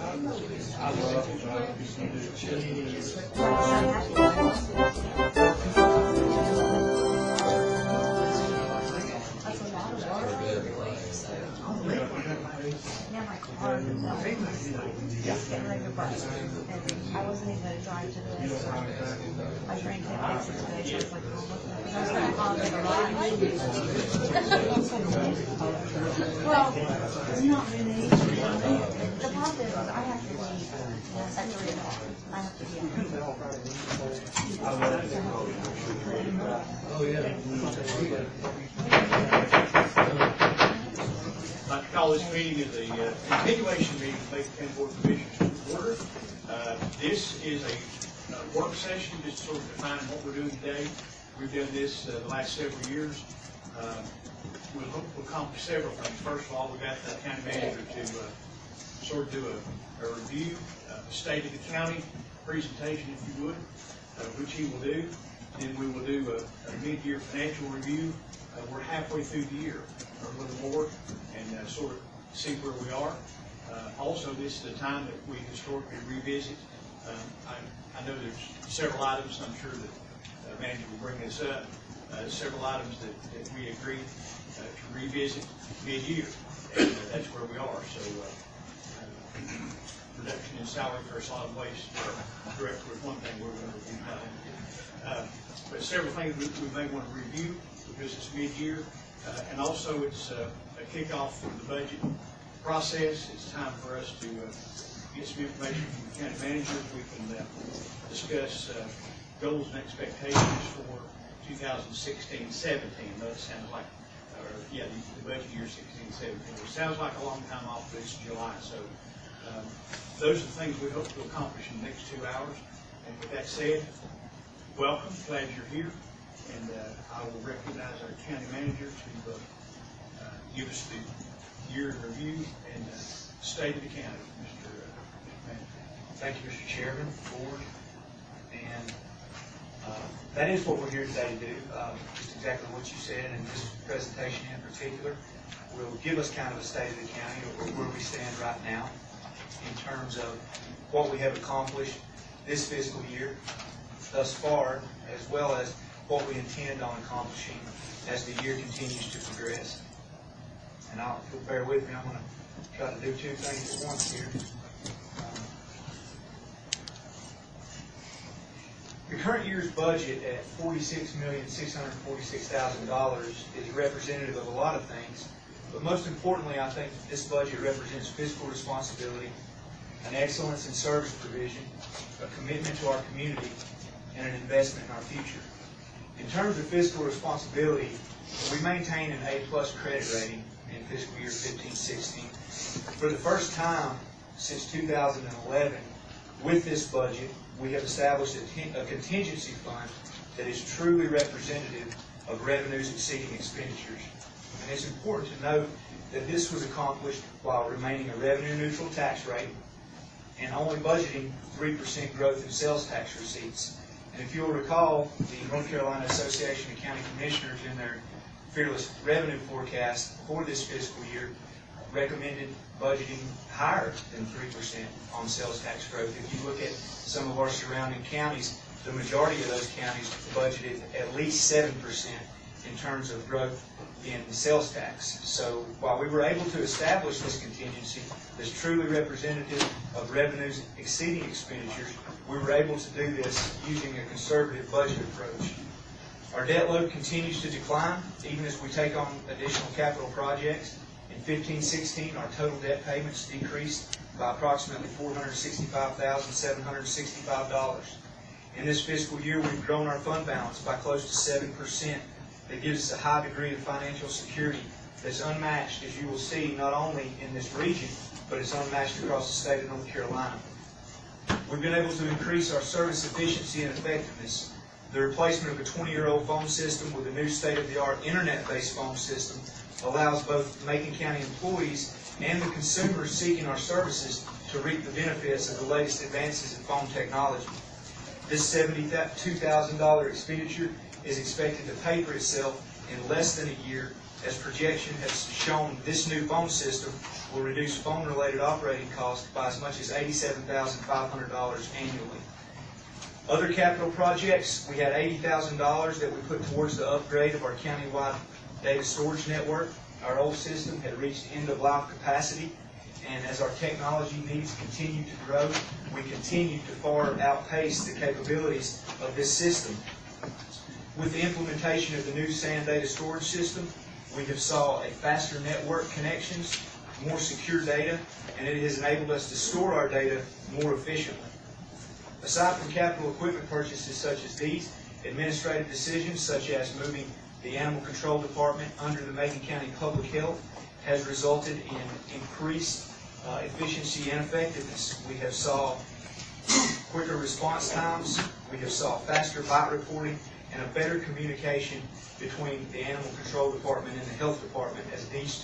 I love yeah, my car was getting ready to bust, and I wasn't even going to drive to the restaurant. I drank that pizza today, so I was like, oh, look, because I was going to call it a ride. Well, it's not really. The problem is, I have to leave at 3 o'clock. I have to be I'd like to call this meeting as a continuation meeting of the Macon County Board of Commissioners to order. This is a work session just to sort of define what we're doing today. We've done this the last several years. We'll hope to accomplish several things. First of all, we've got the county manager to sort of do a review, state of the county presentation, if you would, which he will do. Then we will do a mid-year financial review. We're halfway through the year, or a little more, and sort of see where we are. Also, this is the time that we historically revisit. I know there's several items, I'm sure that the manager will bring this up, several items that we agreed to revisit mid-year, and that's where we are. So, reduction in salary for solid waste director is one thing we're going to review. But several things we may want to review because it's mid-year, and also it's a kickoff for the budget process. It's time for us to get some information from the county manager. We can discuss goals and expectations for 2016-17. That sounds like, the budget year 16-17. It sounds like a long time off, but it's July. So those are the things we hope to accomplish in the next 2 hours. And with that said, welcome. Glad you're here. And I will recognize our county manager to give us the year in review and state of the county, Mr. Manager. Thank you, Mr. Chairman, Board, and that is what we're here today to do. Just exactly what you said, and this presentation in particular will give us kind of a state of the county or where we stand right now in terms of what we have accomplished this fiscal year thus far, as well as what we intend on accomplishing as the year continues to progress. And if you'll bear with me, I'm going to try to do 2 things at once here. The current year's budget at $46,646,000 is representative of a lot of things, but most importantly, I think this budget represents fiscal responsibility, an excellence in service provision, a commitment to our community, and an investment in our future. In terms of fiscal responsibility, we maintain an A+ credit rating in fiscal year 15-16. For the first time since 2011, with this budget, we have established a contingency fund that is truly representative of revenues exceeding expenditures. And it's important to note that this was accomplished while remaining a revenue-neutral tax rate and only budgeting 3% growth in sales tax receipts. And if you'll recall, the North Carolina Association of County Commissioners in their Fearless Revenue Forecast for this fiscal year recommended budgeting higher than 3% on sales tax growth. If you look at some of our surrounding counties, the majority of those counties budgeted at least 7% in terms of growth in sales tax. So while we were able to establish this contingency that's truly representative of revenues exceeding expenditures, we were able to do this using a conservative budget approach. Our debt load continues to decline even as we take on additional capital projects. In 15-16, our total debt payments decreased by approximately $465,765. In this fiscal year, we've grown our fund balance by close to 7%. That gives us a high degree of financial security that's unmatched, as you will see, not only in this region, but it's unmatched across the state of North Carolina. We've been able to increase our service efficiency and effectiveness. The replacement of a 20-year-old phone system with a new state-of-the-art internet-based phone system allows both Macon County employees and the consumers seeking our services to reap the benefits of the latest advances in phone technology. This $72,000 expenditure is expected to pay for itself in less than a year as projection has shown, this new phone system will reduce phone-related operating costs by as much as $87,500 annually. Other capital projects, we had $80,000 that we put towards the upgrade of our countywide data storage network. Our old system had reached end-of-life capacity, and as our technology needs continue to grow, we continue to far outpace the capabilities of this system. With the implementation of the new SAN data storage system, we have saw a faster network connections, more secure data, and it has enabled us to store our data more efficiently. Aside from capital equipment purchases such as these, administrative decisions such as moving the Animal Control Department under the Macon County Public Health has resulted in increased efficiency and effectiveness. We have saw quicker response times, we have saw faster bite reporting, and a better communication between the Animal Control Department and the Health Department as these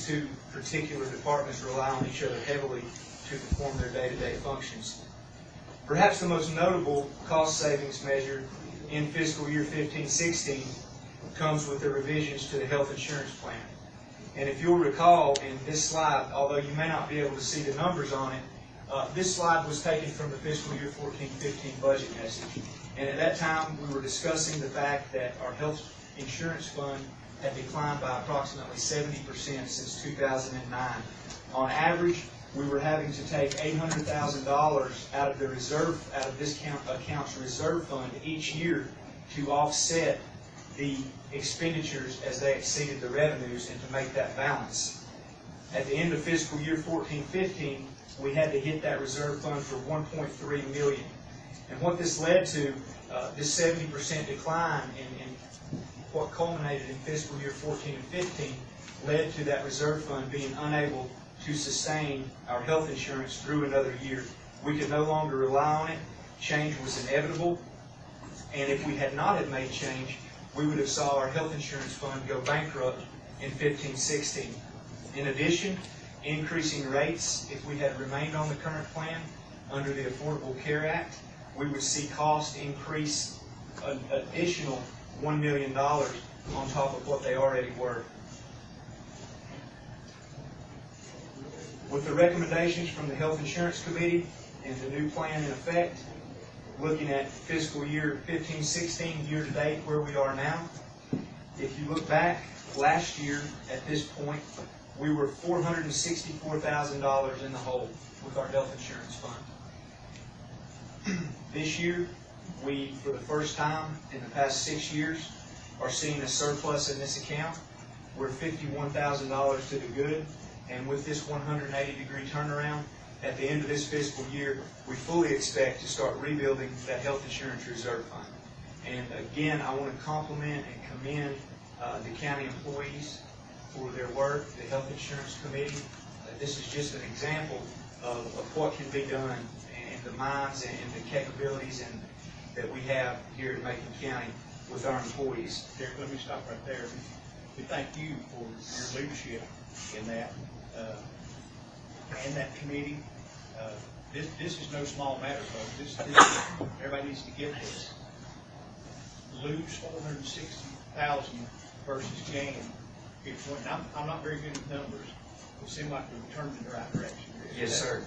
two particular departments rely on each other heavily to perform their day-to-day functions. Perhaps the most notable cost savings measure in fiscal year 15-16 comes with the revisions to the health insurance plan. And if you'll recall in this slide, although you may not be able to see the numbers on it, this slide was taken from the fiscal year 14-15 budget message. And at that time, we were discussing the fact that our health insurance fund had declined by approximately 70% since 2009. On average, we were having to take $800,000 out of this account's reserve fund each year to offset the expenditures as they exceeded the revenues and to make that balance. At the end of fiscal year 14-15, we had to hit that reserve fund for $1.3 million. And what this led to, this 70% decline in what culminated in fiscal year 14 and 15, led to that reserve fund being unable to sustain our health insurance through another year. We could no longer rely on it. Change was inevitable. And if we had not have made change, we would have saw our health insurance fund go bankrupt in 15-16. In addition, increasing rates, if we had remained on the current plan under the Affordable Care Act, we would see costs increase an additional $1 million on top of what they already were. With the recommendations from the Health Insurance Committee and the new plan in effect, looking at fiscal year 15-16 year-to-date where we are now, if you look back last year at this point, we were $464,000 in the hole with our health insurance fund. This year, we, for the first time in the past 6 years, are seeing a surplus in this account. We're $51,000 to the good, and with this 180-degree turnaround, at the end of this fiscal year, we fully expect to start rebuilding that health insurance reserve fund. And again, I want to compliment and commend the county employees for their work, the Health Insurance Committee. This is just an example of what can be done and the minds and the capabilities that we have here at Macon County with our employees. Derek, let me stop right there. We thank you for your leadership in that and that committee. This is no small matter, folks. Everybody needs to get this. Lose $460,000 versus gain. I'm not very good with numbers. It seemed like we were turning in the right direction. Yes, sir.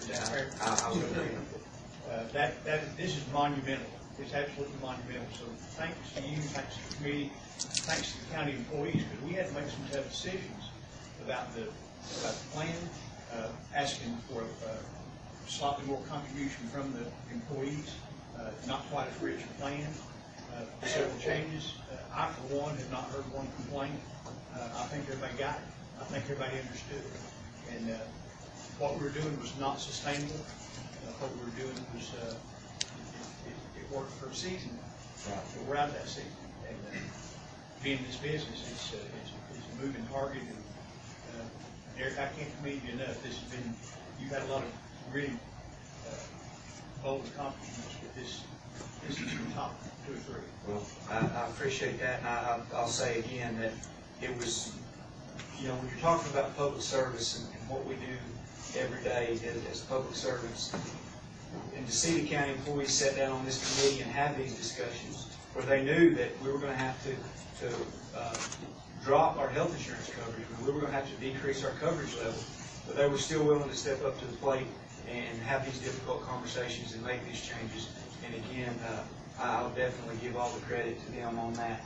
I would agree. This is monumental. It's absolutely monumental. So thanks to you, thanks to the committee, thanks to the county employees, because we had to make some tough decisions about the plan, asking for slightly more contribution from the employees, not quite as rich a plan, several changes. I, for one, have not heard one complaint. I think everybody got it. I think everybody understood it. And what we were doing was not sustainable. What we were doing was, it worked for a season. But we're out of that season. And being in this business, it's a moving target. And Derek, I can't commend you enough. You've had a lot of really bold accomplishments, but this is the top 2 or 3. Well, I appreciate that, and I'll say again that it was, when you're talking about public service and what we do every day as public servants, and to see the county employees sit down on this committee and have these discussions, where they knew that we were going to have to drop our health insurance coverage, we were going to have to decrease our coverage level, but they were still willing to step up to the plate and have these difficult conversations and make these changes. And again, I'll definitely give all the credit to them on that.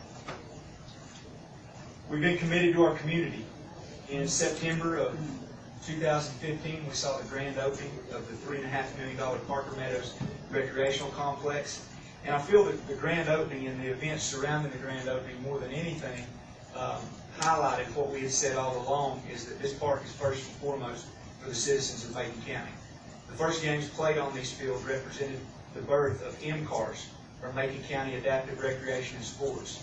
We've been committed to our community. In September of 2015, we saw the grand opening of the $3.5 million Parker Meadows Recreational Complex. And I feel that the grand opening and the events surrounding the grand opening, more than anything, highlighted what we had said all along, is that this park is first and foremost for the citizens of Macon County. The first games played on these fields represented the birth of MCARS, or Macon County Adaptive Recreation and Sports.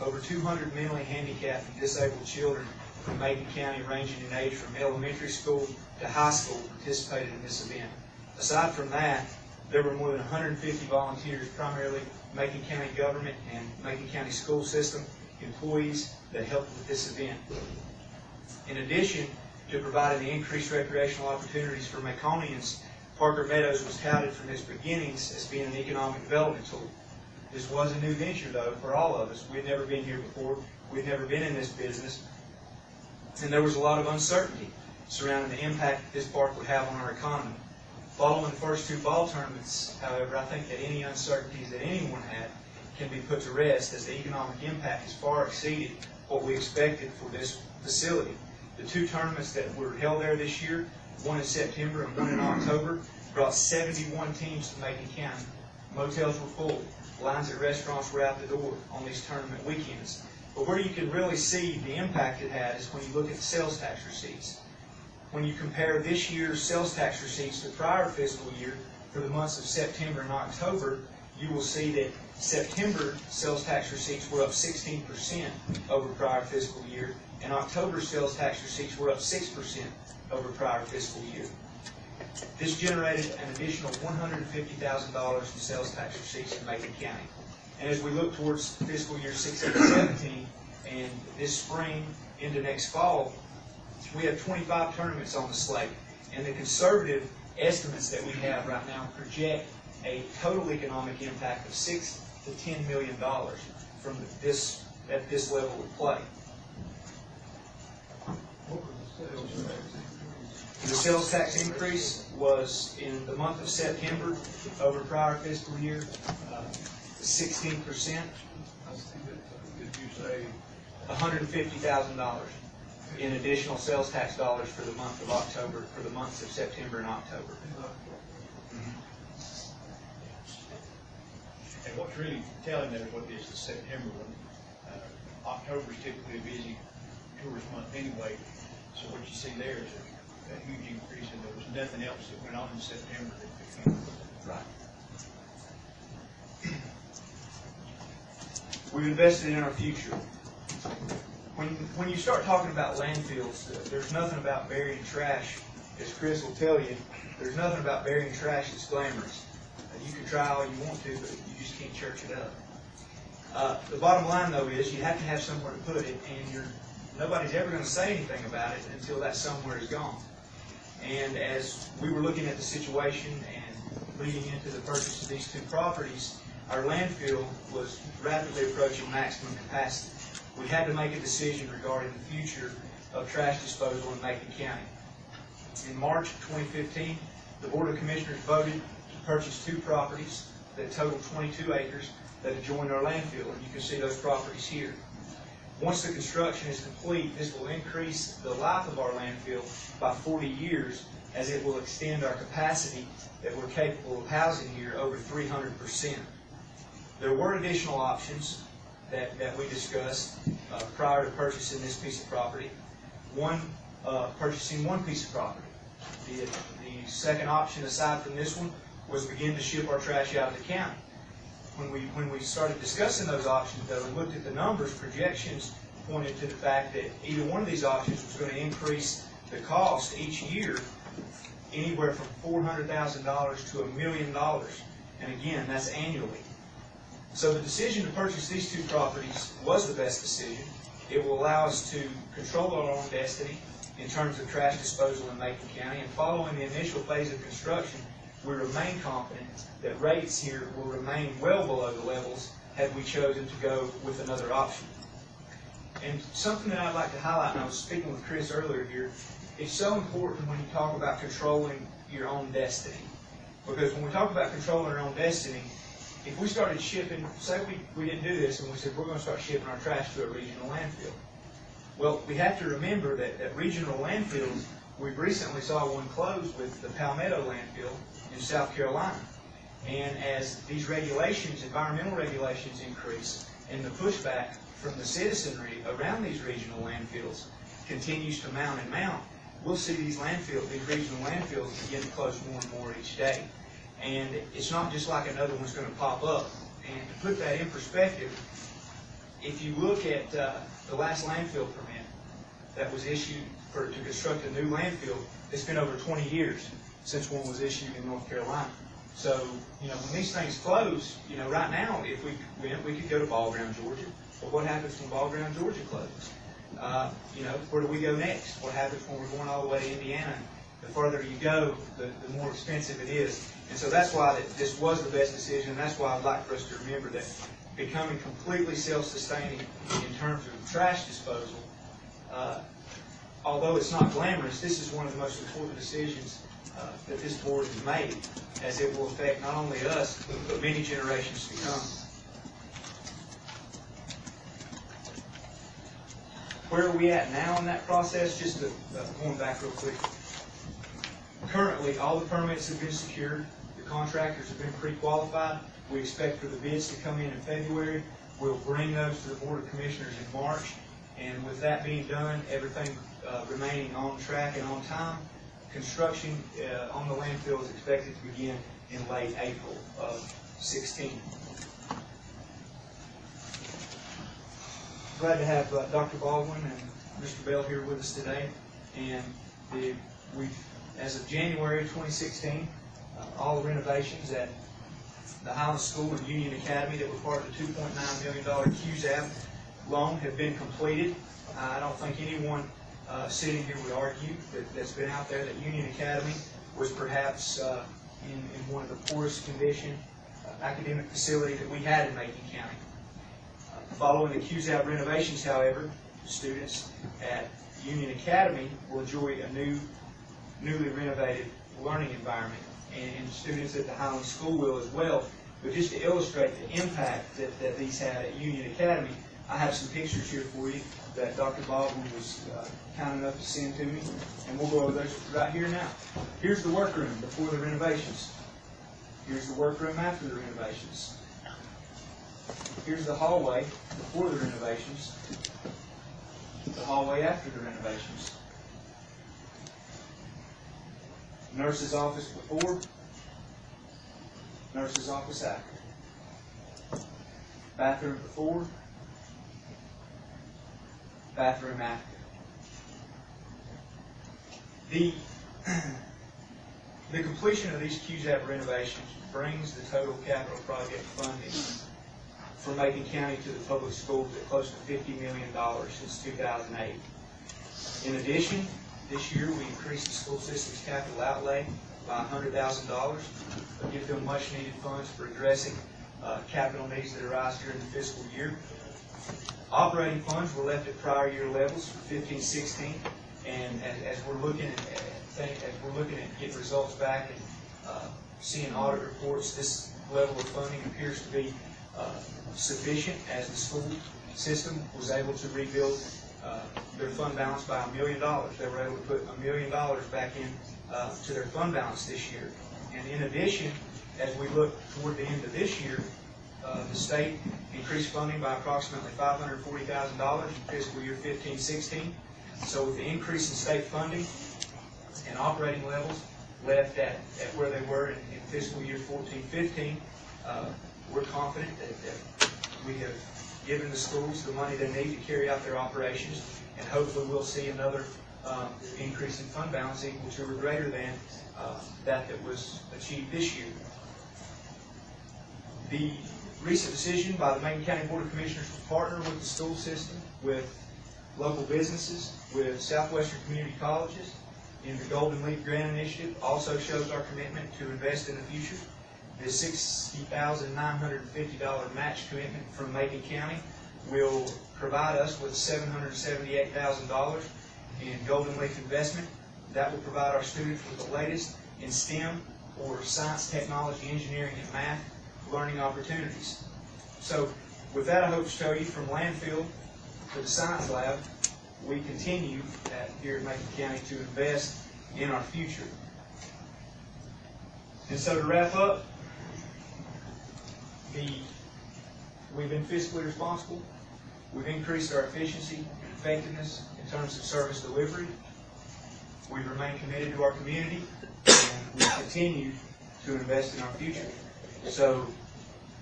Over 200 mentally handicapped and disabled children from Macon County, ranging in age from elementary school to high school, participated in this event. Aside from that, there were more than 150 volunteers, primarily Macon County government and Macon County school system employees, that helped with this event. In addition to providing the increased recreational opportunities for Maconians, Parker Meadows was touted from its beginnings as being an economic development tool. This was a new venture, though, for all of us. We'd never been here before. We'd never been in this business. And there was a lot of uncertainty surrounding the impact that this park would have on our economy. Following the first two ball tournaments, however, I think that any uncertainties that anyone had can be put to rest, as the economic impact has far exceeded what we expected for this facility. The two tournaments that were held there this year, one in September and one in October, brought 71 teams to Macon County. Motels were full. Lines at restaurants were out the door on these tournament weekends. But where you can really see the impact it had is when you look at the sales tax receipts. When you compare this year's sales tax receipts to prior fiscal year for the months of September and October, you will see that September sales tax receipts were up 16% over prior fiscal year, and October sales tax receipts were up 6% over prior fiscal year. This generated an additional $150,000 in sales tax receipts in Macon County. And as we look towards fiscal year 16-17 and this spring into next fall, we have 25 tournaments on the slate. And the conservative estimates that we have right now project a total economic impact of $6 to $10 million from this level of play. The sales tax increase was in the month of September over prior fiscal year, 16%. Did you say $150,000 in additional sales tax dollars for the month of October, for the months of September and October. And what's really telling there is what is the September one. October is typically a busy tourist month anyway, so what you see there is a huge increase, and there was nothing else that went on in September that became right. We've invested in our future. When you start talking about landfills, there's nothing about burying trash, as Chris will tell you, there's nothing about burying trash that's glamorous. You can try all you want to, but you just can't church it up. The bottom line, though, is you have to have somewhere to put it, and nobody's ever going to say anything about it until that somewhere is gone. And as we were looking at the situation and leading into the purchase of these two properties, our landfill was rapidly approaching maximum capacity. We had to make a decision regarding the future of trash disposal in Macon County. In March of 2015, the Board of Commissioners voted to purchase two properties that total 22 acres that adjoin our landfill, and you can see those properties here. Once the construction is complete, this will increase the life of our landfill by 40 years, as it will extend our capacity that we're capable of housing here over 300%. There were additional options that we discussed prior to purchasing this piece of property. One, purchasing one piece of property. The second option, aside from this one, was begin to ship our trash out of the county. When we started discussing those options, though, and looked at the numbers, projections pointed to the fact that either one of these options was going to increase the cost each year anywhere from $400,000 to $1 million. And again, that's annually. So the decision to purchase these two properties was the best decision. It will allow us to control our own destiny in terms of trash disposal in Macon County. And following the initial phase of construction, we remain confident that rates here will remain well below the levels had we chosen to go with another option. And something that I'd like to highlight, and I was speaking with Chris earlier here, it's so important when you talk about controlling your own destiny. Because when we talk about controlling our own destiny, if we started shipping, say we didn't do this and we said we're going to start shipping our trash to a regional landfill. Well, we have to remember that at regional landfills, we recently saw one close with the Palmetto landfill in South Carolina. And as these regulations, environmental regulations increase, and the pushback from the citizenry around these regional landfills continues to mount and mount, we'll see these regional landfills begin to close more and more each day. And it's not just like another one's going to pop up. And to put that in perspective, if you look at the last landfill permit that was issued to construct a new landfill, it's been over 20 years since one was issued in North Carolina. So, when these things close, right now, if we went, we could go to Ball Ground, Georgia. But what happens when Ball Ground, Georgia closes? Where do we go next? What happens when we're going all the way to Indiana? The further you go, the more expensive it is. And so that's why this was the best decision. And that's why I'd like for us to remember that becoming completely self-sustaining in terms of trash disposal, although it's not glamorous, this is one of the most important decisions that this board has made, as it will affect not only us, but many generations to come. Where are we at now in that process? Just going back real quick. Currently, all the permits have been secured. The contractors have been pre-qualified. We expect for the bids to come in February. We'll bring those to the Board of Commissioners in March. And with that being done, everything remaining on track and on time, construction on the landfill is expected to begin in late April of 2016. Glad to have Dr. Baldwin and Mr. Bell here with us today. And as of January 2016, all the renovations at the Highland School and Union Academy that were part of the $2.9 million QZAB loan have been completed. I don't think anyone sitting here would argue that's been out there that Union Academy was perhaps in one of the poorest condition academic facilities that we had in Macon County. Following the QZAB renovations, however, students at Union Academy will enjoy a newly renovated learning environment, and students at the Highland School will as well. But just to illustrate the impact that these had at Union Academy, I have some pictures here for you that Dr. Baldwin was kind enough to send to me, and we'll go over those right here now. Here's the workroom before the renovations. Here's the workroom after the renovations. Here's the hallway before the renovations. The hallway after the renovations. Nurse's office before. Nurse's office after. Bathroom before. Bathroom after. The completion of these QZAB renovations brings the total capital project funding for Macon County to the public schools at close to $50 million since 2008. In addition, this year we increased the school system's capital outlay by $100,000 to give them much needed funds for addressing capital needs that arise during the fiscal year. Operating funds were left at prior year levels for 15-16, and as we're looking at getting results back and seeing audit reports, this level of funding appears to be sufficient, as the school system was able to rebuild their fund balance by $1 million. They were able to put $1 million back in to their fund balance this year. And in addition, as we look toward the end of this year, the state increased funding by approximately $540,000 in fiscal year 15-16. So with the increase in state funding and operating levels left at where they were in fiscal year 14-15, we're confident that we have given the schools the money they need to carry out their operations, and hopefully we'll see another increase in fund balance equal to or greater than that was achieved this year. The recent decision by the Macon County Board of Commissioners to partner with the school system, with local businesses, with Southwestern Community Colleges in the Golden Leaf Grant Initiative also shows our commitment to invest in the future. This $60,950 match commitment from Macon County will provide us with $778,000 in Golden Leaf investment. That will provide our students with the latest in STEM or science, technology, engineering, and math learning opportunities. So with that, I hope to show you from landfill to the science lab, we continue here at Macon County to invest in our future. And so to wrap up, we've been fiscally responsible. We've increased our efficiency and effectiveness in terms of service delivery. We've remained committed to our community, and we continue to invest in our future. So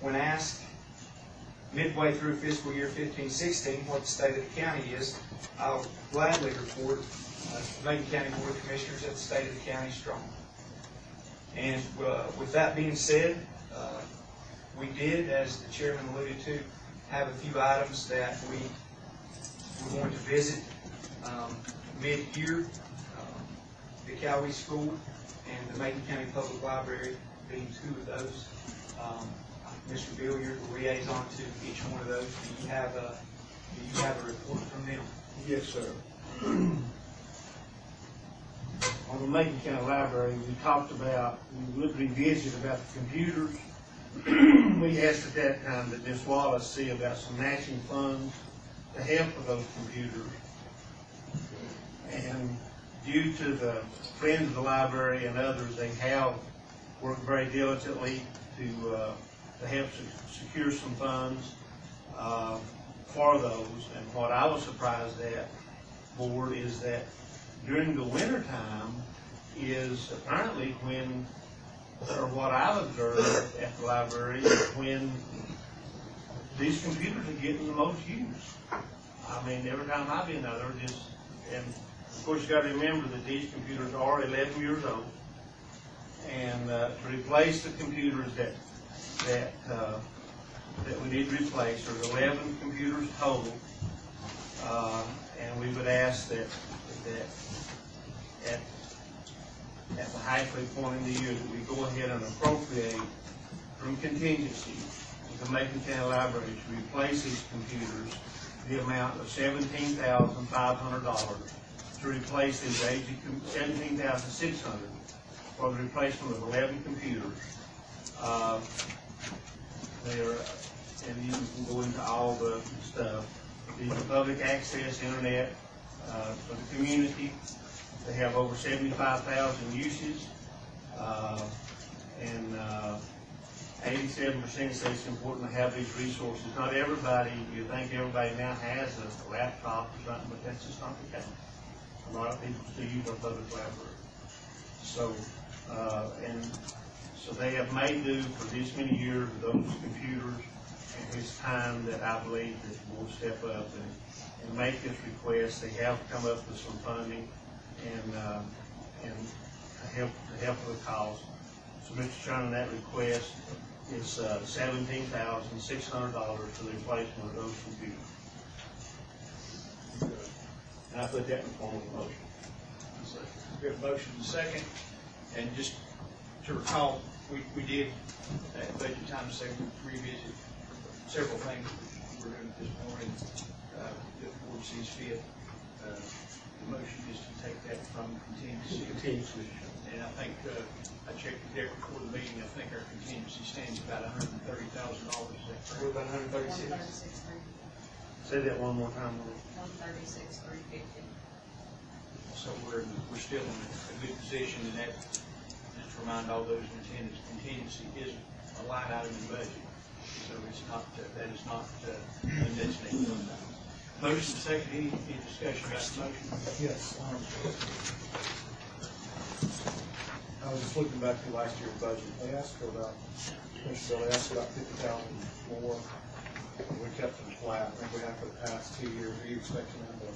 when asked midway through fiscal year 15-16 what the state of the county is, I'll gladly report Macon County Board of Commissioners that the state of the county is strong. And with that being said, we did, as the chairman alluded to, have a few items that we were going to visit mid-year. The Cowee School and the Macon County Public Library being two of those. Mr. Bill, you're the liaison to each one of those. Do you have a report from them? Yes, sir. On the Macon County Library, we talked about, we would revisit about the computers. We asked at that time that Ms. Wallace see about some matching funds to help with those computers. And due to the friends of the library and others, they have worked very diligently to help secure some funds for those. And what I was surprised at, Board, is that during the winter time is apparently when, or what I've observed at the library, is when these computers are getting the most use. I mean, every time I've been out there, just, and of course you got to remember that these computers are 11 years old, and to replace the computers that we need to replace, there's 11 computers total, and we would ask that at the halfway point in the year that we go ahead and appropriate from contingency to the Macon County Library to replace these computers the amount of $17,500 to replace these aging, $17,600 for the replacement of 11 computers. And you can go into all the stuff. These are public access internet for the community. They have over 75,000 uses, and 87% say it's important to have these resources. Not everybody, you think everybody now has a laptop or something, but that's just not the case. A lot of people still use our public library. So, so they have made do for this many years with those computers, and it's time that I believe that we'll step up and make this request. They have come up with some funding and help with the cause. So, Mr. Chairman, that request is $17,600 for the replacement of those computers. And I put that in the form of a motion. We have a motion and a second, and just to recall, we did at budget time say we revisit several things we're doing this morning. The board sees fit. The motion is to take that from contingency. And I think I checked the deck before the meeting. I think our contingency stands about $130,000. Is that correct? We're about 136. Say that one more time. 136,350. So we're still in a good position, and that, just to remind all those in attendance, contingency is a line item in the budget. So it's not, that is not undesignated fund balance. Motion second, any discussion about the motion? Yes. I was just looking back to last year's budget. They asked for about, Commissioner Bill, they asked for about 50,000 more. We kept them flat. I think we have for the past 2 years. Are you expecting them to?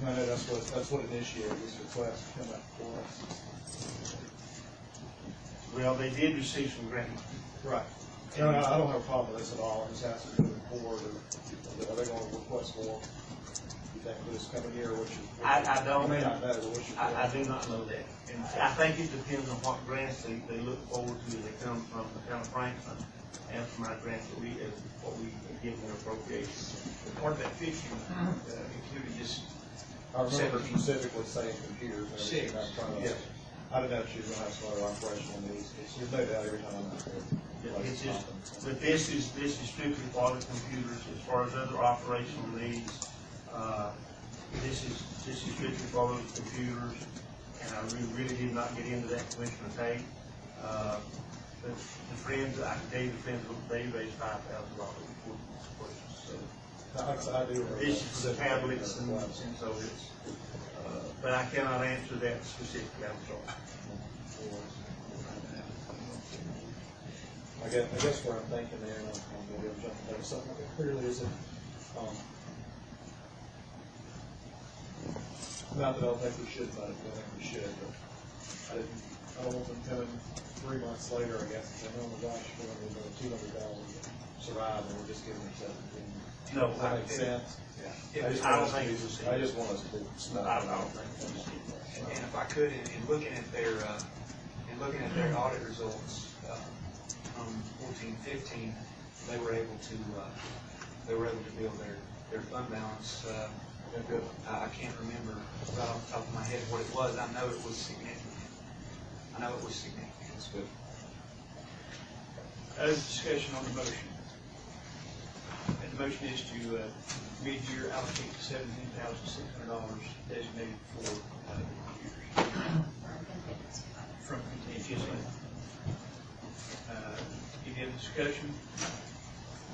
I know that's what initiated this request to come up for us. Well, they did receive some grant. Right. No, I don't have a problem with this at all. I just asked them moving forward, or are they going to request more? anything for this coming year, which is. I don't. You may not know, but what's your. I do not know that. And I think it depends on what grants they look forward to. They come from the town of Franklin and from our grants that what we give them appropriations. Part of that 50 included this. I remember 17. specifically saying computers. and everything. Six. I'm trying to- Yes. I didn't know if she was gonna have some other operational needs. There's no doubt every time I'm out there. It's just, but this is strictly for the computers. As far as other operational needs, this is strictly for those computers. And I really did not get into that, Commissioner Tate. But the Friends, I can tell you the Friends, they raised $5,000 for purchase. So I do remember. this is for the tablets and so it's, but I cannot answer that specifically, I'm sorry. I guess what I'm thinking there, and I'm gonna be able to jump into something that clearly is that, not that I don't think we should, but I think we should, but I don't want them coming 3 months later, I guess, and saying, oh my gosh, we're only going to $200 survive, and we're just giving them 17. No, Does that make sense? Yeah. I don't think it's a I just want us to stop. I don't think it's And if I could, in looking at their audit results, from 14-15, they were able to build their fund balance. I can't remember right off the top of my head what it was. I know it was significant. That's good. Other discussion on the motion. And the motion is to mid-year allocate $17,600 designated for computers from contingency. Any other discussion?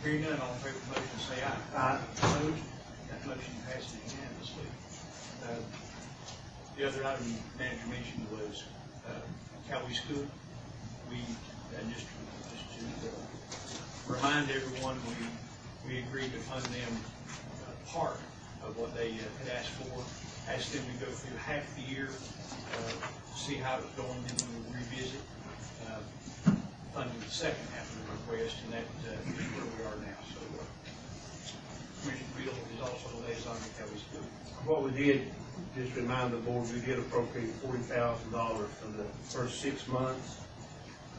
Hearing none, all in favor of the motion say aye. Aye. Opposed? That motion passes unanimously. The other item the manager mentioned was Cowboy School. We, just to remind everyone, we agreed to fund them part of what they had asked for. Asked them to go through half the year, see how it was going, then we would revisit funding the second half of the request, and that is where we are now. So Commissioner Beal is also the liaison to Cowboy School. What we did, just remind the board, we did appropriate $40,000 for the first 6 months.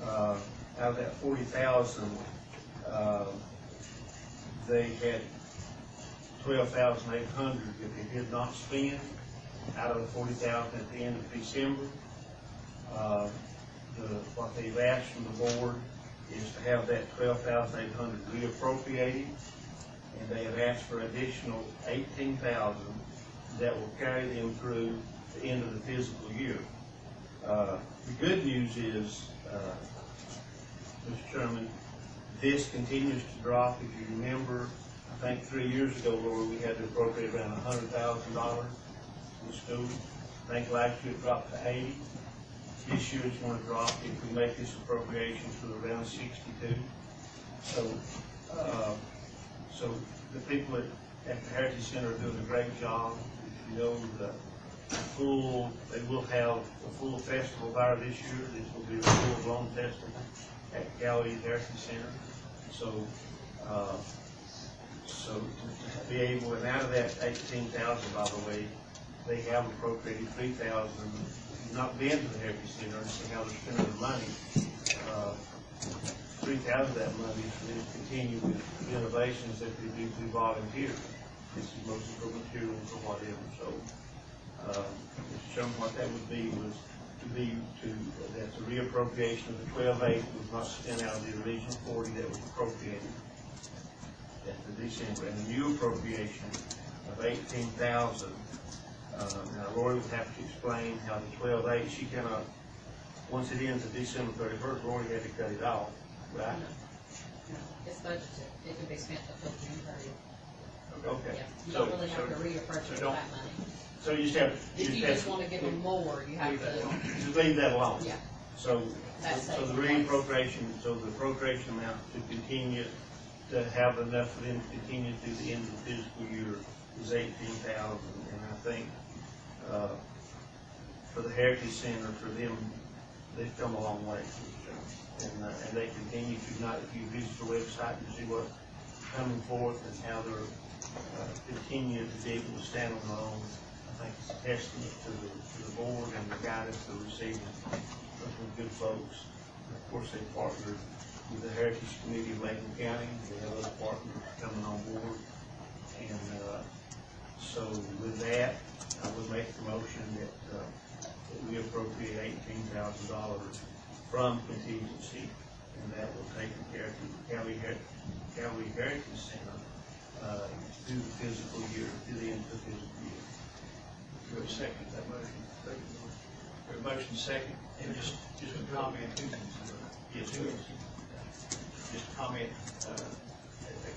Out of that $40,000, they had $12,800 that they did not spend out of the $40,000 at the end of December. What they've asked from the board is to have that $12,800 reappropriated, and they have asked for additional $18,000 that will carry them through the end of the fiscal year. The good news is, Mr. Chairman, this continues to drop. If you remember, I think 3 years ago, Lord, we had to appropriate around $100,000 in the school. I think last year it dropped to 80. This year it's going to drop if we make this appropriation to around 62. So the people at the Heritage Center are doing a great job. You know, they will have a full festival there this year. This will be a full-blown festival at Galley Heritage Center. So to be able, and out of that $18,000, by the way, they have appropriated $3,000. Not been to the Heritage Center and see how they're spending their money. $3,000 of that money is for them to continue with innovations that they do through volunteers. This is mostly for materials or whatever. So, Mr. Chairman, what that would be was that the reappropriation of the $12,800 was not spent out of the original $40,000 that was appropriated at the December, and the new appropriation of $18,000. Now, Lori would have to explain how the $12,800, she cannot, once it ends at December 31st, Lori had to cut it off, right? No, it's budgeted, it can be spent until June 30th. Okay. Yeah, you don't really have to reappropriate don't- that money. So you just have, If you just want to give them more, you have to, just leave that alone. yeah. So That's the safe. reappropriation, so the appropriation amount to continue, to have enough for them to continue through the end of the fiscal year is $18,000, and I think, for the Heritage Center, for them, they've come a long way. And they continue to not, if you visit the website and see what coming forth and how they're continuing to be able to stand on their own. I think it's a testament to the board and the guidance they're receiving from some good folks. And of course, they partnered with the Heritage Committee of Macon County. They have other partners coming on board. And so with that, I would make the motion that we appropriate $18,000 from contingency, and that will take care of the Cali Heritage Center through the fiscal year, through the end of the fiscal year. Do you have a second to that motion? We have a motion second, and just a comment. Yes, just a comment,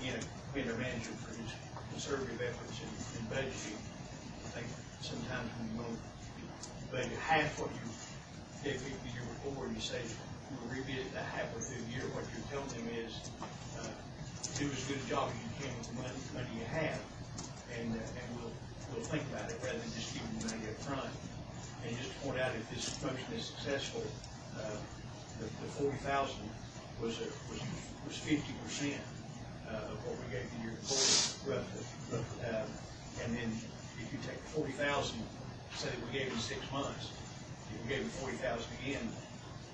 again, commend our manager for his conservative efforts in budgeting. I think sometimes when you want to budget half what you gave the year before, and you say you'll revisit that halfway through the year, what you're telling them is, do as good a job as you can with the money you have, and we'll think about it rather than just giving you money up front. And just to point out, if this motion is successful, the 40,000 was 50% of what we gave the year before, roughly. And then if you take 40,000, say that we gave in 6 months, if we gave them 40,000 again,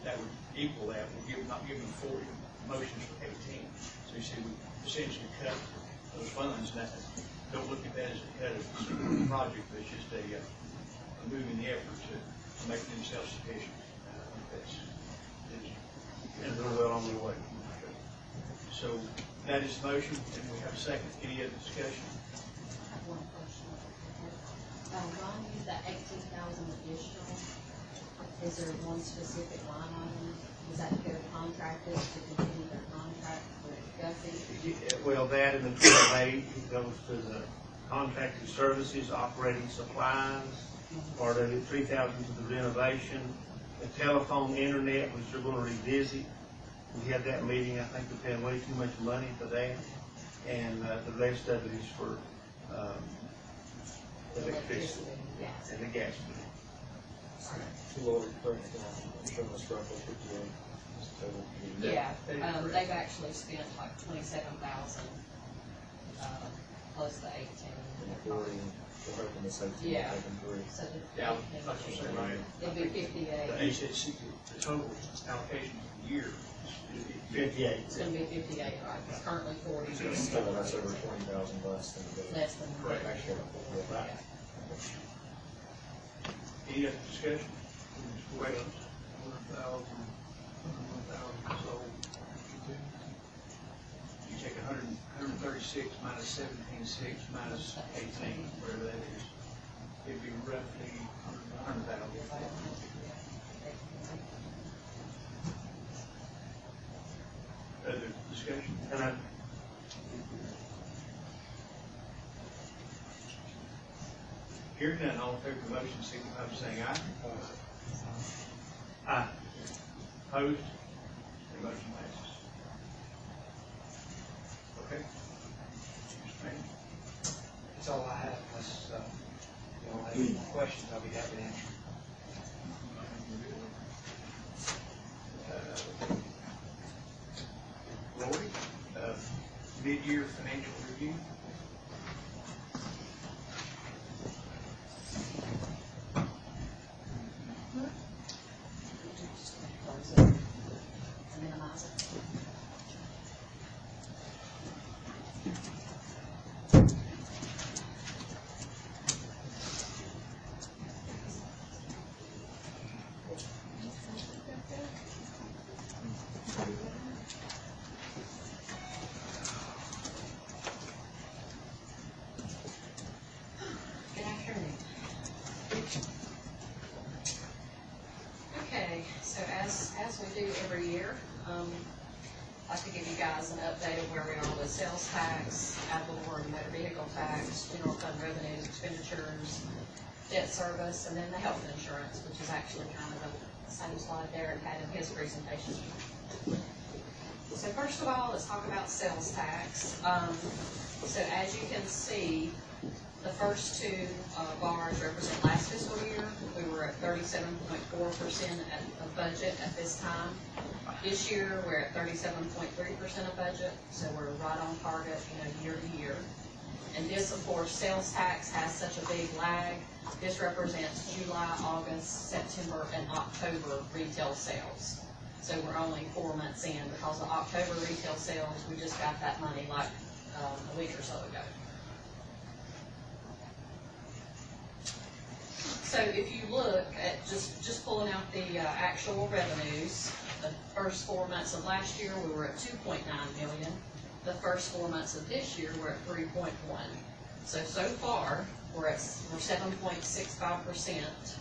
that would equal that. We're not giving them 40 motions for 18. So you see, we essentially cut those funds. And don't look at that as a cut of the project, but it's just a moving the effort to make them self-sufficient. And they're well on their way. So that is the motion, and we have a second. Any other discussion? I have one question. Ron, used that 18,000 additional. Is there one specific line item? Is that their contractors to continue their contract with Gussy? Well, that and the 12A goes to the contracted services, operating supplies, part of it, 3,000 to the renovation, the telephone, internet, which they're going to revisit. We had that meeting. I think we're paying way too much money for that, and the rest of it is for electricity and the gas bill. Lord, show us roughly 58. Yeah, they've actually spent like 27,000, plus the 18. We're hoping to save Yeah. 3. So Yeah, that's what I'm saying, right? it'll be 58. The HSC, the total allocation for the year is 58. It's gonna be 58, right? It's currently 40. So that's over 20,000 less than the. Less than. Correct. Actually, Yeah. Any other discussion? Wait, 1,000, so you take 136 minus 17.6 minus 18, whatever that is, it'd be roughly 100,000. Other discussion? And Hearing none, all in favor of the motion, signify by saying aye. Aye. Opposed? The motion passes. Okay. Mr. Manning? That's all I have, unless, you all have any more questions, I'll be happy to answer. Lori, mid-year financial review. Minimize it. Good afternoon. Okay, so as we do every year, I'd like to give you guys an update of where we are with sales tax, ad valorem motor vehicle tax, general fund revenues, expenditures, debt service, and then the health insurance, which is actually kind of the same slide Derek had in his presentation. So first of all, let's talk about sales tax. So as you can see, the first two bars represent last fiscal year. We were at 36% 37.4% of budget at this time. This year, we're at 37.3% of budget, so we're right on target, year to year. And this, of course, sales tax has such a big lag. This represents July, August, September, and October retail sales. So we're only 4 months in, because the October retail sales, we just got that money like a week or so ago. So if you look at just pulling out the actual revenues, the first 4 months of last year, we were at 2.9 million. The first 4 months of this year, we're at 3.1. So far, we're 7.65%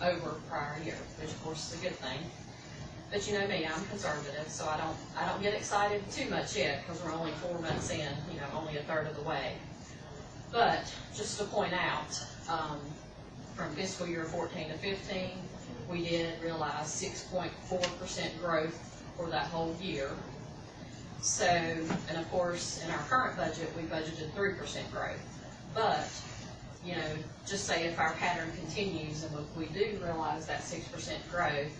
over prior year, which of course is a good thing. But you know me, I'm conservative, so I don't get excited too much yet, because we're only 4 months in, only a third of the way. But just to point out, from fiscal year 14 to 15, we did realize 6.4% growth for that whole year. So, and of course, in our current budget, we budgeted 3% growth. But, just say if our pattern continues and we do realize that 6% growth,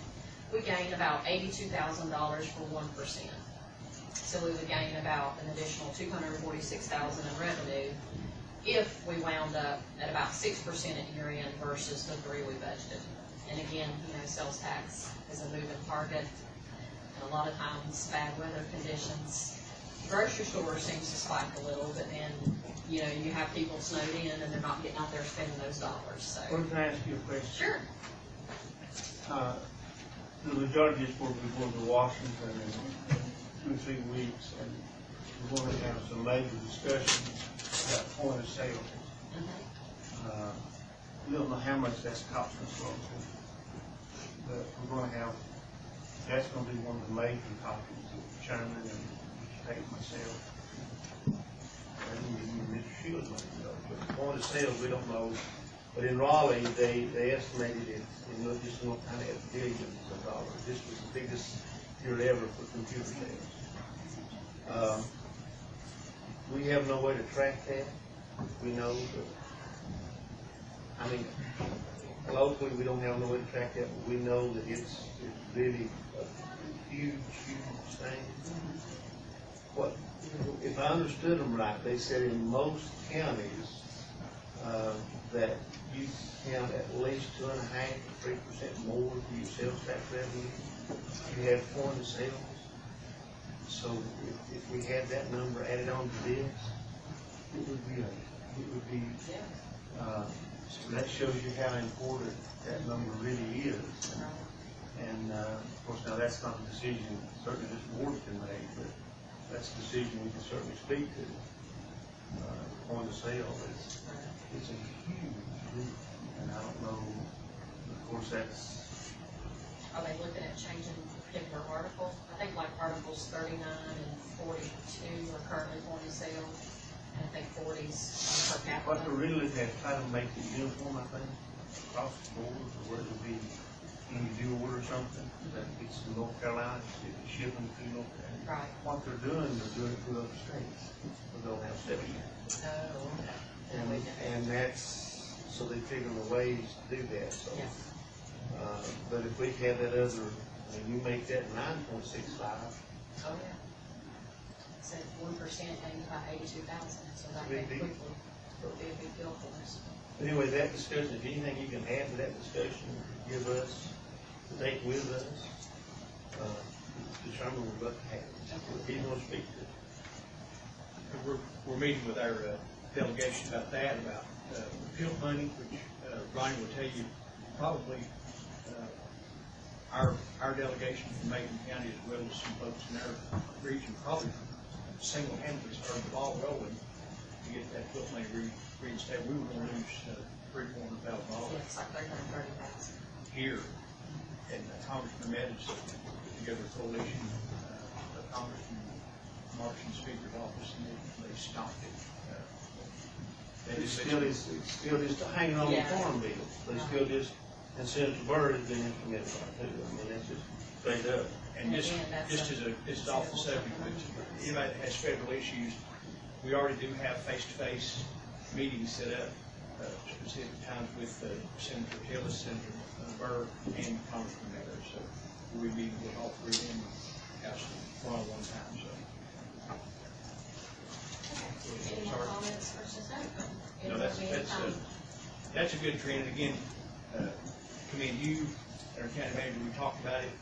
we gain about $82,000 for 1%. So we would gain about an additional $246,000 in revenue if we wound up at about 6% at year end versus the 3% we budgeted. And again, sales tax is a moving target. And a lot of times, bad weather conditions, grocery store seems to spike a little, but then, you have people snowed in and they're not getting out there spending those dollars, so. Well, can I ask you a question? Sure. The majority of this will be going to Washington in 2 or 3 weeks, and we're going to have some major discussions about point of sale. We don't know how much that's costing us locally, but we're going to have, that's going to be one of the major topics with the chairman and take myself. And Mr. Shields, but point of sale, we don't know. But in Raleigh, they estimated it in just North Carolina at billions of dollars. This was the biggest year ever for computer sales. We have no way to track that. We know that, locally we don't have no way to track that, but we know that it's really a huge, huge thing. What, if I understood them right, they said in most counties that you count at least 2.5% to 3% more to your sales tax revenue. You have point of sales. So if we had that number added on to this, it would be so that shows you how important that number really is. And of course, now that's not a decision certainly this board can make, but that's a decision we can certainly speak to. Point of sale is a huge group, and I don't know. Of course, that's. Are they looking at changing particular articles? I think like articles 39 and 42 are currently point of sale, and I think 40's per capita. What they're really looking at, trying to make it uniform, I think, across the board, or whether it be when you do order something, that it's in North Carolina, it's shipping to North Carolina. Right. What they're doing through other states, where they'll have steps. Oh, okay. And that's, so they figure the ways to do that, so. Yeah. But if we had that other, you make that 9.65. Oh, yeah. So 1% gained by 82,000, so that Big may deal. quickly be a big deal for us. Anyway, that discussion, if anything you can add to that discussion, give us, to take with us, the chairman would love to have it. He wants to speak to it. We're meeting with our delegation about that, about field money, which Ronnie will tell you probably our delegation from Macon County, as well as some folks in our region, probably single-handedly started the ball rolling to get that field money reinstated. We were going to lose $300,000, $400,000 It's like 330,000. here. And Congressman Meadows put together a coalition of Congressman March and Speaker's office, and they stopped it. It's still just hanging on the Yeah. farm bill, but it's still just, and Senator Byrd has been implemented on it too. I mean, that's just straight up. And just Again, that's as this is off the subject, but anybody that has federal issues, we already do have face-to-face meetings set up specific times with Senator Tillis, Senator Burr, and Congressman Miller. So we'll be with all three of them, have some one-on-one time, so. Any more comments versus no? No, that's a good trend. And again, commend you, our county manager, we talked about it.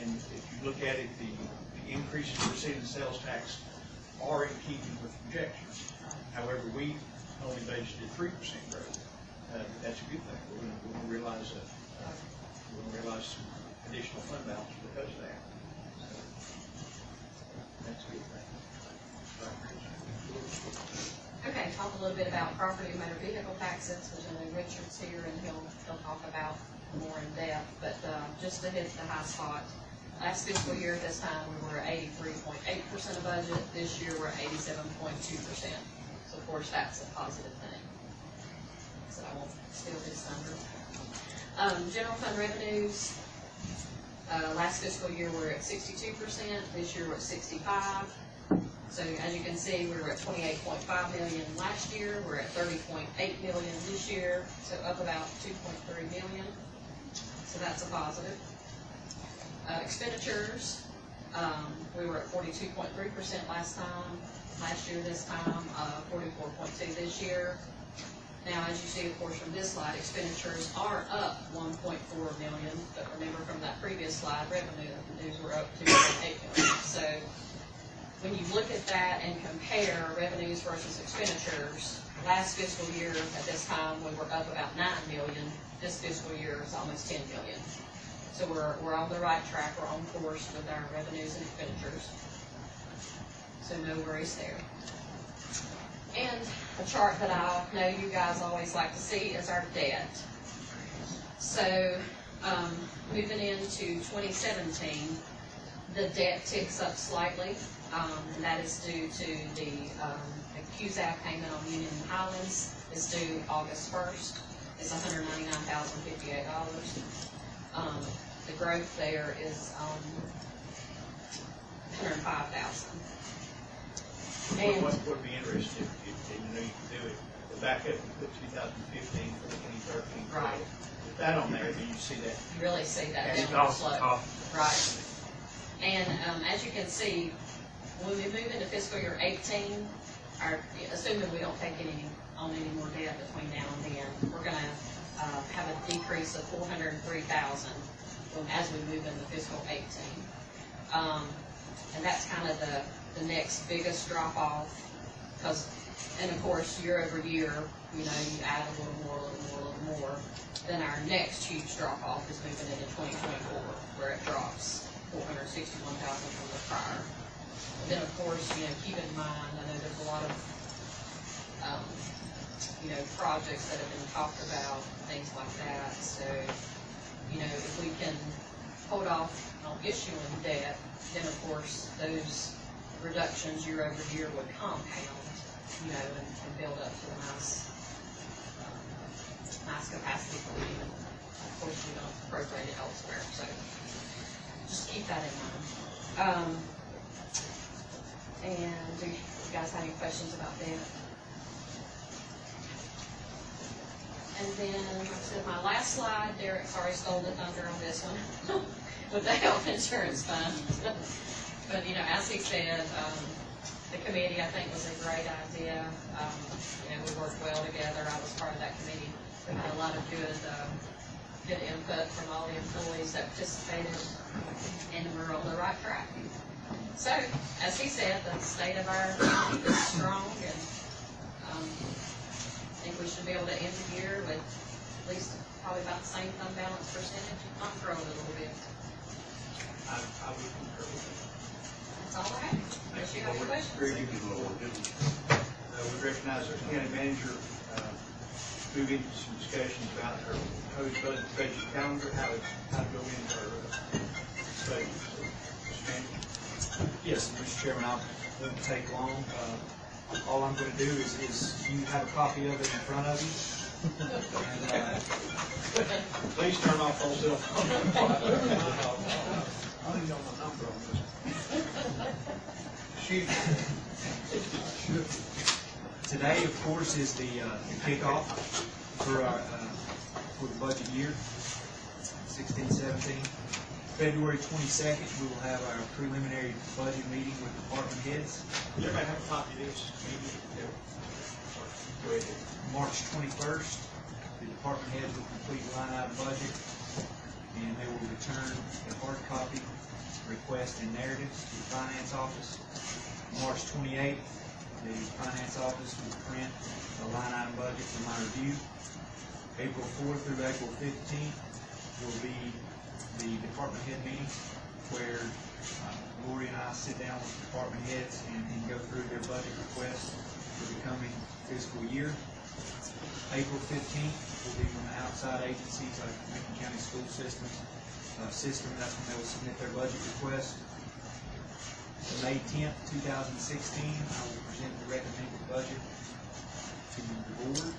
And if you look at it, the increases we're seeing in sales tax are in keeping with projections. However, we only budgeted 3% growth. That's a good thing. We're going to realize some additional fund balance because of that. So, that's a good thing. Okay, talk a little bit about property and motor vehicle taxes, which I know Richard's here and he'll talk about more in depth, but just to hit the high spot, last fiscal year at this time we were at 83.8% of budget. This year we're at 87.2%. So of course that's a positive thing. So I won't steal his thunder. General fund revenues, last fiscal year we're at 62%. This year we're at 65%. So as you can see, we were at 28.5 million last year. We're at 30.8 million this year, so up about 2.3 million. So that's a positive. Expenditures, we were at 42.3% last year this time, 44.2 this year. Now, as you see, of course, from this slide, expenditures are up 1.4 million, but remember from that previous slide, revenues were up 2.8 million. So when you look at that and compare revenues versus expenditures, last fiscal year at this time we were up about 9 million. This fiscal year is almost 10 million. So we're on the right track. We're on course with our revenues and expenditures. So no worries there. And a chart that I know you guys always like to see is our debt. So moving into 2017, the debt ticks up slightly. And that is due to the QZAP payment on Union and Highlands is due August 1st. It's $199,058. The growth there is $105,000. And what would be interesting if you know you can do it, go back up and put 2015 for 2013. Right. With that on there, then you see that. you really see that It's downward awesome. slope. Right. And as you can see, when we move into fiscal year 18, assuming we don't take on any more debt between now and then, we're going to have a decrease of $403,000 as we move into fiscal 18. And that's kind of the next biggest drop off, and of course year over year, you add a little more. Then our next huge drop off is moving into 2024, where it drops $461,000 from the prior. Then of course, keep in mind, I know there's a lot of, projects that have been talked about, things like that. So, if we can hold off on issuing debt, then of course those reductions year over year would compound, and build up to a nice capacity for we even, of course, we don't appropriate it elsewhere. So just keep that in mind. And do you guys have any questions about that? And then, like I said, my last slide, Derek's already stole the thunder on this one with the health insurance fund. But, as he said, the committee, I think, was a great idea. We worked well together. I was part of that committee. We had a lot of good input from all the employees that participated, and we're on the right track. So, as he said, the state of our county is strong, and I think we should be able to end the year with at least probably about the same fund balance percentage, if not grow a little bit. I would concur with that. That's all I have. Unless you have any questions. Very good. We recognize our county manager, move into some discussions about her proposed budget calendar, how to go into our budget. So, Mr. Manager. Yes, Mr. Chairman, I wouldn't take long. All I'm going to do is you have a copy of it in front of you. And, Please turn off all cell phones. I don't know my number on this. Shoot. Today, of course, is the kickoff for our for the budget year, 16-17. February 22nd, we will have our preliminary budget meeting with department heads. Does everybody have a copy of this? Go ahead. March 21st, the department heads will complete line item budget, and they will return the hard copy, request, and narratives to the finance office. March 28th, the finance office will print the line item budget for my review. April 4th through April 15th will be the department head meeting, where Lori and I sit down with department heads and go through their budget requests for the coming fiscal year. April 15th will be when the outside agencies like Macon County School System, that's when they will submit their budget request. May 10th, 2016, I will present the recommended budget to the board,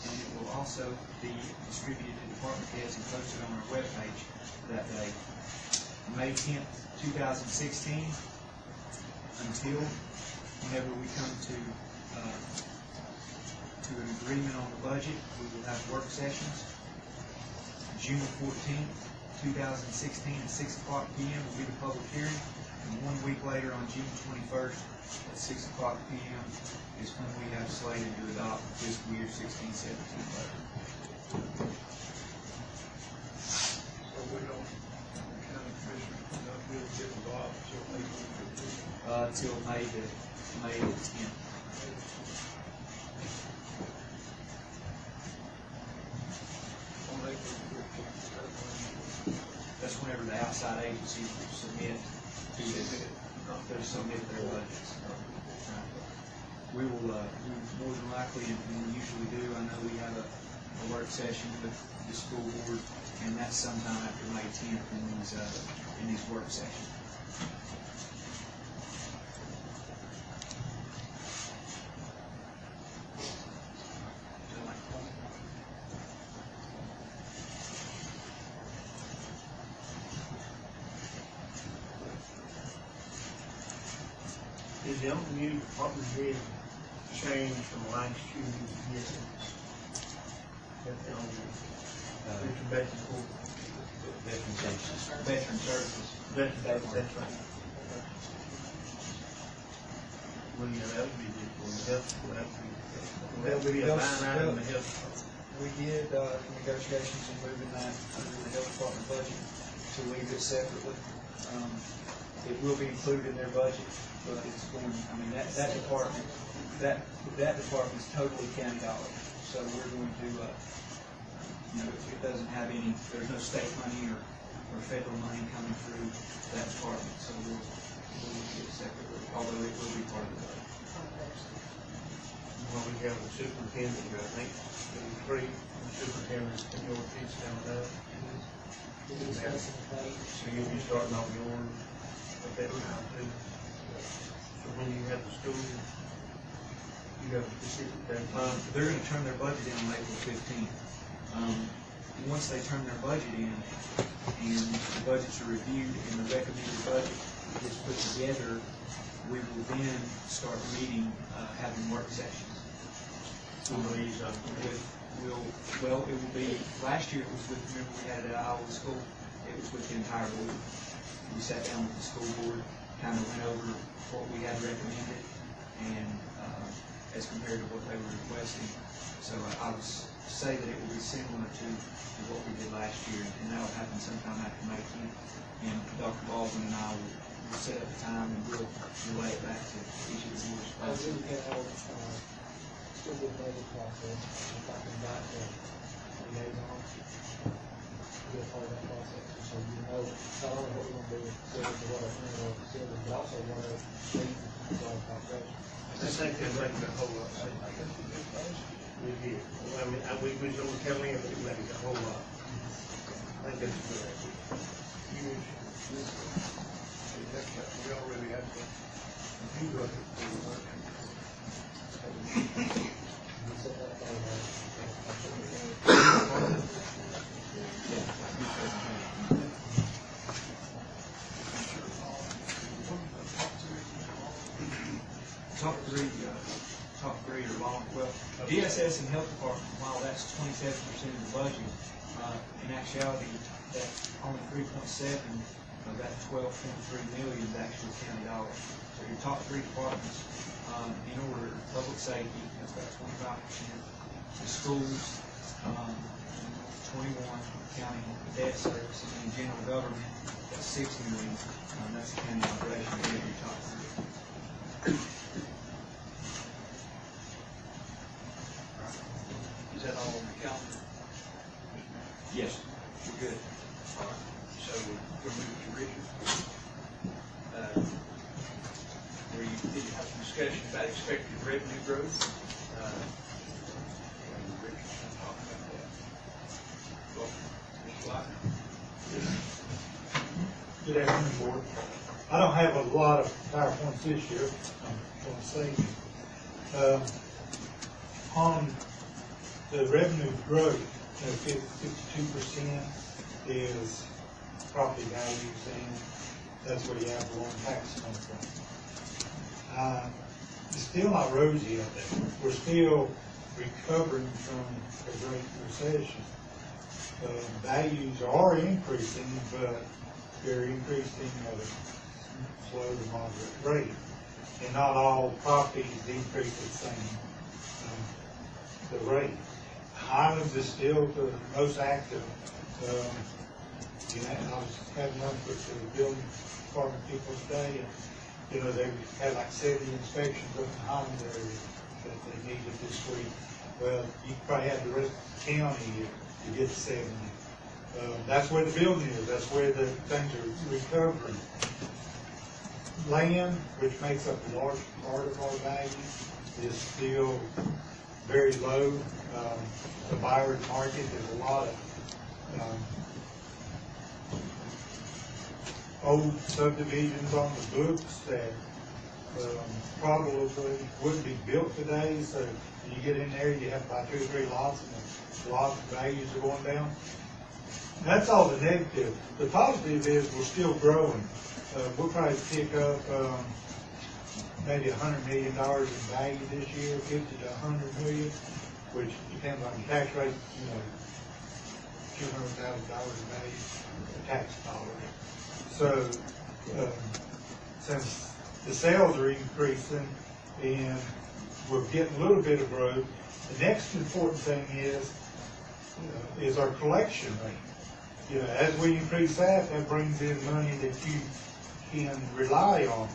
and it will also be distributed to department heads and posted on our webpage that day. May 10th, 2016, until whenever we come to an agreement on the budget, we will have work sessions. June 14th, 2016 at 6 o'clock p.m. will be the public hearing, and 1 week later on June 21st at 6 o'clock p.m. is when we have slated to adopt the fiscal year 16-17 budget. So we don't, the county commissioners do not really get involved until April 15th. Till May the 10th. On April 15th, That's whenever the outside agencies will submit their budgets. We will more than likely, and we usually do, I know we have a work session with the school board, and that's sometime after May 10th in these work sessions. Is the only new department head change from last year to this year? That's the only, veteran Veteran services. that's right. Well, yeah, that would be difficult, that would be a line item in the health department. We did negotiations and moving that under the health department budget to leave it separately. It will be included in their budget, but it's going, I mean, that department is totally county dollars. So we're going to, it doesn't have any, there's no state money or federal money coming through that department. So we'll get it separately, although it will be part of the budget. Well, we have the superintendent, I think, three superintendents in your piece coming up. So you'll be starting off yours at that time too. So when you have the school, you have a specific deadline. They're going to turn their budget in on April 15th. Once they turn their budget in and the budgets are reviewed and the recommended budget is put together, we will then start meeting, having work sessions. Some of these, It will be, last year it was with, remember we had it at Iowa School, it was with the entire board. We sat down with the school board, kind of went over what we had recommended and as compared to what they were requesting. So I would say that it will be similar to what we did last year, and that'll happen sometime after May 10th. And Dr. Baldwin and I will set up the time and we'll relay it back to each of the boards. Still good budget process, talking about the liaisons, be a part of that process, so you know not only what we're gonna do with facilities, or what our current facilities, but also what our needs are of operation. I think they're making a whole lot. We did. Well, I mean, we don't tell me, but we're making a whole lot. I think that's good. We already had the review of it. Top three DSS and Health Department, while that's 27% of the budget, in actuality, that only 3.7 of that 12.3 million is actual county dollars. So your top three departments, in order, public safety, that's about 25%, the schools, 21, county debt service, and then general government, that's 60 million, that's the county operation, your top three. Is that all on the calendar? Yes, you're good. All right, so we're moving to Richard. We did have some discussion about expected revenue growth. And Richard's going to talk about that. Well, Mr. Lockner. Good afternoon, Board. I don't have a lot of PowerPoints this year, I'm going to say. On the revenue growth, 52% is property values, and that's where you have the loan tax come from. It's still not rosy out there. We're still recovering from the Great Recession. Values are increasing, but they're increasing at a slow to moderate rate. And not all properties increase at the same the rate. Highlands is still the most active. I was having lunch with the building department people today, and they had like 70 inspections up in the Highlands area that they needed this week. Well, you probably have the rest of the county to get to 70. That's where the building is. That's where the things are recovering. Land, which makes up a large part of our value, is still very low. The buyer's market, there's a lot of old subdivisions on the books that probably wouldn't be built today. So when you get in there, you have to buy 2 or 3 lots, and the lot values are going down. That's all the negative. The positive is we're still growing. We'll probably pick up maybe $100 million in value this year, 50 to 100 million, which depends on the tax rate. $200,000 in value, tax dollars. So since the sales are increasing and we're getting a little bit of growth, the next important thing is our collection rate. As we increase that brings in money that you can rely on.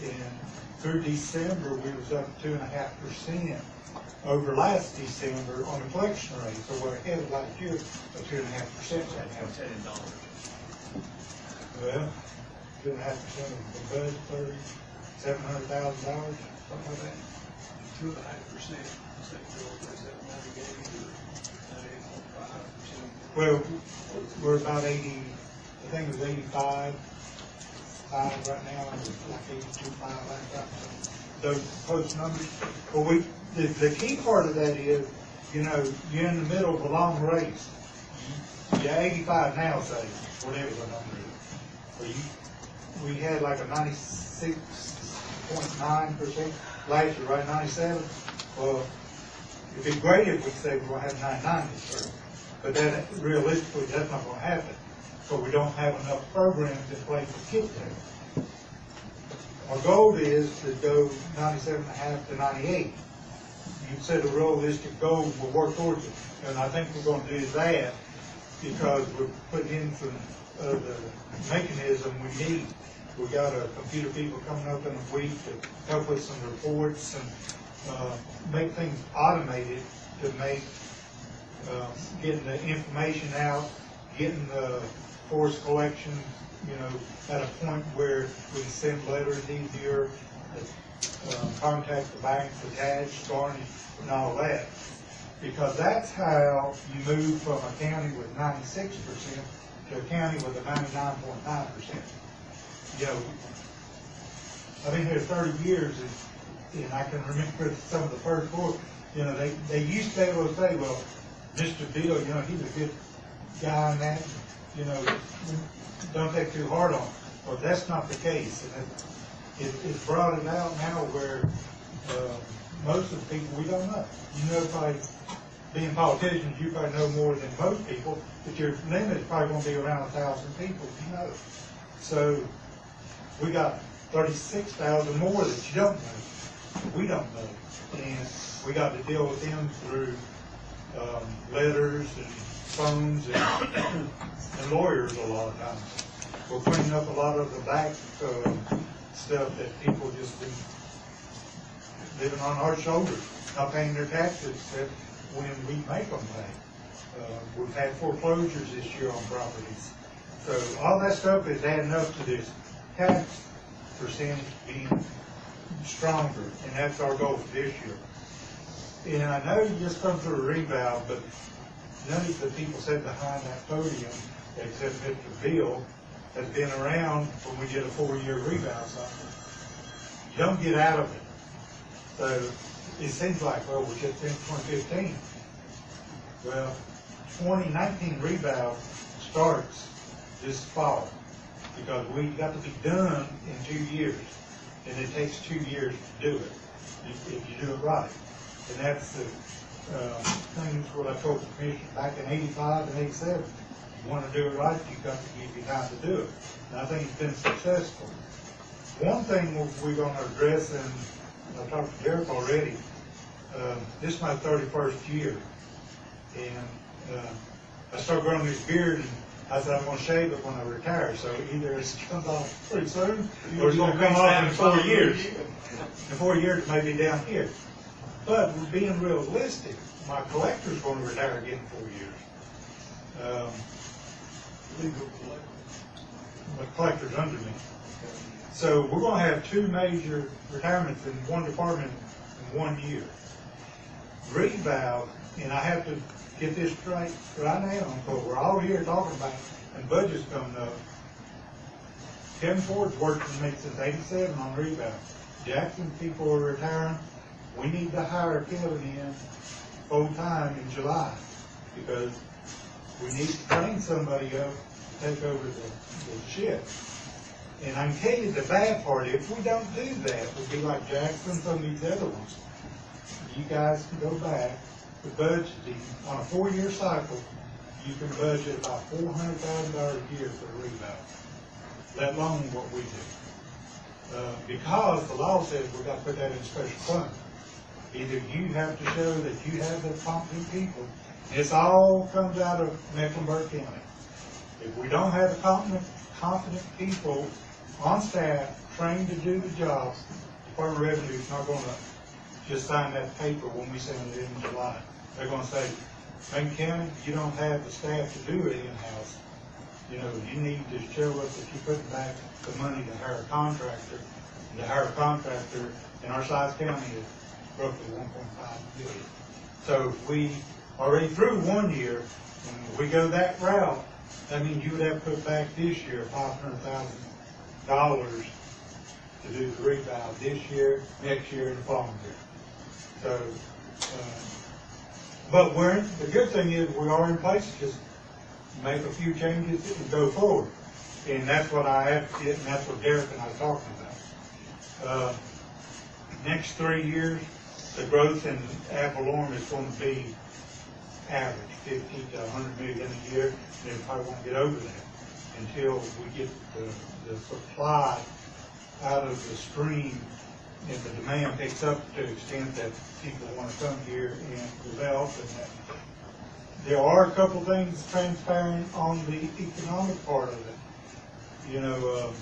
And through December, we was up 2.5% over last December on the collection rate. So we're ahead of last year of 2.5% right now. What's that in dollars? Well, 2.5% of the budget, $700,000, something like that. 2.5%, is that money gained or 98.5%? Well, we're about 80, I think it was 85 right now, and it's like 82.5 last time. Those close numbers. Well, the key part of that is, you're in the middle of a long race. You're 85 now, say, whatever the number is. We had like a 96.9% last year, right? 97. Well, it'd be great if we say we're going to have 99 this year. But that realistically, that's not going to happen. So we don't have enough programs in place to get there. Our goal is to go 97.5 to 98. You set a realistic goal, we'll work towards it. And I think we're going to do that because we're putting in some of the mechanism we need. We got a computer people coming up in a week to help with some reports and make things automated to make getting the information out, getting the forest collection, at a point where we can send letters easier, contact the banks, attach, garnish, and all that. Because that's how you move from a county with 96% to a county with a 99.9%. I've been here 30 years, and I can remember some of the first books. They used to be able to say, well, Mr. Bill, he's a good guy in that, don't take too hard on him. Well, that's not the case. And it's brought it out now where most of the people we don't know. You know, probably, being politicians, you probably know more than most people, but your limit is probably gonna be around 1,000 people, you know. So, we got 36,000 more that you don't know, we don't know. And we got to deal with them through, letters and phones and lawyers a lot of times. We're cleaning up a lot of the back, stuff that people just been living on our shoulders, not paying their taxes when we make them pay. We've had foreclosures this year on properties. So all that stuff is adding up to this tax percentage being stronger, and that's our goal for this year. And I know you just come through a rebound, but none of the people sitting behind that podium, except Mr. Bill, has been around when we did a 4-year rebound cycle. You don't get out of it. So it seems like, well, we just finished 2015. Well, 2019 rebound starts this fall because we got to be done in 2 years, and it takes 2 years to do it if you do it right. And that's the things what I told the commission back in 85 and 87. You want to do it right, you've got to give you time to do it. And I think it's been successful. One thing we're going to address, and I talked to Derek already, this is my 31st year. And I started growing this beard, and I said I'm going to shave it when I retire. So either it comes off pretty soon, or it's going to come off in 4 years. In 4 years, it may be down here. But we're being realistic. My collector's going to retire again in 4 years. The collector's under me. So we're going to have 2 major retirements in one department in 1 year. Revalve, and I have to get this straight right now, because we're all here talking about it, and budget's coming up. Kevin Ford's worked for me since '87 on Revalve. Jackson people are retiring. We need to hire Kevin in full-time in July, because we need to train somebody up to take over the shift. And I can tell you the bad part, if we don't do that, we'll be like Jackson, some of these other ones. You guys can go back to budgeting on a 4-year cycle. You can budget about $400,000 a year for a rebound, let alone what we do. Because the law says we've got to put that in special fund. Either you have to show that you have the competent people. This all comes out of Mecklenburg County. If we don't have the competent people on staff trained to do the jobs, Department of Revenue is not going to just sign that paper when we send it in July. They're going to say, Macon County, you don't have the staff to do it in-house. You know, you need to show us that you're putting back the money to hire a contractor. And to hire a contractor in our size county is roughly $1.5 billion. So if we already through 1 year, and if we go that route, that means you would have to put back this year $500,000 to do the revalve this year, next year, and the following year. So, but the good thing is we are in place to just make a few changes and go forward. And that's what I advocate, and that's what Derek and I are talking about. Next 3 years, the growth in ad valorem is going to be average, 50 to 100 million a year, and it probably won't get over that until we get the supply out of the stream and the demand picks up to the extent that people want to come here and develop. And that. There are a couple things transpiring on the economic part of it. You know,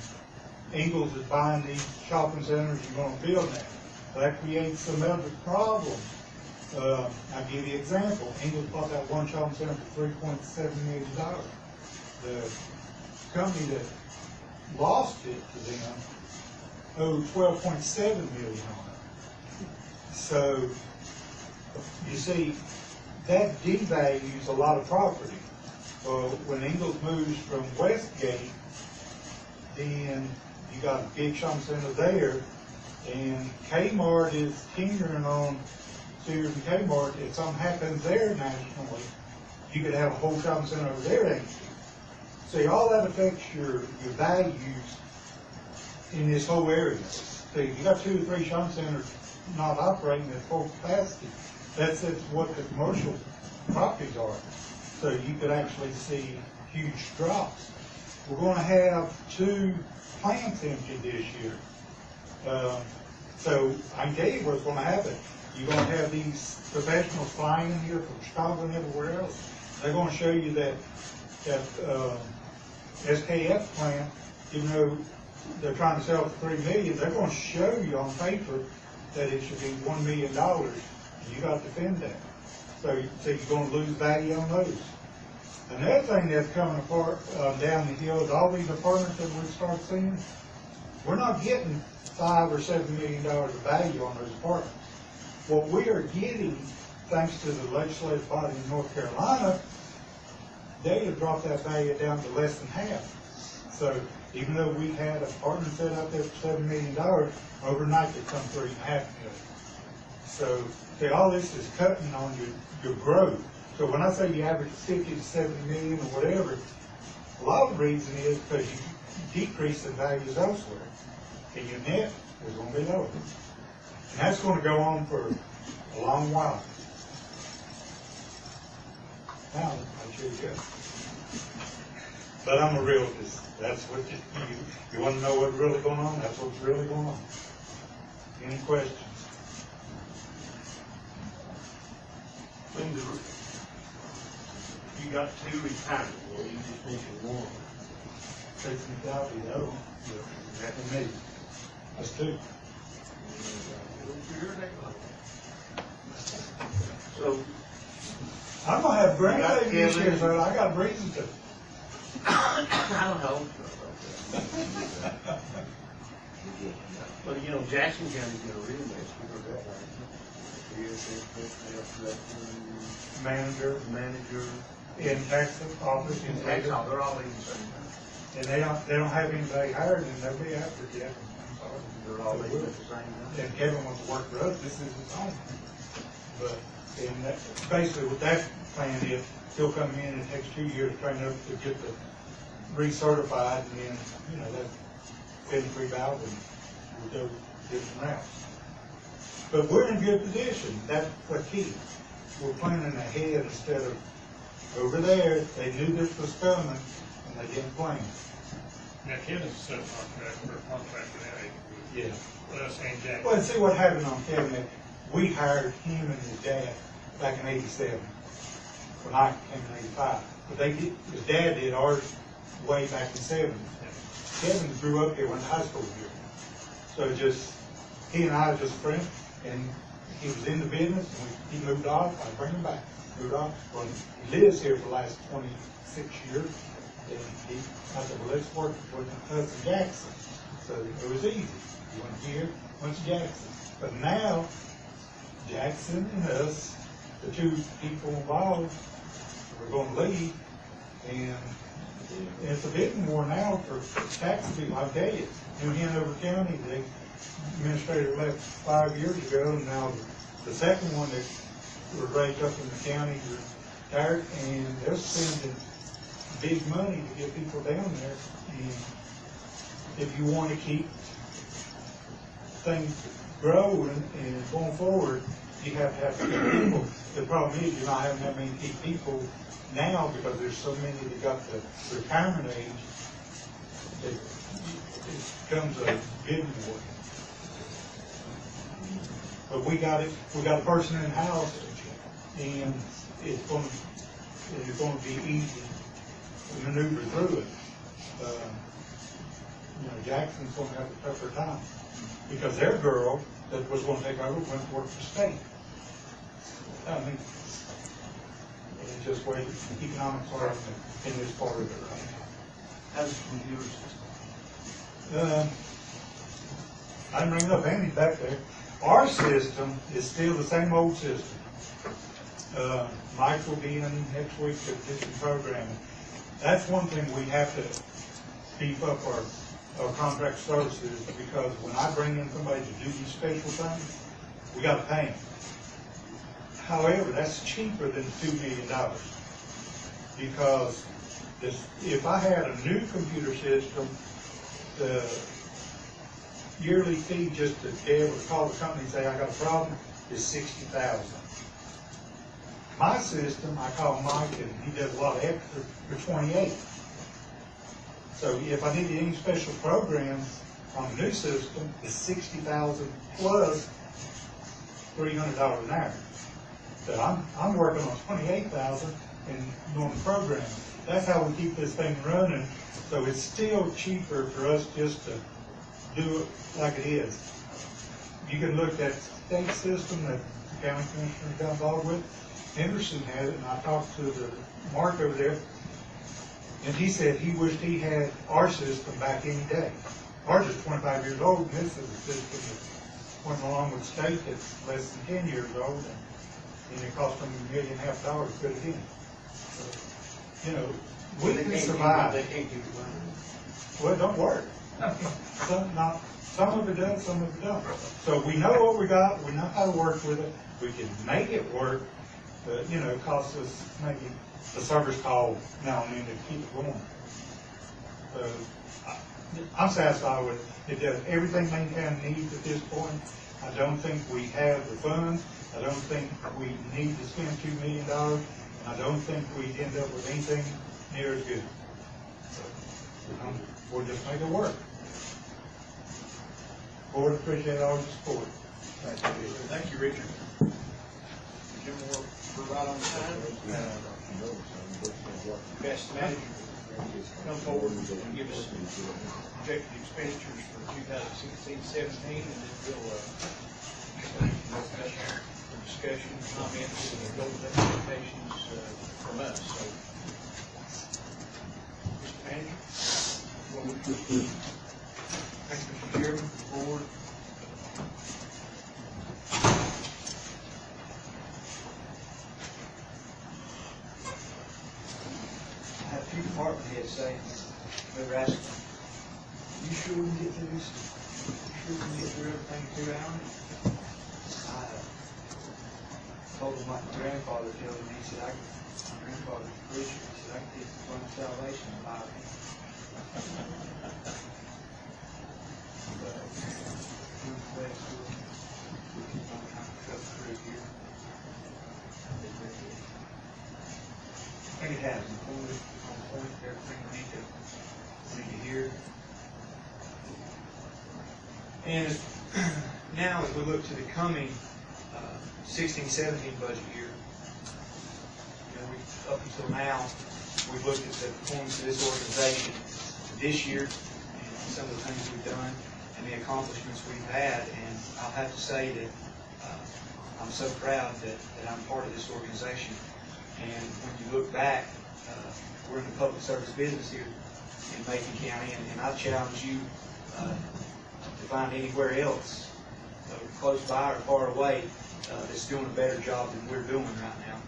Ingalls is buying these shopping centers and going to build that. That creates some other problems. I'll give you an example. Ingalls bought that one shopping center for $3.7 million. The company that lost it to them owed $12.7 million on it. So, you see, that devalues a lot of property. Well, when Ingalls moves from Westgate, then you got a big shopping center there, and Kmart is teetering on Sears and Kmart. If something happens there nationally, you could have a whole shopping center over there, ain't you? See, all that affects your values in this whole area. See, if you got 2 or 3 shopping centers not operating at full capacity. That's what the commercial properties are. So you could actually see huge drops. We're gonna have 2 plants empty this year. So I can tell you what's gonna happen. You're gonna have these professionals flying in here from Chicago and everywhere else. They're gonna show you that SKF plant, even though they're trying to sell for $3 million, they're gonna show you on paper that it should be $1 million. You gotta defend that. So you're gonna lose value on those. Another thing that's coming apart down the hill is all these apartments that we start seeing. We're not getting $5 or $7 million of value on those apartments. What we are getting, thanks to the legislative body in North Carolina, they have dropped that value down to less than half. So even though we had an apartment set up there for $7 million, overnight they come $3.5 million. So see, all this is cutting on your growth. So when I say you average 50 to 70 million or whatever, a lot of the reason is because you decrease the values elsewhere, and your net is going to be lower. And that's going to go on for a long while. Now, I'll show you. But I'm a realist. That's what you want to know what's really going on? That's what's really going on. Any questions? You got 2 retirement, well, you just mentioned 1. Takes me out, you know. That's me. That's 2. So, I'm gonna have You got grandbabies this year, Kevin. so I got a reason to. I don't know. But you know, Jackson County's got a real mess. We heard that, right? Manager Manager. in Texas office in That's Texas, all, they're all leaving the same time. and they don't have anybody hired, and they'll be after Kevin. They're all leaving at the same time. And Kevin wants to work for us, this is his home. But, and that, basically what that plan is, he'll come in, it takes 2 years to train up to get the recertified, and then, you know, that 53,000 will go different routes. But we're in a good position, that's the key. We're planning ahead instead of over there, they knew this was coming, and they didn't plan. Now, Kevin's a subcontractor for a contractor now, Yeah. us and Jack. Well, see what happened on Kevin, we hired him and his dad back in '87, when I came in '85. But his dad did ours way back in '70. Kevin grew up here, went to high school here. So just, he and I are just friends, and he was in the business, and he moved off, I bring him back, moved off. Well, he lives here for the last 26 years, and I said, well, let's work with us in Jackson. So it was easy. He went here, went to Jackson. But now, Jackson and us, the 2 people involved, we're going to leave, and it's a bit more now for tax people, I'll tell you. In Hanover County, the administrator left 5 years ago, and now the second one that was raised up in the county retired, and they're spending big money to get people down there. And if you want to keep things growing and going forward, you have to have people. The problem is you're not having that many key people now because there's so many that got the retirement age that it becomes a bid war. But we got a person in the house, and it's going to be easy to maneuver through it. You know, Jackson's going to have a tougher time because their girl that was going to take over went to work for state. I mean, it's just where the economics are in this part of it right now. How's the computer system? I didn't bring up Andy back there. Our system is still the same old system. Mike will be in next week to do some programming. That's one thing we have to beef up our contract services, because when I bring in somebody to do these special things, we gotta pay them. However, that's cheaper than $2 million. Because if I had a new computer system, yearly fee just to be able to call the company and say, I got a problem, is $60,000. My system, I call Mike and he does a lot of extra for $28,000. So if I need any special programs on the new system, it's $60,000 plus $300 an hour. So I'm working on $28,000 and doing the program. That's how we keep this thing running. So it's still cheaper for us just to do it like it is. You can look at the state system that the county commissioner got involved with. Henderson has it, and I talked to the Mark over there, and he said he wished he had our system back any day. Ours is 25 years old, and this is a system that went along with the state that's less than 10 years old, and it cost them $1.5 million to put it in. So, you know, we can survive. They can't keep it running. Well, it don't work. Some of it does, some of it don't. So we know what we got, we know how to work with it, we can make it work, but, you know, it costs us maybe a service call now and then to keep it going. So I'm satisfied with it. It does everything Macon needs at this point. I don't think we have the funds. I don't think we need to spend $2 million. And I don't think we end up with anything near as good. So, we'll just make it work. Board, appreciate all your support. Thank you, Richard. Jim Moore, we're right on time. Best manager, come forward and give us projected expenditures for 2016-17, and then we'll discussion, comments, and goals expectations from us. So, Mr. Manager. Thank you, Mr. Chairman, board. I have two department heads saying, they're asking, you sure we can get through this? You sure we can get through everything in 2 hours? I told them like my grandfather told me, he said, my grandfather's a preacher, he said, I can get the fun of salvation in 5 minutes. I think it has included on point everything we need to hear. And now as we look to the coming 16-17 budget year, you know, up until now, we've looked at the performance of this organization this year and some of the things we've done and the accomplishments we've had. And I'll have to say that I'm so proud that I'm part of this organization. And when you look back, we're in the public service business here in Macon County, and I challenge you to find anywhere else, close by or far away, that's doing a better job than we're doing right now.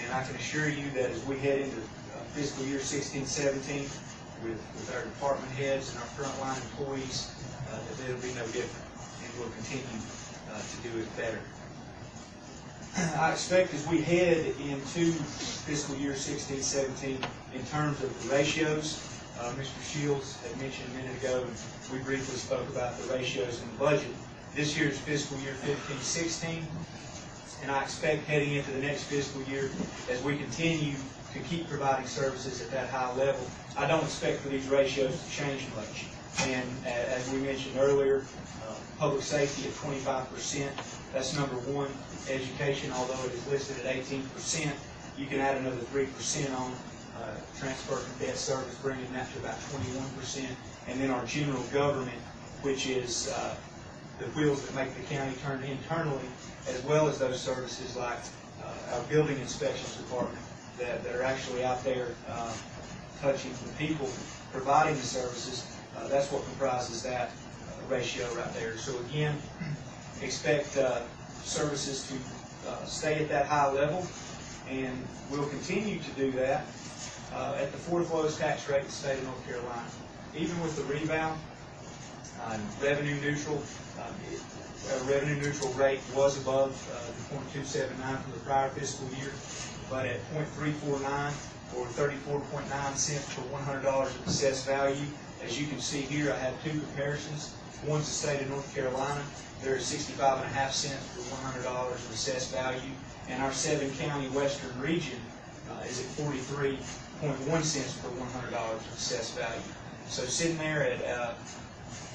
And I can assure you that as we head into fiscal year 16-17, with our department heads and our frontline employees, that it'll be no different, and we'll continue to do it better. I expect as we head into fiscal year 16-17, in terms of the ratios, Mr. Shields had mentioned a minute ago, and we briefly spoke about the ratios in the budget. This year's fiscal year 15-16, and I expect heading into the next fiscal year, as we continue to keep providing services at that high level, I don't expect for these ratios to change much. And as we mentioned earlier, public safety at 25%, that's number one. Education, although it is listed at 18%, you can add another 3% on transfer from debt service, bringing that to about 21%. And then our general government, which is the wheels that make the county turn internally, as well as those services like our building inspections department that are actually out there touching the people, providing the services. That's what comprises that ratio right there. So again, expect services to stay at that high level, and we'll continue to do that at the fourth lowest tax rate in the state of North Carolina. Even with the rebound, revenue neutral, our revenue neutral rate was above the .279 from the prior fiscal year, but at .349 or 34.9 cents per $100 of assessed value, As you can see here, I have two comparisons. One's the state of North Carolina. They're at 65.5 cents per $100 of assessed value, and our 7-county western region is at 43.1 cents per $100 of assessed value. So sitting there at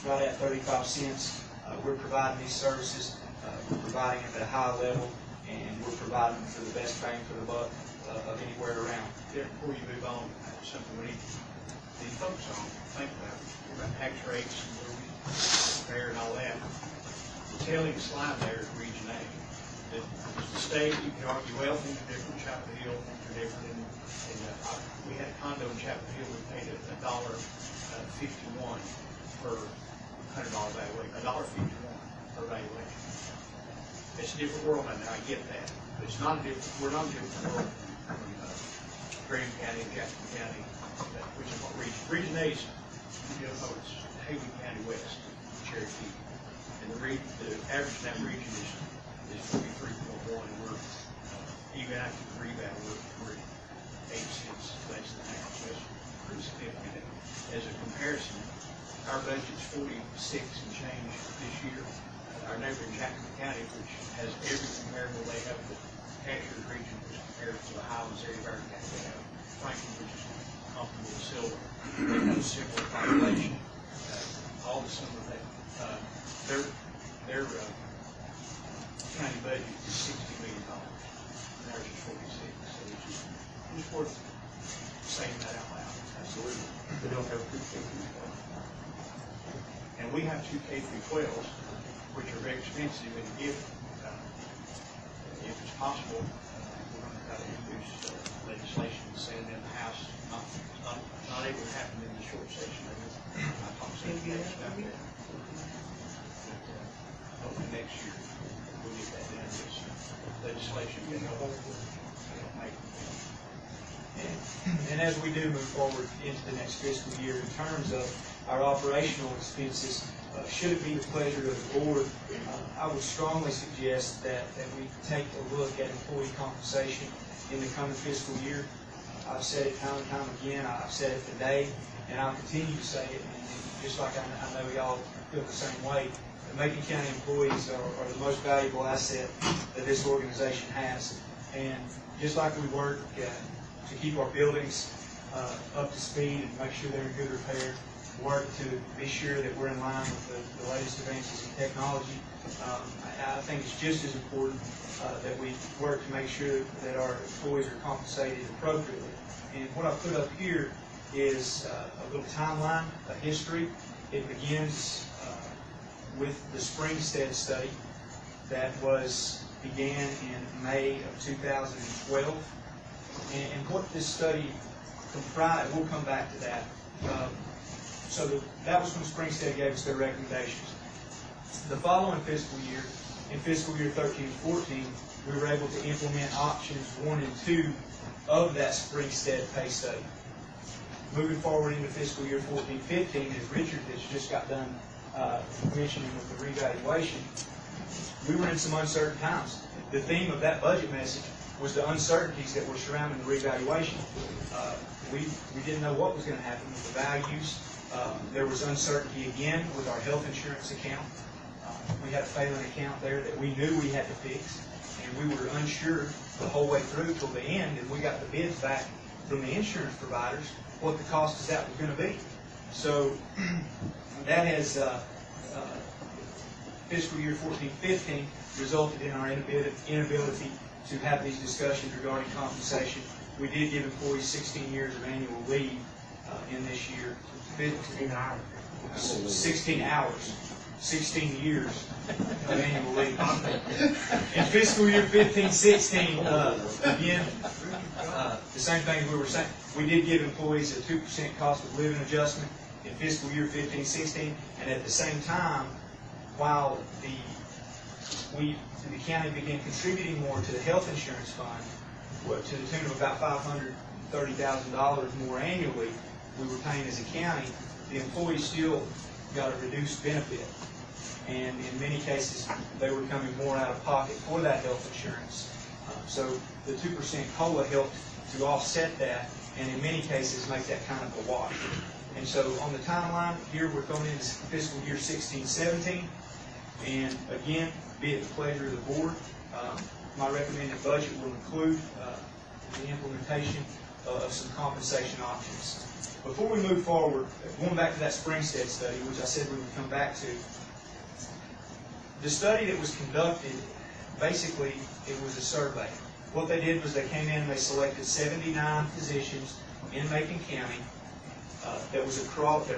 right at 35 cents, we're providing these services. We're providing them at a high level, and we're providing them for the best bang for the buck of anywhere around. Yeah, before you move on, something we need to focus on, think about tax rates and where we compare and all that. The tailing slide there is Region A. The state, you can argue, well, things are different, Chapel Hill, things are different, and we had a condo in Chapel Hill, we paid $1.51 per $100 valuation, $1.51 per valuation. It's a different world right now, I get that, but it's not a different, we're not a different world from Graham County and Jackson County, which is what Region A is, it's Hayden County West, Cherokee. And the average in that region is 43.1, and we're, even after the rebound, we're 8 cents less than that, so it's pretty significant. As a comparison, our budget's 46 and change this year. Our neighbor in Jackson County, which has every comparable they have, the Hampshire region, which compares to the Highlands area of our county, they have Franklin, which is comparable to Silver. They have a similar population. All the similar things. Their county budget is $60 million. And ours is 46. So it's worth saying that out loud. Absolutely. They don't have two K-12. And we have two K-12s, which are very expensive, and if it's possible, we're going to try to introduce legislation and send it in the House. Not able to happen in the short session. I talked to the next about that. Hopefully next year we'll get that done. This legislation can help make it. And as we do move forward into the next fiscal year, in terms of our operational expenses, should it be the pleasure of the board, I would strongly suggest that we take a look at employee compensation in the coming fiscal year. I've said it time and time again, I've said it today, and I'll continue to say it, and just like I know y'all feel the same way, the Macon County employees are the most valuable asset that this organization has. And just like we work to keep our buildings up to speed and make sure they're in good repair, work to be sure that we're in line with the latest advances in technology. I think it's just as important that we work to make sure that our employees are compensated appropriately. And what I put up here is a little timeline, a history. It begins with the Springstead study that began in May of 2012. And what this study comprised, we'll come back to that. So that was when Springstead gave us their recommendations. The following fiscal year, in fiscal year 13-14, we were able to implement options 1 and 2 of that Springstead pay study. Moving forward into fiscal year 14-15, as Richard has just got done mentioning with the revaluation, we were in some uncertain times. The theme of that budget message was the uncertainties that were surrounding the revaluation. We didn't know what was going to happen with the values. There was uncertainty again with our health insurance account. We had a failing account there that we knew we had to fix, and we were unsure the whole way through till the end, and we got the bids back from the insurance providers what the cost of that was going to be. So that has fiscal year 14-15 resulted in our inability to have these discussions regarding compensation. We did give employees 16 years of annual leave in this year. 16 hours. 16 years of annual leave. In fiscal year 15-16, again, the same thing we were saying. We did give employees a 2% cost of living adjustment in fiscal year 15-16, and at the same time, while the county began contributing more to the health insurance fund, to the tune of about $530,000 more annually, we were paying as a county, the employees still got a reduced benefit. And in many cases, they were coming more out of pocket for that health insurance. So the 2% COLA helped to offset that, and in many cases make that kind of a wash. And so on the timeline, here we're going into fiscal year 16-17, and again, be it the pleasure of the board, my recommended budget will include the implementation of some compensation options. Before we move forward, going back to that Springstead study, which I said we would come back to, the study that was conducted, basically, it was a survey. What they did was they came in and they selected 79 positions in Macon County that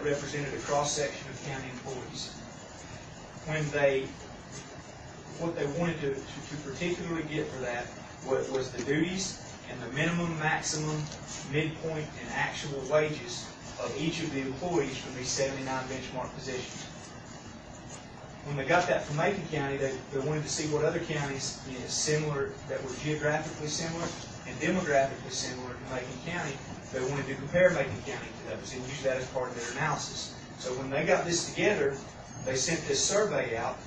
represented a cross-section of county employees. What they wanted to particularly get for that was the duties and the minimum, maximum, midpoint, and actual wages of each of the employees from these 79 benchmark positions. When they got that from Macon County, they wanted to see what other counties similar, that were geographically similar and demographically similar to Macon County. They wanted to compare Macon County to those and use that as part of their analysis. So when they got this together, they sent this survey out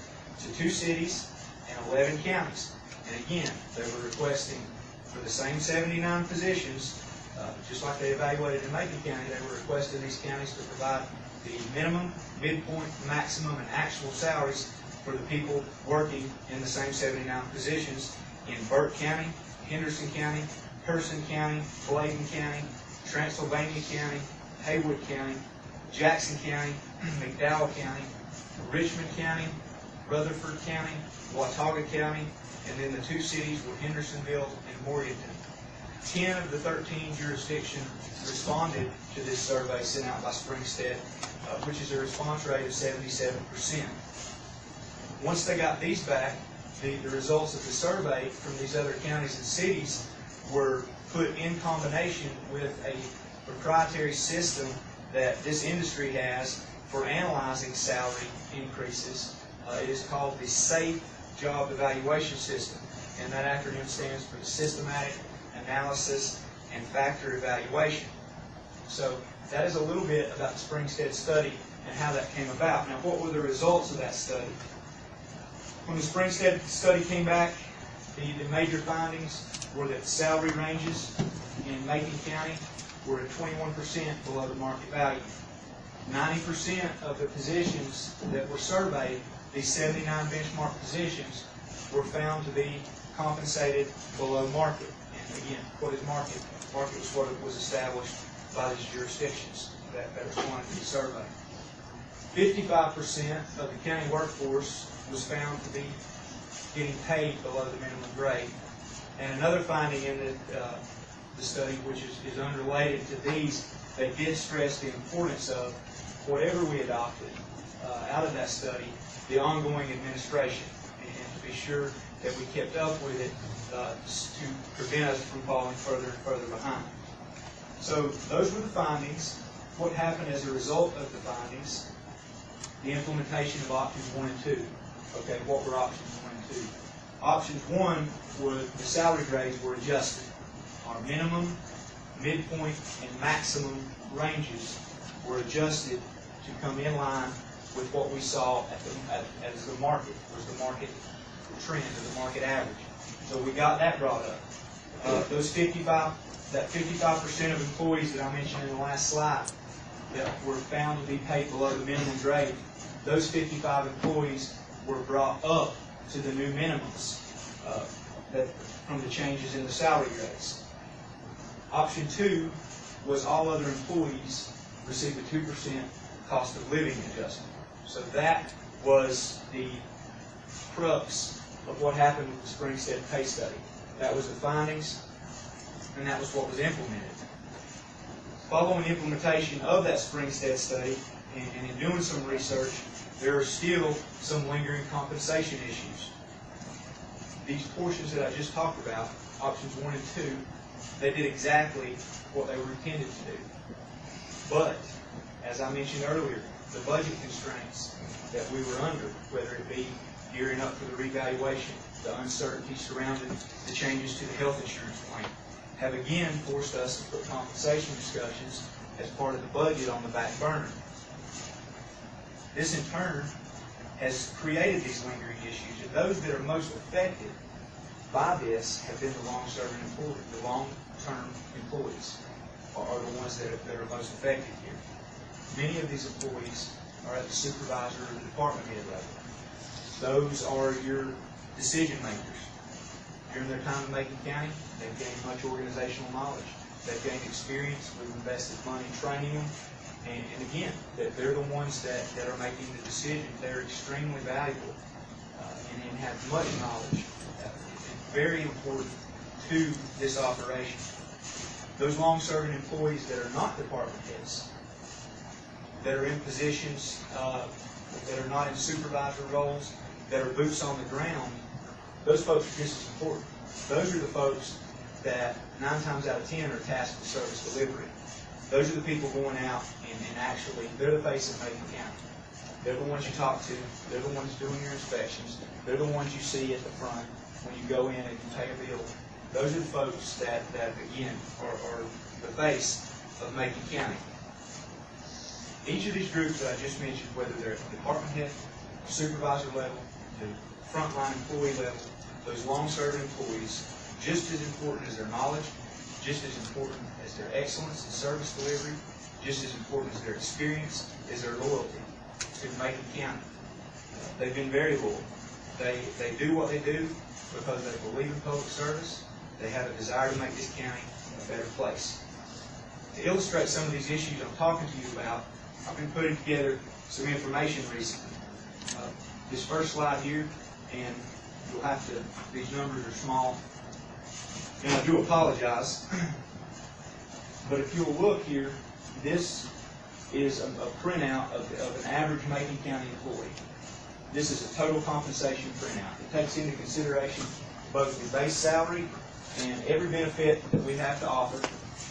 to 2 cities and 11 counties. And again, they were requesting for the same 79 positions, just like they evaluated in Macon County, they were requesting these counties to provide the minimum, midpoint, maximum, and actual salaries for the people working in the same 79 positions in Burke County, Henderson County, Person County, Bladen County, Transylvania County, Haywood County, Jackson County, McDowell County, Richmond County, Rutherford County, Watauga County, and then the 2 cities were Hendersonville and Morganton. 10 of the 13 jurisdictions responded to this survey sent out by Springstead, which is a response rate of 77%. Once they got these back, the results of the survey from these other counties and cities were put in combination with a proprietary system that this industry has for analyzing salary increases. It is called the SAFE Job Evaluation System, and that acronym stands for the Systematic Analysis and Factor Evaluation. So that is a little bit about the Springstead study and how that came about. Now, what were the results of that study? When the Springstead study came back, the major findings were that salary ranges in Macon County were at 21% below the market value. 90% of the positions that were surveyed, these 79 benchmark positions, were found to be compensated below market. And again, what is market? Market was what was established by these jurisdictions that responded to the survey. 55% of the county workforce was found to be getting paid below the minimum grade. And another finding in the study, which is unrelated to these, they did stress the importance of whatever we adopted out of that study, the ongoing administration, and to be sure that we kept up with it to prevent us from falling further and further behind. So those were the findings. What happened as a result of the findings? The implementation of options 1 and 2. Okay, what were options 1 and 2? Options 1 were the salary grades were adjusted. Our minimum, midpoint, and maximum ranges were adjusted to come in line with what we saw as the market, was the market trend or the market average. So we got that brought up. That 55% of employees that I mentioned in the last slide that were found to be paid below the minimum grade, those 55 employees were brought up to the new minimums from the changes in the salary grades. Option 2 was all other employees received a 2% cost of living adjustment. So that was the crux of what happened with the Springstead pay study. That was the findings, and that was what was implemented. Following implementation of that Springstead study, and in doing some research, there are still some lingering compensation issues. These portions that I just talked about, options 1 and 2, they did exactly what they were intended to do. But, as I mentioned earlier, the budget constraints that we were under, whether it be gearing up for the revaluation, the uncertainty surrounding the changes to the health insurance plan, have again forced us to put compensation discussions as part of the budget on the back burner. This in turn has created these lingering issues, and those that are most affected by this have been the long-serving employees. The long-term employees are the ones that are most affected here. Many of these employees are at the supervisor or the department head level. Those are your decision makers. During their time in Macon County, they've gained much organizational knowledge. They've gained experience. We've invested money training them. And again, that they're the ones that are making the decisions. They're extremely valuable and have much knowledge. Very important to this operation. Those long-serving employees that are not department heads, that are in positions that are not in supervisor roles, that are boots on the ground, those folks are just as important. Those are the folks that 9 times out of 10 are tasked with service delivery. Those are the people going out and actually, they're the face of Macon County. They're the ones you talk to. They're the ones doing your inspections. They're the ones you see at the front when you go in and you pay a bill. Those are the folks that again, are the face of Macon County. Each of these groups that I just mentioned, whether they're at the department head, supervisor level, the frontline employee level, those long-serving employees, just as important as their knowledge, just as important as their excellence in service delivery, just as important as their experience, is their loyalty to Macon County. They've been very loyal. They do what they do because they believe in public service. They have a desire to make this county a better place. To illustrate some of these issues I'm talking to you about, I've been putting together some information recently. This first slide here, and you'll have to, these numbers are small, and I do apologize, but if you'll look here, this is a printout of an average Macon County employee. This is a total compensation printout. It takes into consideration both the base salary and every benefit that we have to offer,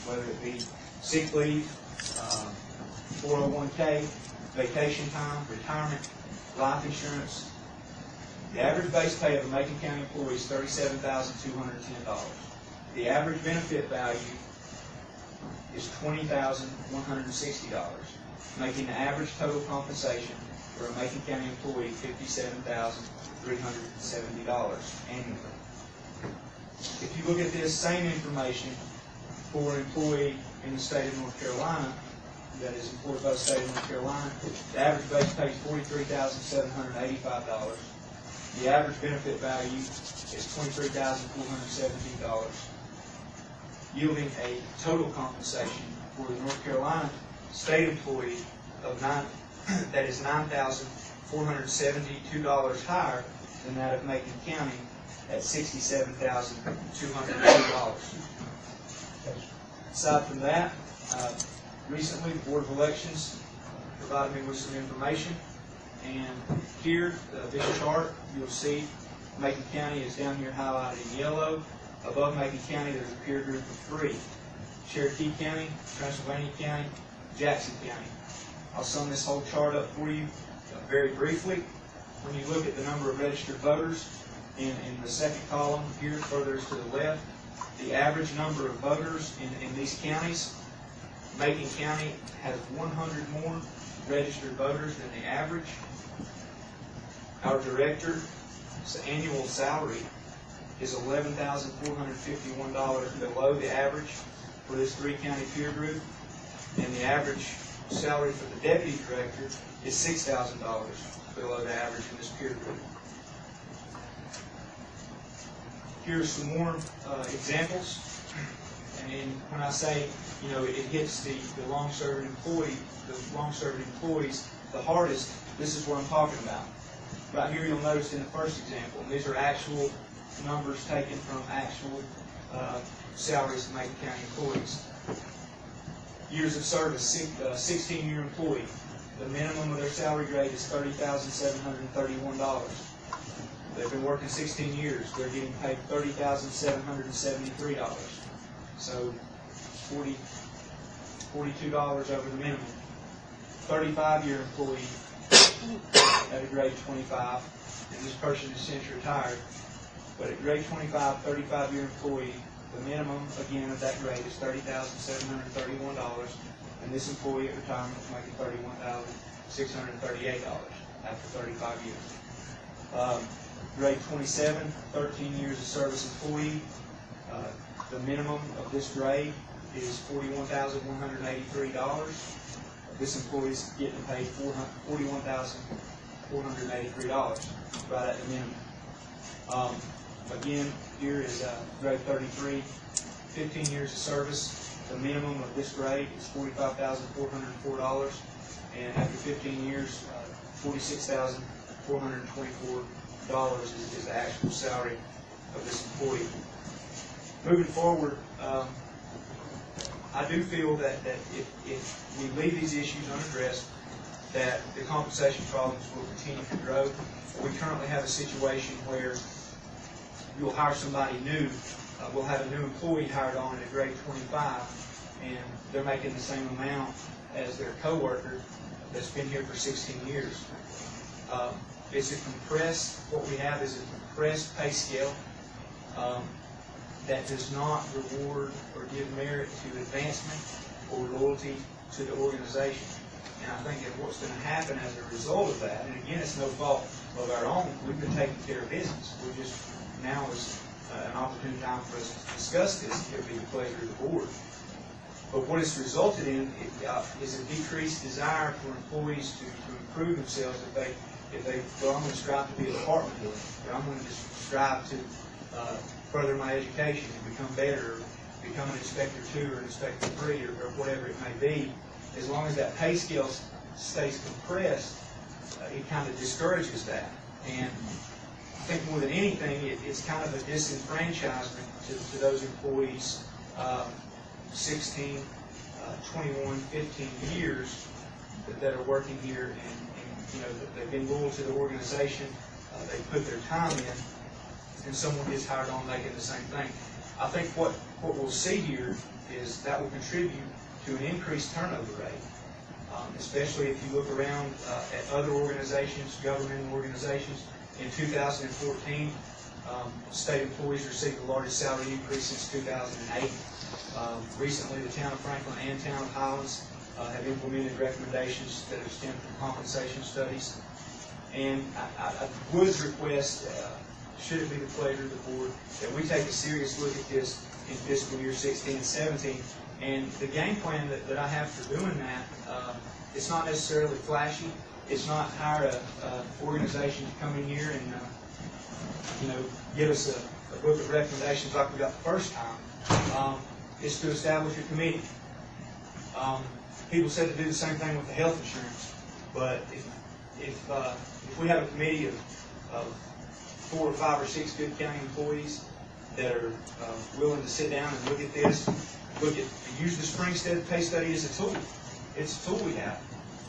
whether it be sick leave, 401k, vacation time, retirement, life insurance. The average base pay of a Macon County employee is $37,210. The average benefit value is $20,160, making the average total compensation for a Macon County employee $57,370 annually. If you look at this same information for an employee in the state of North Carolina that is employed by the state of North Carolina, the average base pay is $43,785. The average benefit value is $23,417, yielding a total compensation for the North Carolina state employee of that is $9,472 higher than that of Macon County at $67,202. Aside from that, recently the Board of Elections provided me with some information, and here, this chart, you'll see Macon County is down here highlighted in yellow. Above Macon County, there's a peer group of 3. Cherokee County, Transylvania County, Jackson County. I'll sum this whole chart up for you very briefly. When you look at the number of registered voters in the second column here, further to the left, the average number of voters in these counties, Macon County has 100 more registered voters than the average. Our director's annual salary is $11,451 below the average for this 3-county peer group, and the average salary for the deputy director is $6,000 below the average in this peer group. Here's some more examples, and when I say, you know, it hits the long-serving employees the hardest, this is what I'm talking about. Right here you'll notice in the first example, and these are actual numbers taken from actual salaries of Macon County employees. Years of service, 16-year employee. The minimum of their salary grade is $30,731. They've been working 16 years. They're getting paid $30,773. So $42 over the minimum. 35-year employee at a grade 25, and this person is since retired. But at grade 25, 35-year employee, the minimum, again, of that grade is $30,731, and this employee at retirement is making $31,638 after 35 years. grade 27, 13 years of service employee. The minimum of this grade is $41,183. This employee is getting paid $41,483, right at the minimum. Again, here is grade 33, 15 years of service. The minimum of this grade is $45,404, and after 15 years, $46,424 is the actual salary of this employee. Moving forward, I do feel that if we leave these issues unaddressed, that the compensation problems will continue to grow. We currently have a situation where you'll hire somebody new, we'll have a new employee hired on at grade 25, and they're making the same amount as their coworker that's been here for 16 years. It's a compressed, what we have is a compressed pay scale that does not reward or give merit to advancement or loyalty to the organization. And I think that what's going to happen as a result of that, and again, it's no fault of our own, we've been taking care of business. We're just, now is an opportune time for us to discuss this. It would be the pleasure of the board. But what it's resulted in is a decreased desire for employees to improve themselves if they well, I'm going to strive to be a department head, or I'm going to just strive to further my education and become better, or become an inspector 2 or an inspector 3 or whatever it may be. As long as that pay scale stays compressed, it kind of discourages that. And I think more than anything, it's kind of a disenfranchisement to those employees 16, 21, 15 years that are working here, and you know, they've been loyal to the organization, they put their time in, and someone gets hired on making the same thing. I think what we'll see here is that will contribute to an increased turnover rate, especially if you look around at other organizations, governmental organizations. In 2014, state employees received the largest salary increase since 2008. Recently, the town of Franklin and town of Highlands have implemented recommendations that have stemmed from compensation studies. And I would request, should it be the pleasure of the board, that we take a serious look at this in fiscal year 16 and 17. And the game plan that I have for doing that, it's not necessarily flashy. It's not hire an organization to come in here and you know, give us a book of recommendations like we got the first time. It's to establish a committee. People said to do the same thing with the health insurance, but if we have a committee of 4 or 5 or 6 good county employees that are willing to sit down and look at this, use the Springstead pay study as a tool. It's a tool we have.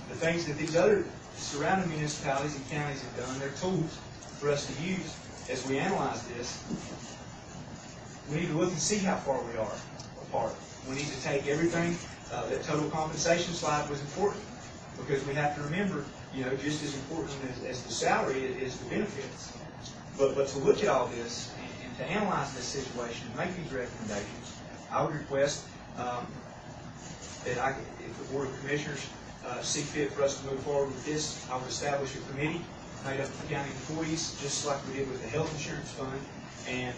The things that these other surrounding municipalities and counties have done, they're tools for us to use as we analyze this. We need to look and see how far we are apart. We need to take everything. That total compensation slide was important because we have to remember, you know, just as important as the salary is the benefits. But to look at all this and to analyze this situation and make these recommendations, I would request that if the Board of Commissioners see fit for us to move forward with this, I would establish a committee made up of county employees, just like we did with the health insurance fund, and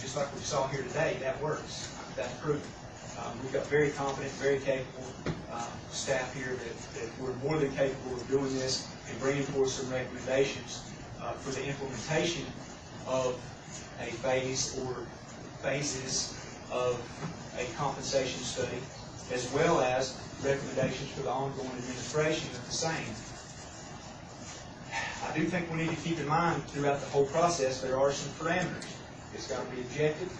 just like we saw here today, that works. That's proven. We've got very competent, very capable staff here that we're more than capable of doing this and bringing forth some recommendations for the implementation of a phase or phases of a compensation study, as well as recommendations for the ongoing administration of the same. I do think we need to keep in mind throughout the whole process there are some parameters. It's got to be objective.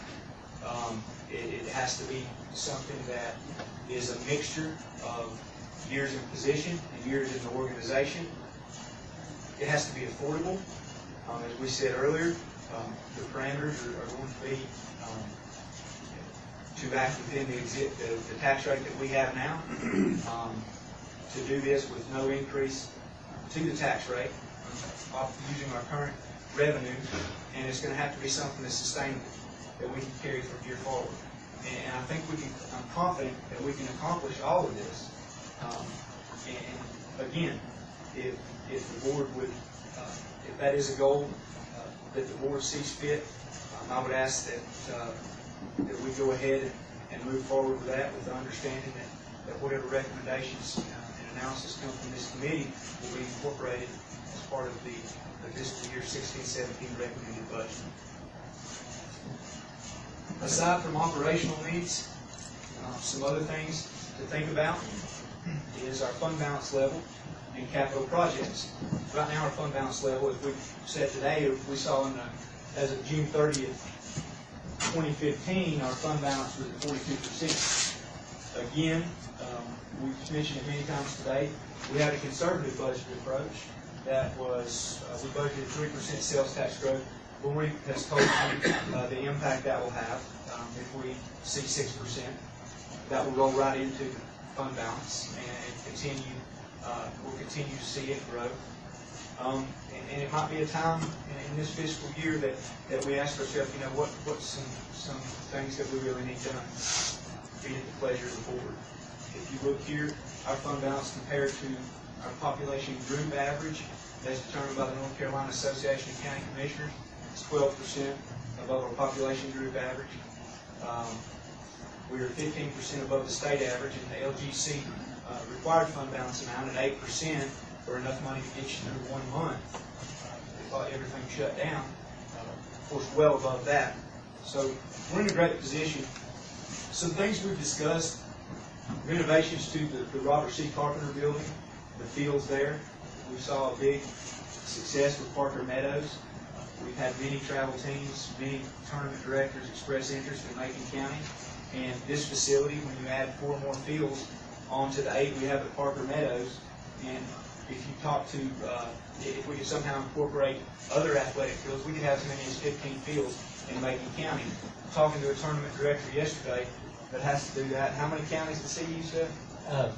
It has to be something that is a mixture of years in position and years in the organization. It has to be affordable. As we said earlier, the parameters are going to be to act within the tax rate that we have now, to do this with no increase to the tax rate, using our current revenue, and it's going to have to be something that's sustainable, that we can carry from here forward. And I think I'm confident that we can accomplish all of this. And again, if the board would, if that is a goal, that the board sees fit, I would ask that we go ahead and move forward with that, with the understanding that whatever recommendations and analysis come from this committee will be incorporated as part of the fiscal year 16-17 recommended budget. Aside from operational needs, some other things to think about is our fund balance level and capital projects. Right now, our fund balance level, if we said today, if we saw as of June 30th, 2015, our fund balance was at 42%. Again, we've mentioned it many times today, we had a conservative budget approach. That was, we budgeted 3% sales tax growth. Lori has told you the impact that will have if we see 6%. That will roll right into the fund balance and continue. We'll continue to see it grow. And it might be a time in this fiscal year that we ask ourselves, what's some things that we really need done, be at the pleasure of the board. If you look here, our fund balance compared to our population group average, as determined by the North Carolina Association of County Commissioners, it's 12% above our population group average. We're 15% above the state average, and the LGC required fund balance amount at 8% for enough money to get you through 1 month. They thought everything shut down. Of course, well above that. So we're in a great position. Some things we've discussed: renovations to the Robert C. Carpenter building, the fields there. We saw a big success with Parker Meadows. We've had many travel teams, many tournament directors express interest in Macon County. And this facility, when you add 4 more fields onto the 8 we have at Parker Meadows, and if you talk to, if we could somehow incorporate other athletic fields, we could have as many as 15 fields in Macon County. Talking to a tournament director yesterday that has to do that. How many counties does he use that?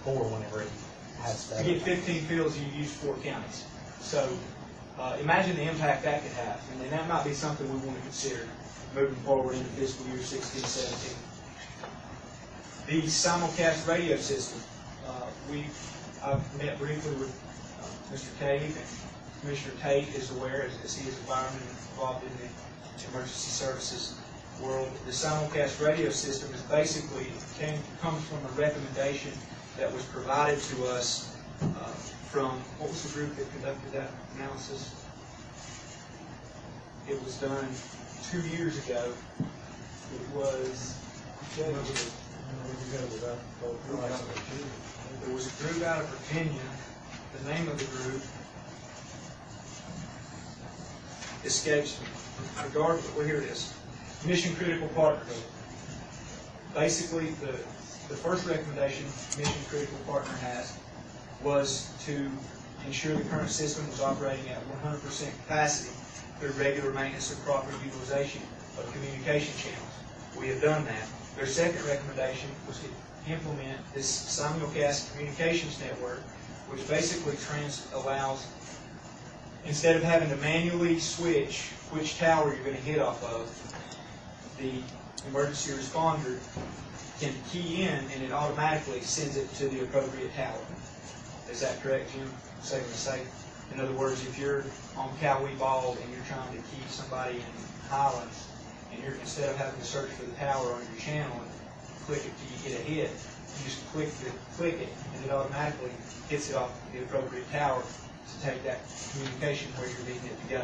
4 whenever he has that. To get 15 fields, you use 4 counties. So imagine the impact that could have, and that might be something we want to consider moving forward into fiscal year 16-17. The simulcast radio system. I've met briefly with Mr. Cave, and Commissioner Tate is aware, as he is a fireman involved in the emergency services world. The simulcast radio system is basically comes from a recommendation that was provided to us from, what was the group that conducted that analysis? It was done 2 years ago. It was, there was a group out of Virginia. The name of the group escapes me. Regardless, well, here it is. Mission Critical Partners. Basically, the first recommendation Mission Critical Partner has was to ensure the current system was operating at 100% capacity through regular maintenance and proper utilization of communication channels. We have done that. Their second recommendation was to implement this simulcast communications network, which basically allows, instead of having to manually switch which tower you're going to hit off of, the emergency responder can key in and it automatically sends it to the appropriate tower. Is that correct, Jim? Safe to say. In other words, if you're on Cowee Bald and you're trying to keep somebody in Highlands, and you're, instead of having to search for the tower on your channel and click it till you get a hit, you just click it, and it automatically hits it off the appropriate tower to take that communication where you're needing it to go.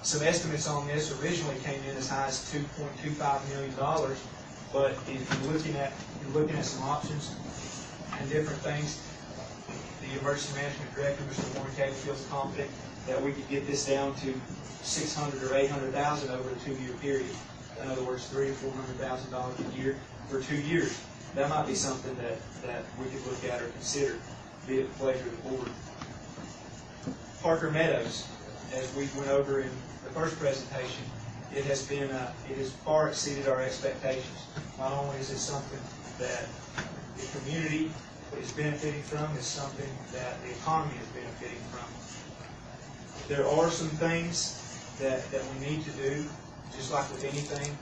Some estimates on this originally came in as high as $2.25 million, but if you're looking at some options and different things, the emergency management director, Mr. Warren Cave, feels confident that we could get this down to $600,000 or $800,000 over a 2-year period. In other words, $300,000 or $400,000 a year for 2 years. That might be something that we could look at or consider, be at the pleasure of the board. Parker Meadows, as we went over in the first presentation, it has far exceeded our expectations. Not only is it something that the community is benefiting from, it's something that the economy is benefiting from. There are some things that we need to do, just like with anything.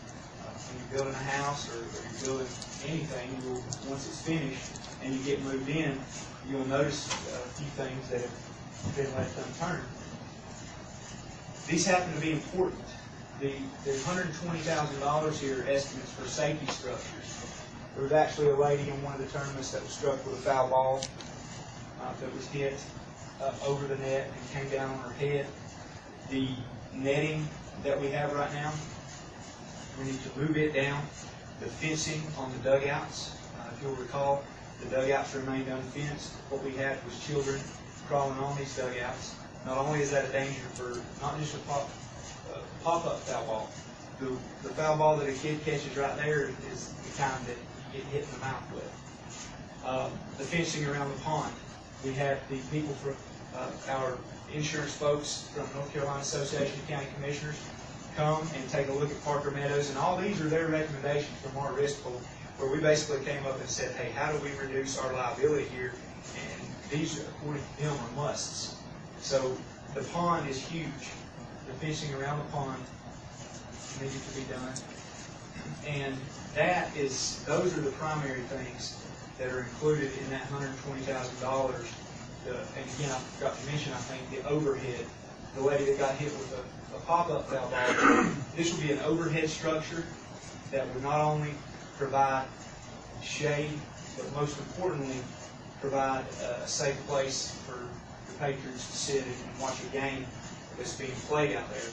When you're building a house or you're building anything, once it's finished and you get moved in, you'll notice a few things that have been left unturned. These happen to be important. The $120,000 here are estimates for safety structures. There was actually a lady in one of the tournaments that was struck with a foul ball that was hit over the net and came down on her head. The netting that we have right now, we need to move it down. The fencing on the dugouts, if you'll recall, the dugouts remained unfenced. What we had was children crawling on these dugouts. Not only is that a danger for not just a pop-up foul ball, the foul ball that a kid catches right there is the kind that you get hit in the mouth with. The fencing around the pond. We had the people from our insurance folks from North Carolina Association of County Commissioners come and take a look at Parker Meadows, and all these are their recommendations from our risk pool, where we basically came up and said, hey, how do we reduce our liability here? And these, according to them, are musts. So the pond is huge. The fencing around the pond needed to be done. And those are the primary things that are included in that $120,000. And again, I forgot to mention, I think, the overhead. The lady that got hit with a pop-up foul ball, this will be an overhead structure that would not only provide shade, but most importantly, provide a safe place for the patrons to sit and watch a game that's being played out there.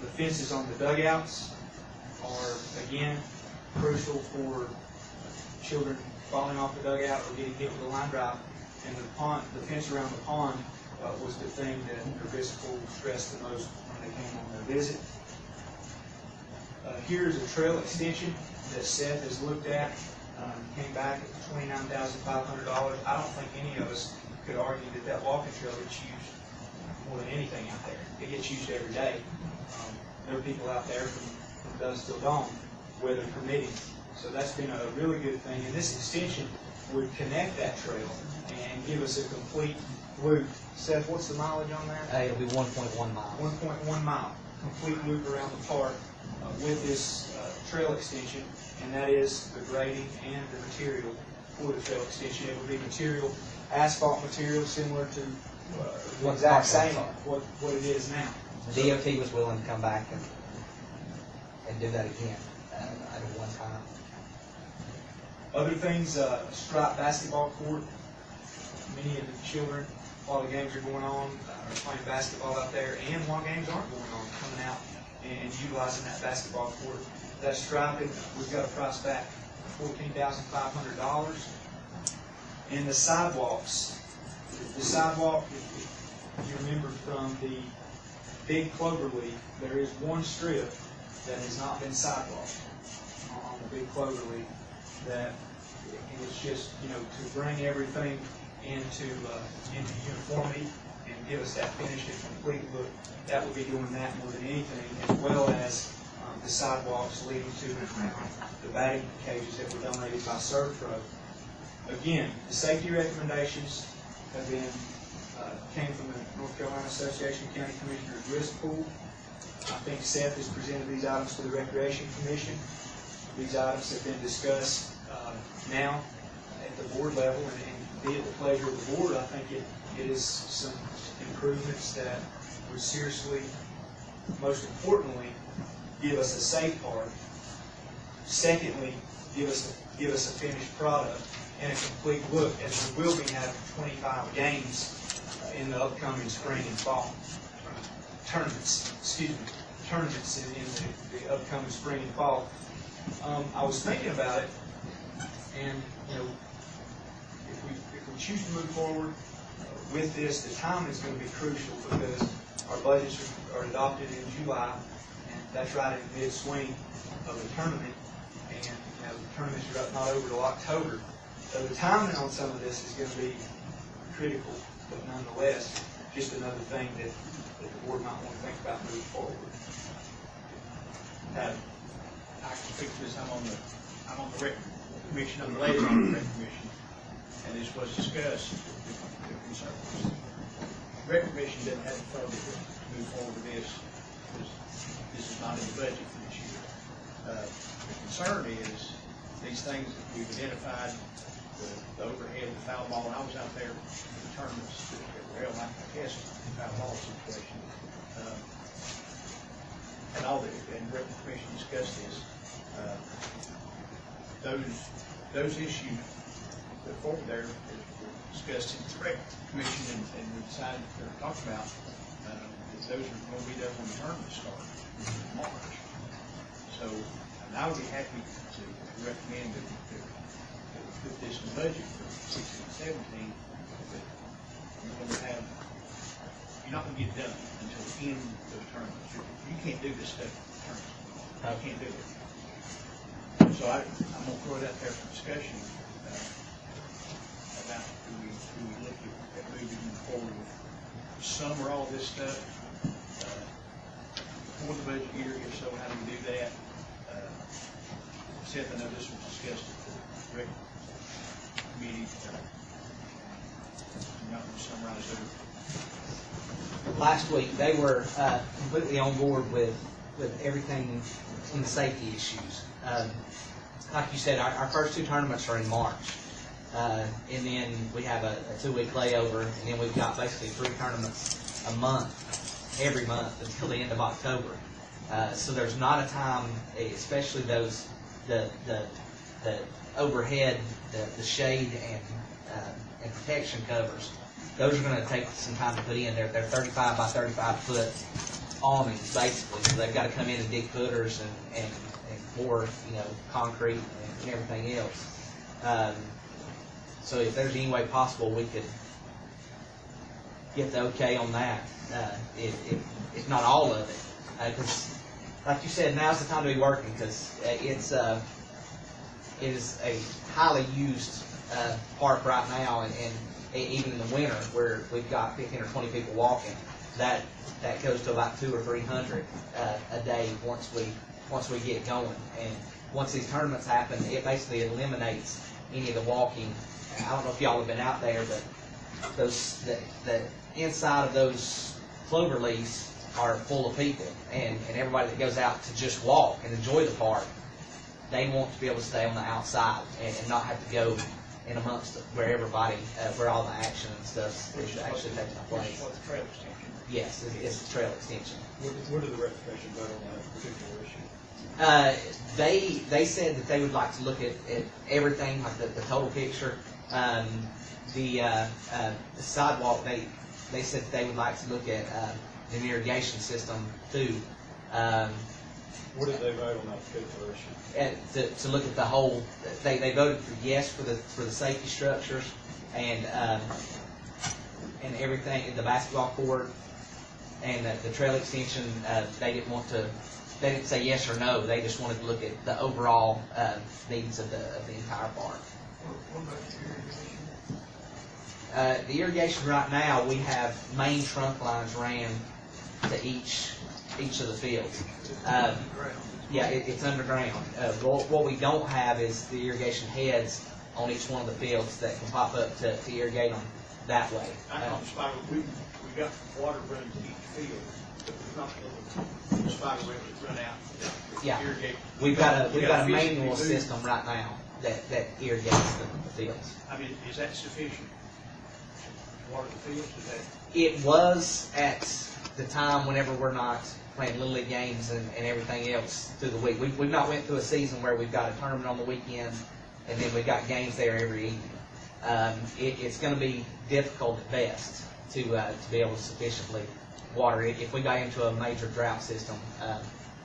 The fences on the dugouts are, again, crucial for children falling off the dugout or getting hit with a line drive. And the fence around the pond was the thing that the risk pool stressed the most when they came on their visit. Here's a trail extension that Seth has looked at. Came back at $29,500. I don't think any of us could argue that that walking trail gets used more than anything out there. It gets used every day. There are people out there from dusk till dawn, weather permitting. So that's been a really good thing. And this extension would connect that trail and give us a complete loop. Seth, what's the mileage on that? It'll be 1.1 miles. 1.1 mile, complete loop around the park with this trail extension, and that is the grading and the material for the trail extension. It would be material, asphalt material, similar to the exact same what it is now. DOT was willing to come back and do that again at one time. Other things, striped basketball court. Many of the children, while the games are going on, are playing basketball out there, and while games aren't going on, coming out and utilizing that basketball court. That striping, we've got a price back of $14,500. And the sidewalks. The sidewalk, if you remember from the big clover leaf, there is one strip that has not been sidewalked on the big clover leaf. That it's just, to bring everything into uniformity and give us that finished and complete look. That would be doing that more than anything, as well as the sidewalks leading to and around the batting cages that were donated by ServPro. Again, the safety recommendations have been came from the North Carolina Association of County Commissioners risk pool. I think Seth has presented these items to the Recreation Commission. These items have been discussed now at the board level, and be at the pleasure of the board. I think it is some improvements that would seriously, most importantly, give us a safe park. Secondly, give us a finished product and a complete look, as we will be having 25 games in the upcoming spring and fall tournaments. Tournaments in the upcoming spring and fall. I was thinking about it, and if we choose to move forward with this, the timing is going to be crucial, because our budgets are adopted in July, and that's right in mid-swing of the tournament, and the tournaments are not over till October. So the timing on some of this is going to be critical, but nonetheless, just another thing that the board might want to think about moving forward. I can speak to this. I'm on the rec commission. I'm the liaison on the rec commission, and this was discussed with the conservatives. The rec commission didn't have authority to move forward with this, because this is not in the budget for this year. The concern is these things that we've identified, the overhead, the foul ball, and I was out there for the tournaments that were held, I guess, foul ball situation. and all the, and Rec Commission discussed this, those issues that forward there is discussed in the Rec Commission, and we decided to talk about, that those are going to be done when the tournament starts in March. So, and I would be happy to recommend that we put this in the budget for 16, 17, but you're going to have, you're not going to get it done until the end of the tournament. You can't do this stuff in the tournament. You can't do it. So I'm going to throw it out there for discussion about do we look at moving forward with some or all this stuff before the budget year. If so, how do we do that? Seth, I know this was discussed at the Rec Committee. I'm not going to summarize it. Last week, they were completely on board with everything in the safety issues. Like you said, our first two tournaments are in March. And then we have a 2-week layover, and then we've got basically 3 tournaments a month, every month until the end of October. So there's not a time, especially those, the overhead, the shade and protection covers. Those are going to take some time to put in. They're 35 by 35 foot awnings basically. So they've got to come in and dig footers and pour, concrete and everything else. So if there's any way possible we could get the okay on that, if not all of it, because like you said, now's the time to be working, because it is a highly used park right now, and even in the winter where we've got 15 or 20 people walking, that goes to about 200 or 300 a day once we get going. And once these tournaments happen, it basically eliminates any of the walking. I don't know if y'all have been out there, but the inside of those clover leaves are full of people, and everybody that goes out to just walk and enjoy the park, they want to be able to stay on the outside and not have to go in amongst where everybody, where all the action and stuff is actually taking place. What the trail extension? Yes, it's the trail extension. Where did the Rec Commission vote on that particular issue? They said that they would like to look at everything, like the total picture. The sidewalk, they said that they would like to look at an irrigation system too. Where did they vote on that particular issue? To look at the whole, they voted for yes for the safety structures and everything, the basketball court and the trail extension. They didn't say yes or no. They just wanted to look at the overall needs of the entire park. What about the irrigation? The irrigation right now, we have main trunk lines ran to each of the fields. Yeah, it's underground. What we don't have is the irrigation heads on each one of the fields that can pop up to irrigate them that way. I know spider, we got water running to each field, but there's not a spider web that run out to Yeah. irrigate. We've got a physically manual move. system right now that irrigates the fields. I mean, is that sufficient to water the fields? Is that? It was at the time whenever we're not playing Little League games and everything else through the week. We've not went through a season where we've got a tournament on the weekend and then we've got games there every evening. It's going to be difficult at best to be able to sufficiently water it if we got into a major drought system,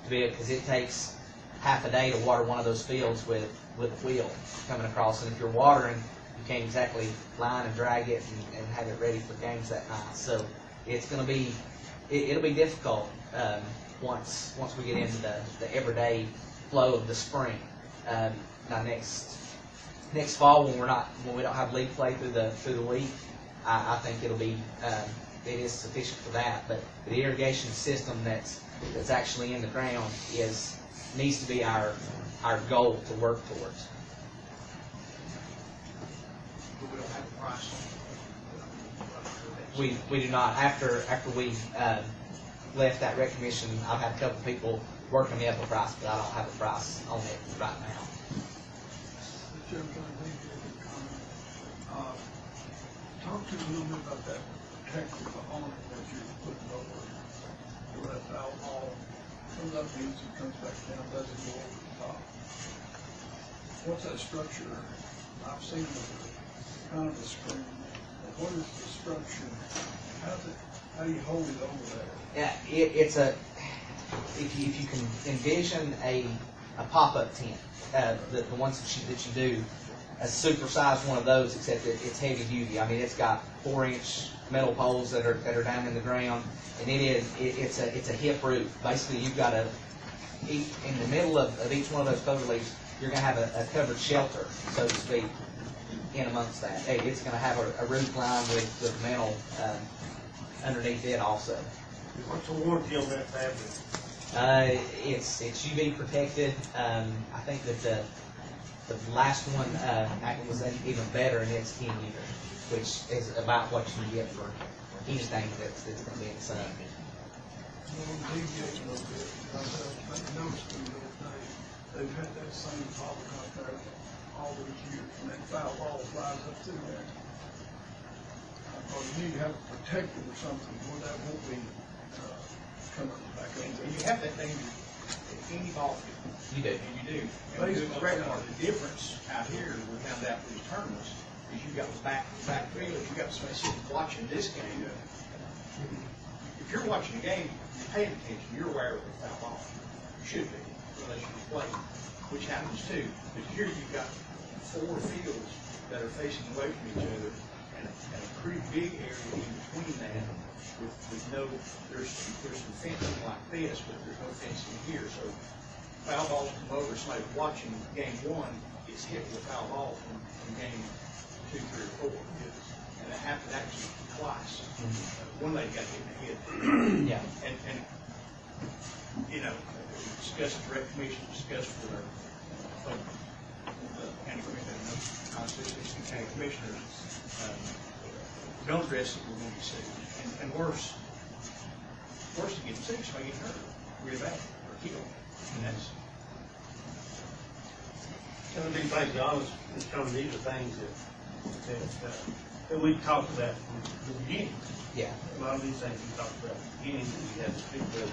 because it takes half a day to water one of those fields with a wheel coming across, and if you're watering, you can't exactly line and drag it and have it ready for games that night. So it's going to be, it'll be difficult once we get into the everyday flow of the spring. Now next fall, when we don't have league play through the week, I think it'll be it is sufficient for that. But the irrigation system that's actually in the ground needs to be our goal to work towards. But we don't have a price. We do not. After we left that rec commission, I've had a couple of people working me up a price, but I don't have a price on it right now. Mr. Chairman, can I make a comment? Talk to me a little bit about that protective awning that you're putting over where that valve all comes up, means it comes back down, doesn't go over the top. What's that structure? I've seen it, kind of a screen. What is the structure? How do you hold it over there? Yeah, it's a, if you can envision a pop-up tent, the ones that you do, a supersized one of those, except it's heavy duty. I mean, it's got 4-inch metal poles that are down in the ground, and it's a hip roof. Basically, you've got in the middle of each one of those clover leaves, you're gonna have a covered shelter, so to speak, in amongst that. Hey, it's gonna have a roof line with metal underneath it also. What's the warranty on that fabric? It's UV protected. I think that the last one was even better, and it's 10 years, which is about what you can get for anything that's going to be in the sun. Well, deviate a little bit. I noticed in the other day, they've had that same problem out there all those years, and that foul ball flies up through there. Or you need to have it protected or something, where that won't be, coming back And in. you have that thing at any ball field. You do. And you do. And we do it great part. The difference out here, we found out with these tournaments, is you've got the back field, you've got somebody sitting watching this game. If you're watching a game, you're paying attention, you're aware of the foul ball. You should be, unless you're playing, which happens too. But here you've got 4 fields that are facing away from each other, and a pretty big area in between that, with no, there's some fencing like this, but there's no fencing here, so foul balls come over, somebody watching game 1 gets hit with a foul ball from game 2, 3, or 4. And it happened actually twice. One lady got hit in the head. Yeah. And you know, discussed with the rec commission, discussed with our county commissioner, constitutional county commissioners. Don't address it, we're going to be sued. And worse to get sued, somebody get hurt, really bad, or killed. And that's, To be frankly honest, these are things that we talked about from the beginning. Yeah. A lot of these things we talked about from the beginning, that we had to speak with,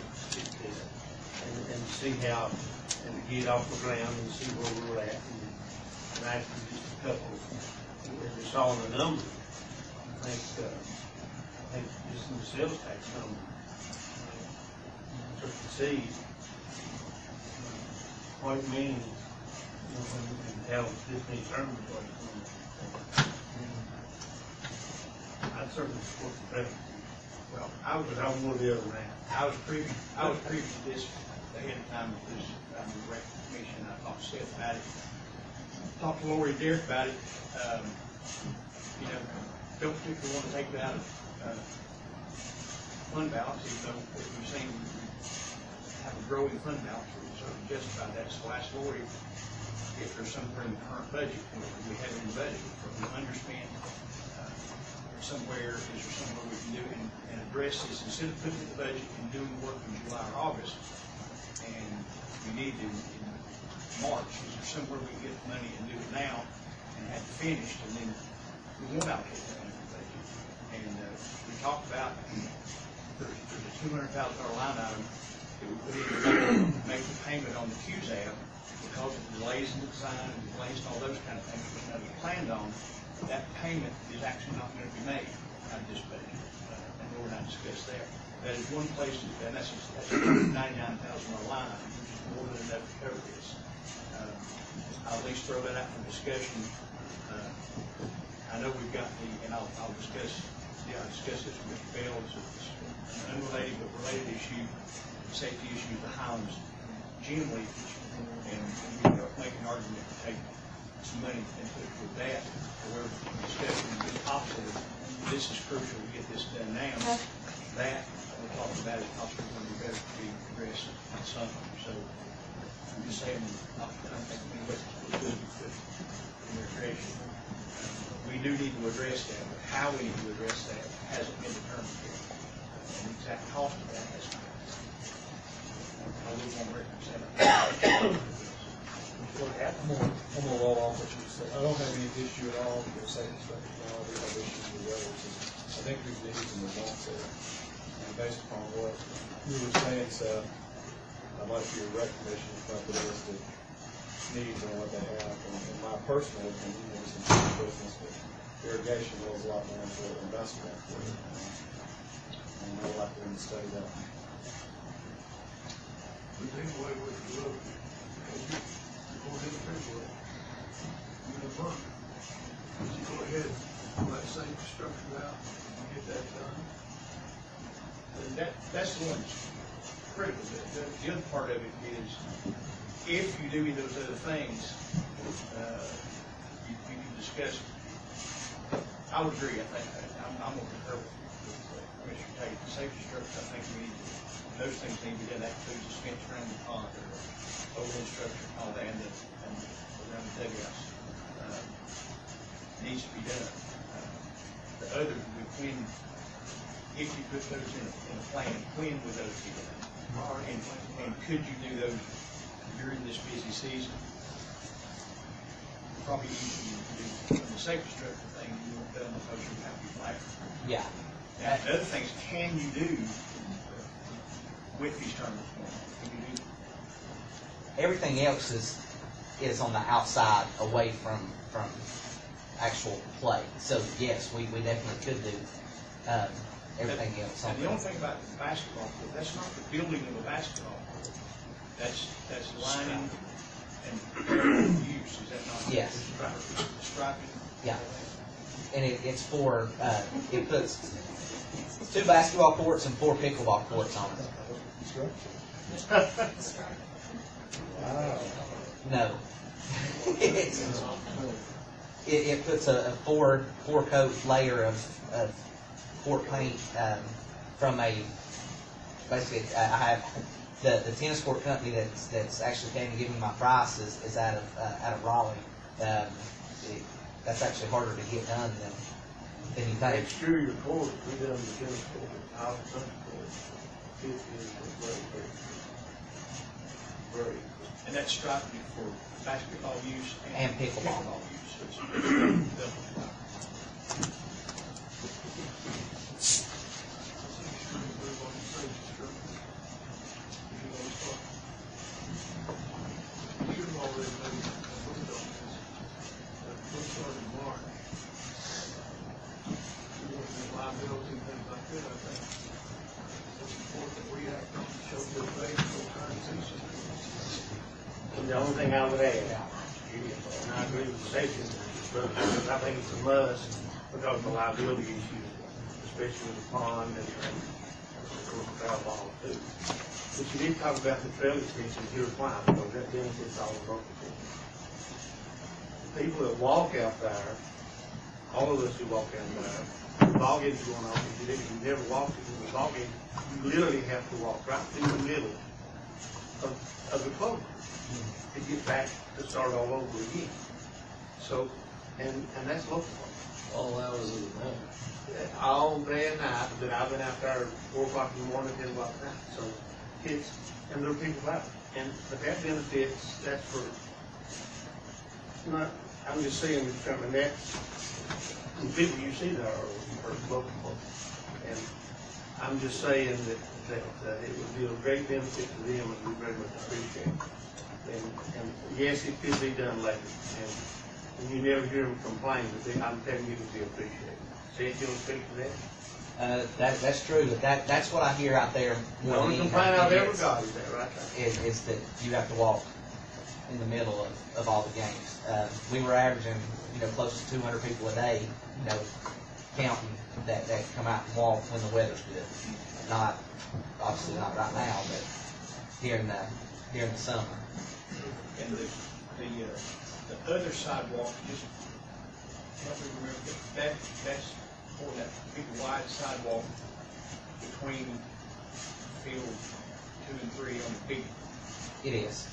and see how, and to get off the ground and see where we were at. And actually just a couple, as we saw in the numbers, I think just in the sales tax number, to see what it means, when we can tell this many terms what it's going to. I'd certainly support the president. well, I want to be other than that. I was privy to this ahead of time because I'm the rec commission. I talked to Seth about it. Talked to Lori and Derek about it. You know, don't particularly want to take it out of fund balance, even though we've seen we have a growing fund balance. We're certainly justified that. So I asked Lori if there's somewhere in the current budget, we have it in the budget, or we understand somewhere, is there somewhere we can do it and address this instead of putting it in the budget and doing work in July or August, and we need to in March, is there somewhere we can get the money and do it now and have it finished, and then we won't allocate that money in the budget. And we talked about there's a $200,000 line item that we put in to make the payment on the Q's app because of delays in the design and delays and all those kind of things which we planned on. That payment is actually not going to be made out of this budget, and we're not discussed there. That is one place, and that's a $99,000 line item, which is more than enough to cover this. I'll at least throw that out for discussion. I know we've got and I'll discuss this with Mr. Bell. It's an unrelated but related issue, safety issue, the Highlands gym leakage, and we are making an argument to take some money and put it with that. However, discussing the opposite of this is crucial to get this done now. That we're talking about is possibly going to be better to be addressed in summer. So I'm just saying, I don't think anybody's good in their creation. We do need to address that, but how we need to address that hasn't been determined yet. And the exact cost of that has not. I will want to represent it. I'm gonna roll off what you said. I don't have any issue at all with safety structures, I don't have issues with roads. I think we've needed some results there. And based upon what you were saying, Seth, I'd like your recognition of the list of needs and what they have. And my personal opinion is in the business, but irrigation was a lot more important than basketball court. And I'd like them to study that. But anyway, what you look, because you're going to the paperwork, you're in a bunch. You go ahead, pull that same structure out, and get that done. And that's the one that's critical. The other part of it is, if you do those other things, you can discuss. I would agree. I think I'm going to concur with Commissioner Tate. The safety structure, I think those things need to be done. That includes the fence around the pond, or overhead structure, and all that, and around the dugouts. Needs to be done. The others would when, if you put those in a plan, when would those be done? And could you do those during this busy season? Probably easier to do the safety structure thing, you won't done because you have to be flat. Yeah. Now, the other things, can you do with these tournaments? Can you do? Everything else is on the outside, away from actual play. So yes, we definitely could do everything else. And the only thing about the basketball court, that's not the building of a basketball court. That's lining and use. Is that not? Yes. Striping. Yeah. And it's for it puts 2 basketball courts and 4 pickleball courts on it. Wow. No. It puts a 4-coat layer of court paint from basically I have the tennis court company that's actually came to give me my price is out of Raleigh. That's actually harder to get done than you think. Exterior court, we done the tennis court, out of tennis court. It is great. And that's striping for basketball use And pickleball. use. So it's The only thing I would add, and I agree with the safety, but I think it's a must because of the liability issues, especially with the pond and of course the foul ball too. But you did talk about the trail extension, here's why, because that benefits all of our people. People that walk out there, all of us who walk out there, the ball game's going on, if you never walked into the ball game, you literally have to walk right through the middle of the club to get back to start all over again. So, and that's local. All hours of the night. All day and night, but I've been out there 4 o'clock in the morning, 10 o'clock at night. So kids, and there are people out there. But that benefits, that's for, not, I'm just saying, and that's, the people you see there are local folks. And I'm just saying that it would be a great benefit to them and we very much appreciate it. And yes, it could be done later. And you never hear them complain, but I'm telling you, it would be appreciated. Seth, you want to speak to that? That's true. But that's what I hear out there. The only complaint I've ever got is that right there. Is that you have to walk in the middle of all the games. We were averaging, close to 200 people a day, counting that come out and walk when the weather's good. Not, obviously not right now, but during the summer. And the other sidewalk, just help me remember, that's for that big wide sidewalk between field 2 and 3 on the big. It is.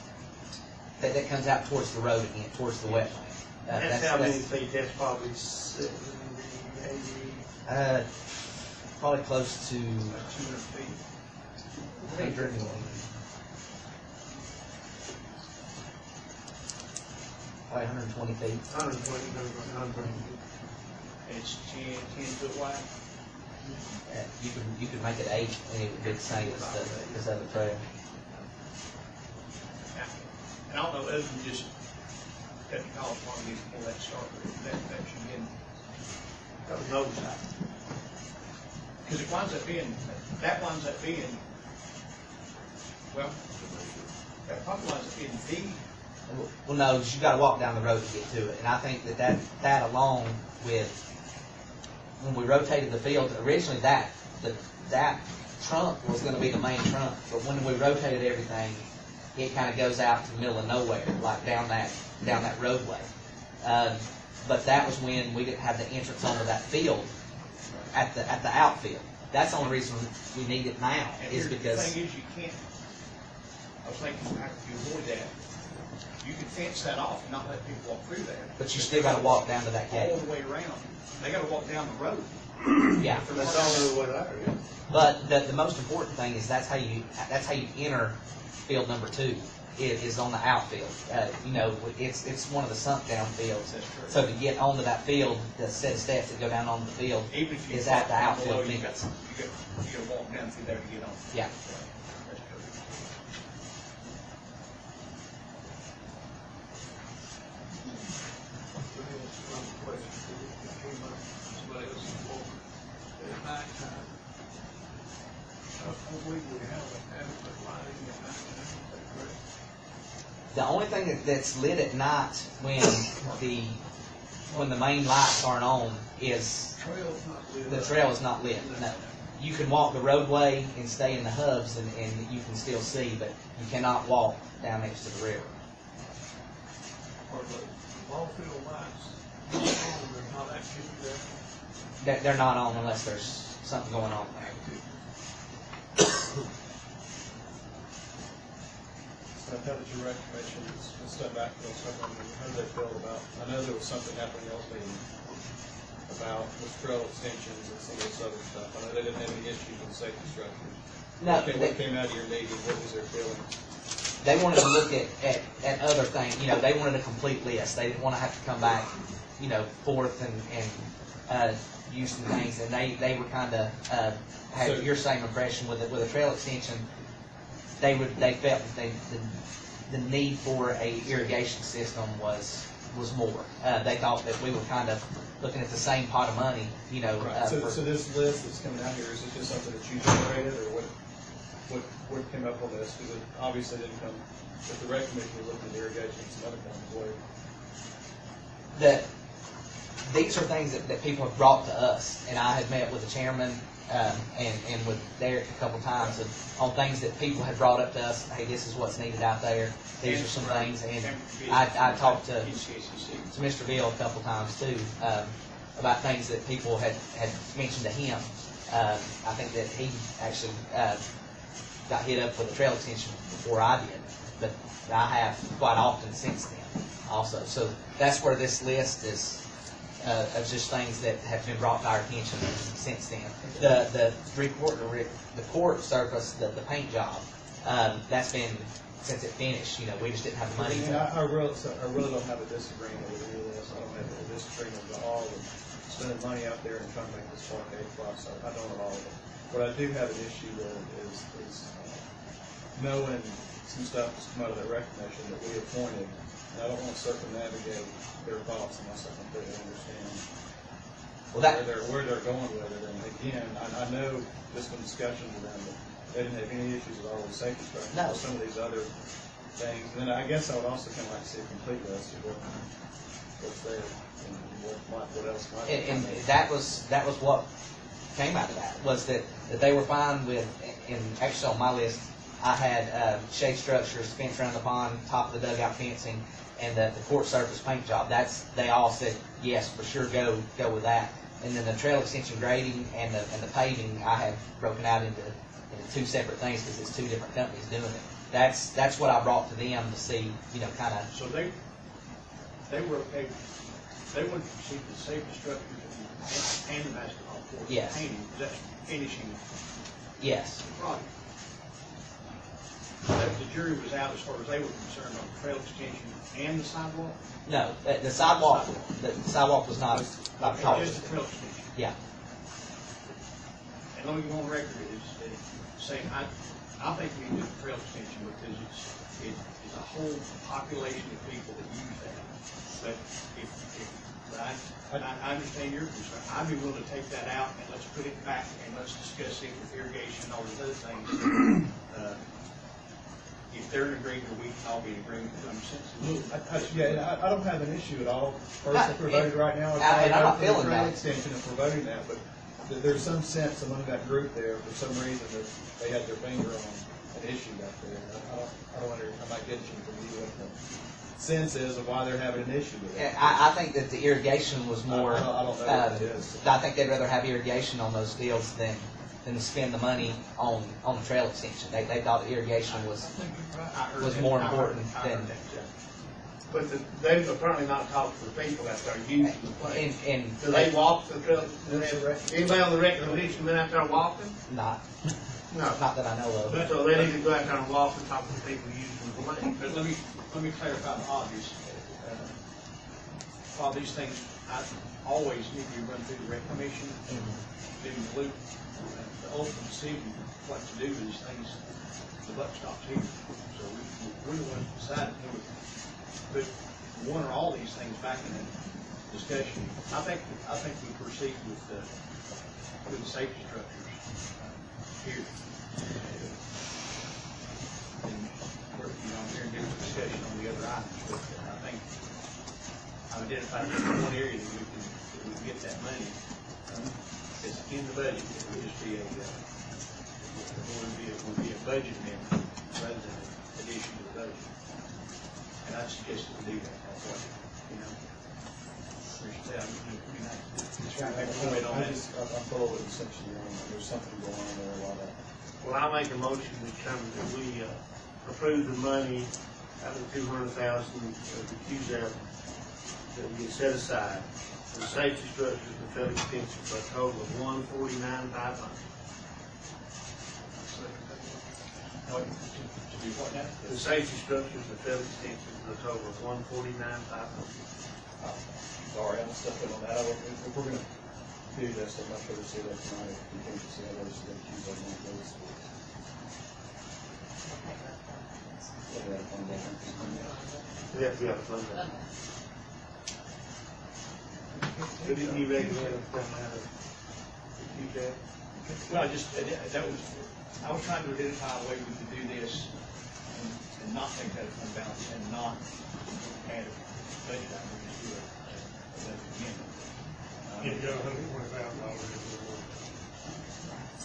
That comes out towards the road again, towards the wetland. That's how many feet? That's probably 70, 80. Probably close to 200 feet. 100. Probably 120 feet. 120, 120. And it's 10 foot wide. You could make it 8 and it would be the same as the other trail. And I don't know, other than just cutting college farm before that started, that should be in, That was oversight. because it winds up being, well, that probably winds up being the, Well, no, you gotta walk down the road to get to it, and I think that along with, when we rotated the field, originally that trunk was gonna be the main trunk, but when we rotated everything, it kinda goes out to the middle of nowhere, like down that roadway. But that was when we didn't have the entrance onto that field, at the outfield. That's the only reason we need it now, and is here's the because, thing is, you can't, I was thinking, how could you avoid that? You can fence that off and not let people walk through there. but you still gotta walk down to that gate. All the way around. They gotta walk down the road. Yeah. That's the only way there, yeah. But the most important thing is that's how you enter field number 2, is on the outfield. You know, it's one of the sunk down fields. That's true. So to get onto that field, the set of steps that go down onto the field Even if you is at the park down below, outfield you limits. gotta walk down through there to get on. Yeah. That's true. Somebody else is walking at nighttime. I believe we have adequate lighting at nighttime, is that correct? The only thing that's lit at night when the main lights aren't on is Trail's not lit the up. trail is not lit. No. You can walk the roadway and stay in the hubs and you can still see, but you cannot walk down next to the river. Or the ball field lights, they're not active there. They're not on unless there's something going on there. So I thought that your recommendation, let's step back for a second, how do they feel about, I know there was something happening in y'all's meeting about the trail extensions and some of this other stuff. I know they didn't have any issues with safety structures. No, What came out of your meeting, what was their feeling? they wanted to look at other things, you know, they wanted a complete list. They didn't want to have to come back, you know, forth and use some things, and they were kind of, had So- your same impression with a trail extension. They felt that the need for a irrigation system was more. They thought that we were kind of looking at the same pot of money, you know. Right, so this list that's coming out here, is it just something that you generated, or what came up on this? Because it obviously didn't come, if the rec committee was looking at irrigation and some other things, that these are things that people have brought to us, and I had met with the chairman and with Derek a couple times on things that people had brought up to us. Hey, this is what's needed out there. These are some things, and I talked to Mr. Bill a couple times too about things that people had mentioned to him. I think that he actually got hit up with a trail extension before I did, but I have quite often since then also. So that's where this list is. Of just things that have been brought to our attention since then. The court surface, the paint job, that's been since it finished. You know, we just didn't have the money. And I really don't have a disagreement with any of this. I don't have a disagreement at all with spending money out there and trying to make this park A+. I don't at all. What I do have an issue with is knowing some stuff that's come out of that recognition that we appointed. And I don't want to circumnavigate their thoughts unless I completely understand where they're going with it. And again, I know just from discussions with them that they didn't have any issues with all the safety structures. No. Some of these other things. And then I guess I would also kind of like to see a complete list of what's there and what else might be. And that was what came out of that, was that they were fine with, and actually on my list, I had shade structures, fence around the pond, top of the dugout fencing, and the court surface paint job. They all said, yes, for sure, go with that. And then the trail extension grading and the paving, I have broken out into two separate things because it's two different companies doing it. That's what I brought to them to see, you know, kind of. So they were okay, they wanted to see the safety structures and the basketball court. Yes. Painting, that's finishing Yes. the project. The jury was out as far as they were concerned on the trail extension and the sidewalk? No, the sidewalk was not Just the trail extension. Yeah. going on record as saying, I think we need to do a trail extension because it's a whole population of people that use that. But if I understand your concern, I'd be willing to take that out and let's put it back and let's discuss it with irrigation and all those other things. If they're in agreement, we can all be in agreement with them sense. Yeah, I don't have an issue at all. First, if we're voting right now, And I'm not feeling trail that. extension if we're voting that, but there's some sense among that group there, for some reason, that they had their finger on an issue back there. I'm not getting you from you what the sense is of why they're having an issue with it. I think that the irrigation was more, I don't know what it is. I think they'd rather have irrigation on those fields than to spend the money on the trail extension. They thought the irrigation was more important than. But they've apparently not talked to the people that are using the place. And Do they walk the trail? Anybody on the recreation been out there walking? not No. that I know of. So they need to go out there and walk and talk to the people using the place. But let me clarify the obvious. All these things, I always need to run through the rec commission and get in the loop. The ultimate decision, what to do with these things, the buck stops here. So we're the ones who decide to put one or all these things back in the discussion. I think we proceed with the safety structures here. And we're, I'm here and get a discussion on the other items, but I think I've identified one area that we can get that money. It's in the budget. It would just be would be a budget amendment rather than an addition to the budget. And I suggest that we do that. That's what, I'm forward in section one. There's something going on there a lot of. Well, I'll make a motion to determine that we approve the money out of the 200,000 of the QZEP that we set aside for the safety structures and field extension for a total of $149,500. To do what now? The safety structures and field extension for a total of $149,500. Sorry, I'm stuck in on that. If we're gonna do this, I'm not sure to see that tonight. If you can't see others, they choose on one of those. We have to be able to fund that. But didn't you recommend it come out of the QZEP? Well, I was trying to identify a way we could do this and not take that fund balance and not add a budget item, we just do a budget amendment. If you got $120,000.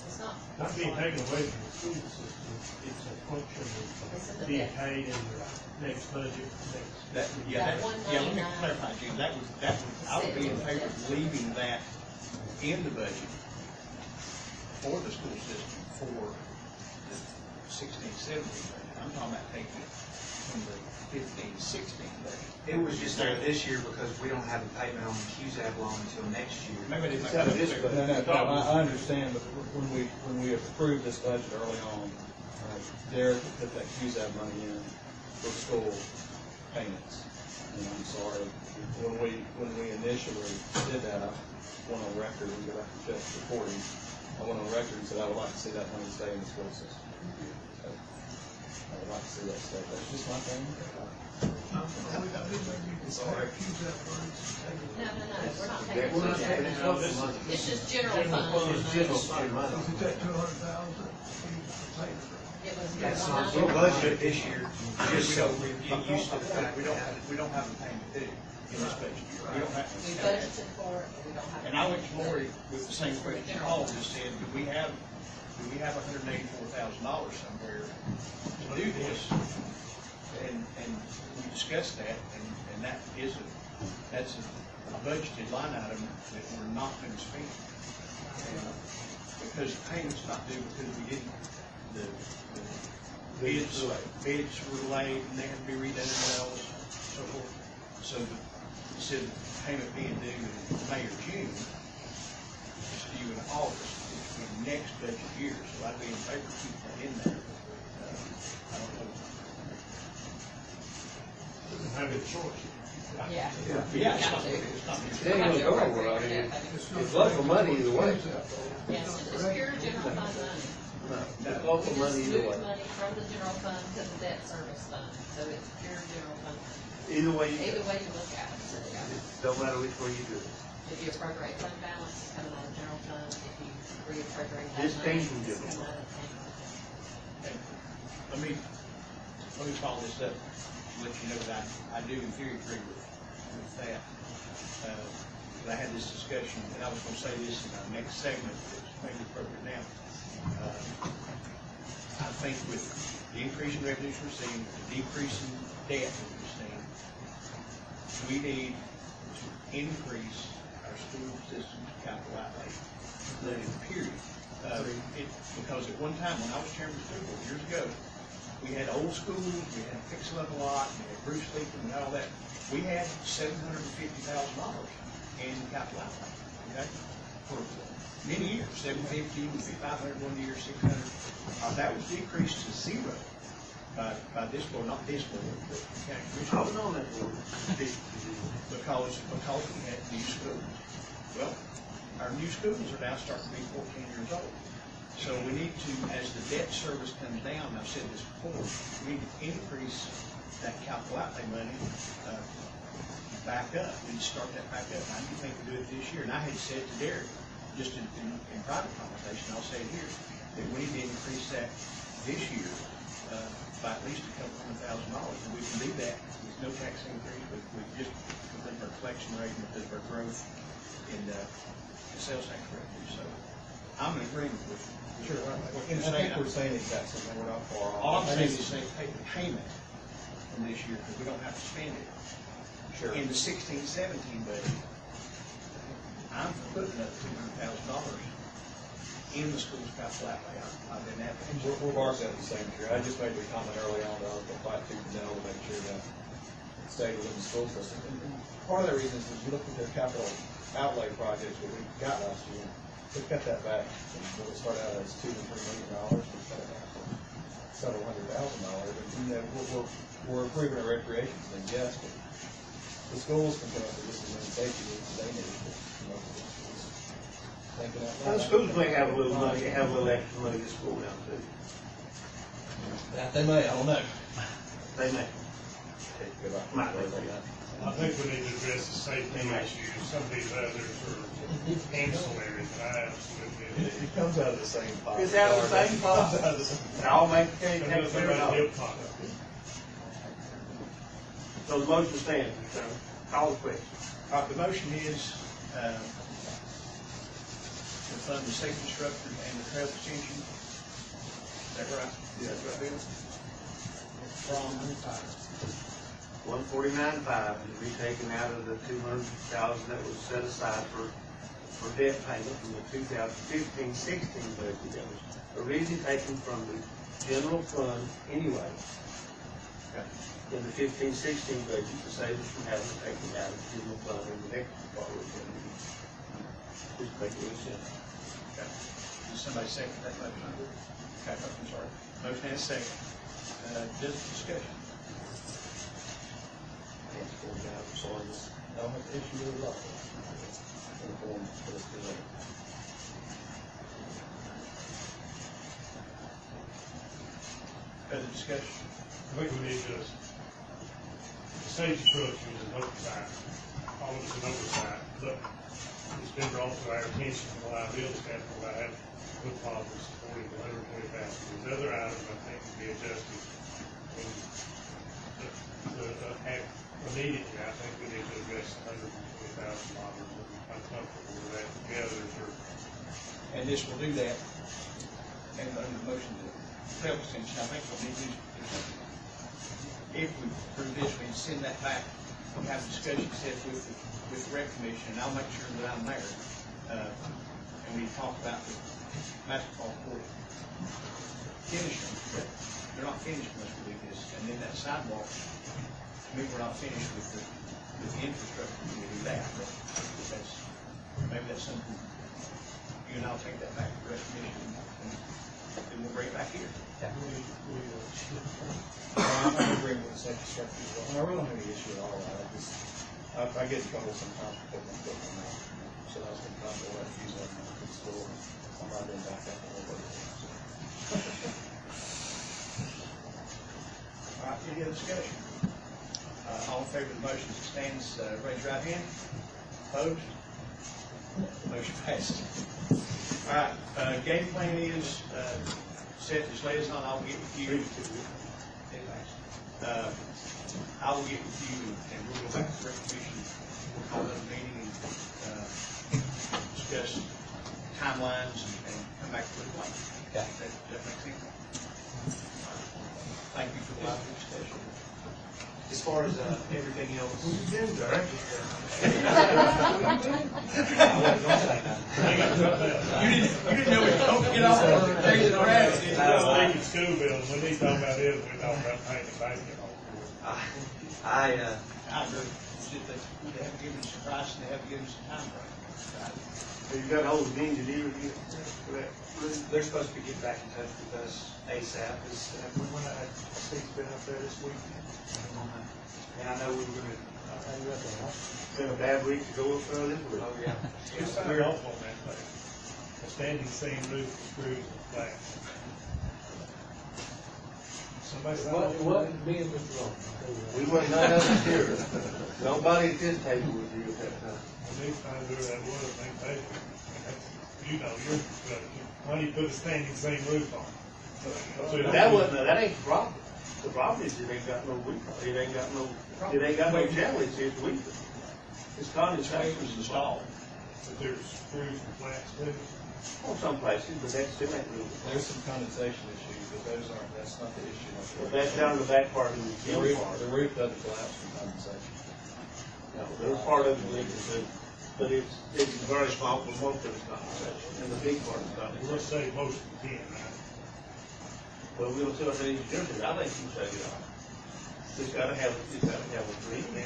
It's not. Not being taken away from the school system, it's a function of being paid in the next budget, Let me clarify, Jim, I would be in favor of leaving that in the budget for the school system for the 16-17 budget. I'm talking about taking it from the 15-16 budget. It was just there this year because we don't have a payment on the QZAB loan until next year. Maybe I didn't make Except that this clear. No, I understand, but when we approved this budget early on, Derek put that QZAB money in for school payments. And I'm sorry, when we initially did that, I went on record, we go back and check the recording. I went on record and said I would like to see that money stay in the school system. So, I would like to see that stay. That's just my thing. Sorry. No, we're not taking We're not it. taking it money. It's just general fund. It's general fund money. Is it that 200,000? It was Yes, $199,000. we'll budget this year, just so we Get used to the fact, we don't have a payment due in this budget year. We don't have. We budgeted for it, but we don't have. And I went to Lori with the same question Paul just said, do we have $184,000 somewhere to do this? And we discussed that, and that's a budgeted line item that we're not going to spend. And because the payment's not due because we didn't, the bids were delayed and they had to be redone and so forth. So instead of payment being due in May or June, it's due in August, it's in next budget year, so I'd be in favor of keeping that in there. I don't know. have a choice. Yeah. Yeah, it's not, it's not. It ain't gonna go over, I mean, it's local money either way. Yes, it's pure general local We just money either moved way. money from the general fund to the debt service fund, so it's pure general fund. Either way you go. Either way you look at it, so, yeah. Don't matter which way you do it. If you appropriate fund balance, it's coming out of general fund, if you reappropriate that This money, came from it's general coming fund. out of general fund. Okay. Let me follow this up, to let you know that I do in theory agree with that. But I had this discussion, and I was gonna say this in our next segment, it's maybe appropriate now. I think with the increase in revenues we're seeing, the decrease in debt that we're seeing, we need to increase our school system capital outlay, period. Because at one time, when I was chairman of the school board years ago, we had old schools, we had fix-it-up a lot, we had Bruce Leakin and all that. We had $750,000 in capital outlay, okay? For many years, 750, 500 one year, 600. That was decreased to zero by this board, not this board, but the county commission. I was on that board. Because we had new schools. Well, our new schools are now starting to be 14 years old. So we need to, as the debt service comes down, I've said this before, we need to increase that capital outlay money back up. We need to start that back up. I do think we do it this year. And I had said to Derek, just in private conversation, I'll say it here, that we need to increase that this year by at least $200,000. And we can do that with no tax increase, but we just because of our collection rate and because of our growth in the sales tax revenue. So I'm in agreement with you. Sure, and I think we're saying the exact same thing, we're not far off. All I'm saying is they take the payment from this year because we don't have to spend it. Sure. In the 16-17 budget, I'm putting up $200,000 in the school's capital outlay. I've been advocating. We're barking at the same tree. I just made the comment early on that I was going to fight tooth and nail to make sure that it stayed within the school system. And part of the reason is you look at the capital outlay projects that we got last year, we cut that back from what it started out as $2 to $3 million. We cut it back to several $100,000. And you know, we're improving our recreation thing, yes, but the schools can come up with just as many safety needs as they need. You know, thinking out loud. Well, the schools may have a little money, have a little extra money to school now too. They may, I don't know. They may. Might be. I think we need to address the safety issues. Some of these others are ancillary, but I absolutely. It comes out of the same pot. It's out of the same pot. It comes out of the same pot. And I'll make the county Another tax thing payment about off. hip hop. So the motion stands, Mr. Chairman. Call the question. The motion is to fund the safety instructor and the trail extension. Is that right? Yes. That's right, Bill? From 149.5 to be taken out of the $200,000 that was set aside for debt payment from the 2015-16 budget that was originally taken from the general fund anyway. In the 15-16 budget to save us from having to take it out of the general fund in the next part of the just make any sense. Okay. Does somebody second that motion? Okay, I'm sorry. Motion and a second. Just discussion. So I just, I don't have to issue with it. Further discussion? I think we need to, the safety structure is an oversight, all of it's an oversight, but it's been brought to our attention from the liability standpoint about having football was supporting the 120,000. There's other items I think can be adjusted. And immediately, I think we need to address the $120,000. I'm comfortable with that. The others are. And this will do that. And under the motion to trail extension, I think we'll need to do something. If we approve this, we can send that back and have a discussion set with the rec commission, and I'll make sure that I'm there. And we talk about the basketball court finishing. They're not finished unless we do this. And then that sidewalk, to me, we're not finished with the infrastructure when we do that. But maybe that's something, you and I'll take that back to the rec commission, and then we'll bring it back here. I'm in agreement with the safety structure as well. And I really don't have any issue at all. I get in trouble sometimes for putting my foot in my mouth. So I was going to come to use that to the school. I'm not going back up a little bit. discussion? All in favor of the motion as it stands, raise your right hand. Opposed? Motion passes. All right, game plan is, Seth, just let us know, I will get with you. I will get with you and we'll go back to the commission. We'll call another meeting and, discuss timelines and come back to the plan. Okay. That makes sense? Thank you for the lively discussion. As far as everything else. You didn't know it, don't get off or raise it around. Speaking of school buildings, when they talk about this, we talk about painting basketball. I agree. They have to give them some price and they have to give them some time frame. So you got hold of the engineer yet for that? They're supposed to be getting back in touch with us ASAP. When Steve's been up there this week. And I know we were gonna, It's been a bad week to go up there this week. oh, yeah. Who signed off on that thing? A standing seam roof with screws and flat. Somebody signed off on that? Me and Mr. Long. We wasn't none of us here. Nobody at this table was here at that time. Well, next time whoever that was, they paid it. You know, why do you put a standing seam roof on? That ain't the problem. The problem is it ain't got no weak, it ain't got no challenge, it's weak. It's condensation is installed. But there's screws and flats too. Well, some places, but that still ain't real. There's some condensation issues, but that's not the issue. But that's down to the back part of the The gym roof, part. the roof doesn't collapse from condensation. No, there's part of it leaking too, but it's very small, but most of it's condensation, and the big part is We're gonna condensation. say most of the 10, right? Well, we'll see what the engineer says, I think you say it all. It's gotta have a green plan.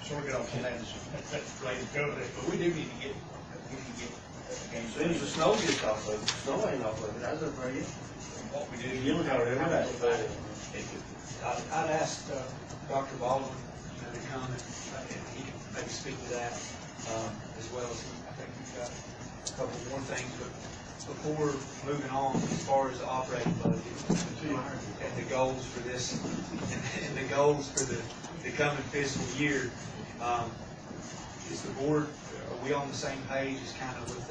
Sure get on plans, ready to go there, but we do need to get As soon as the snow gets off of it, the snow ain't off of it, that's up there yet. what we do. You know how everybody about it. I'd asked Dr. Baldwin to come and he can maybe speak to that, as well as, I think we've got a couple more things, but before moving on, as far as the operating budget and the goals for this, and the goals for the coming fiscal year, is the board, are we on the same page as kind of with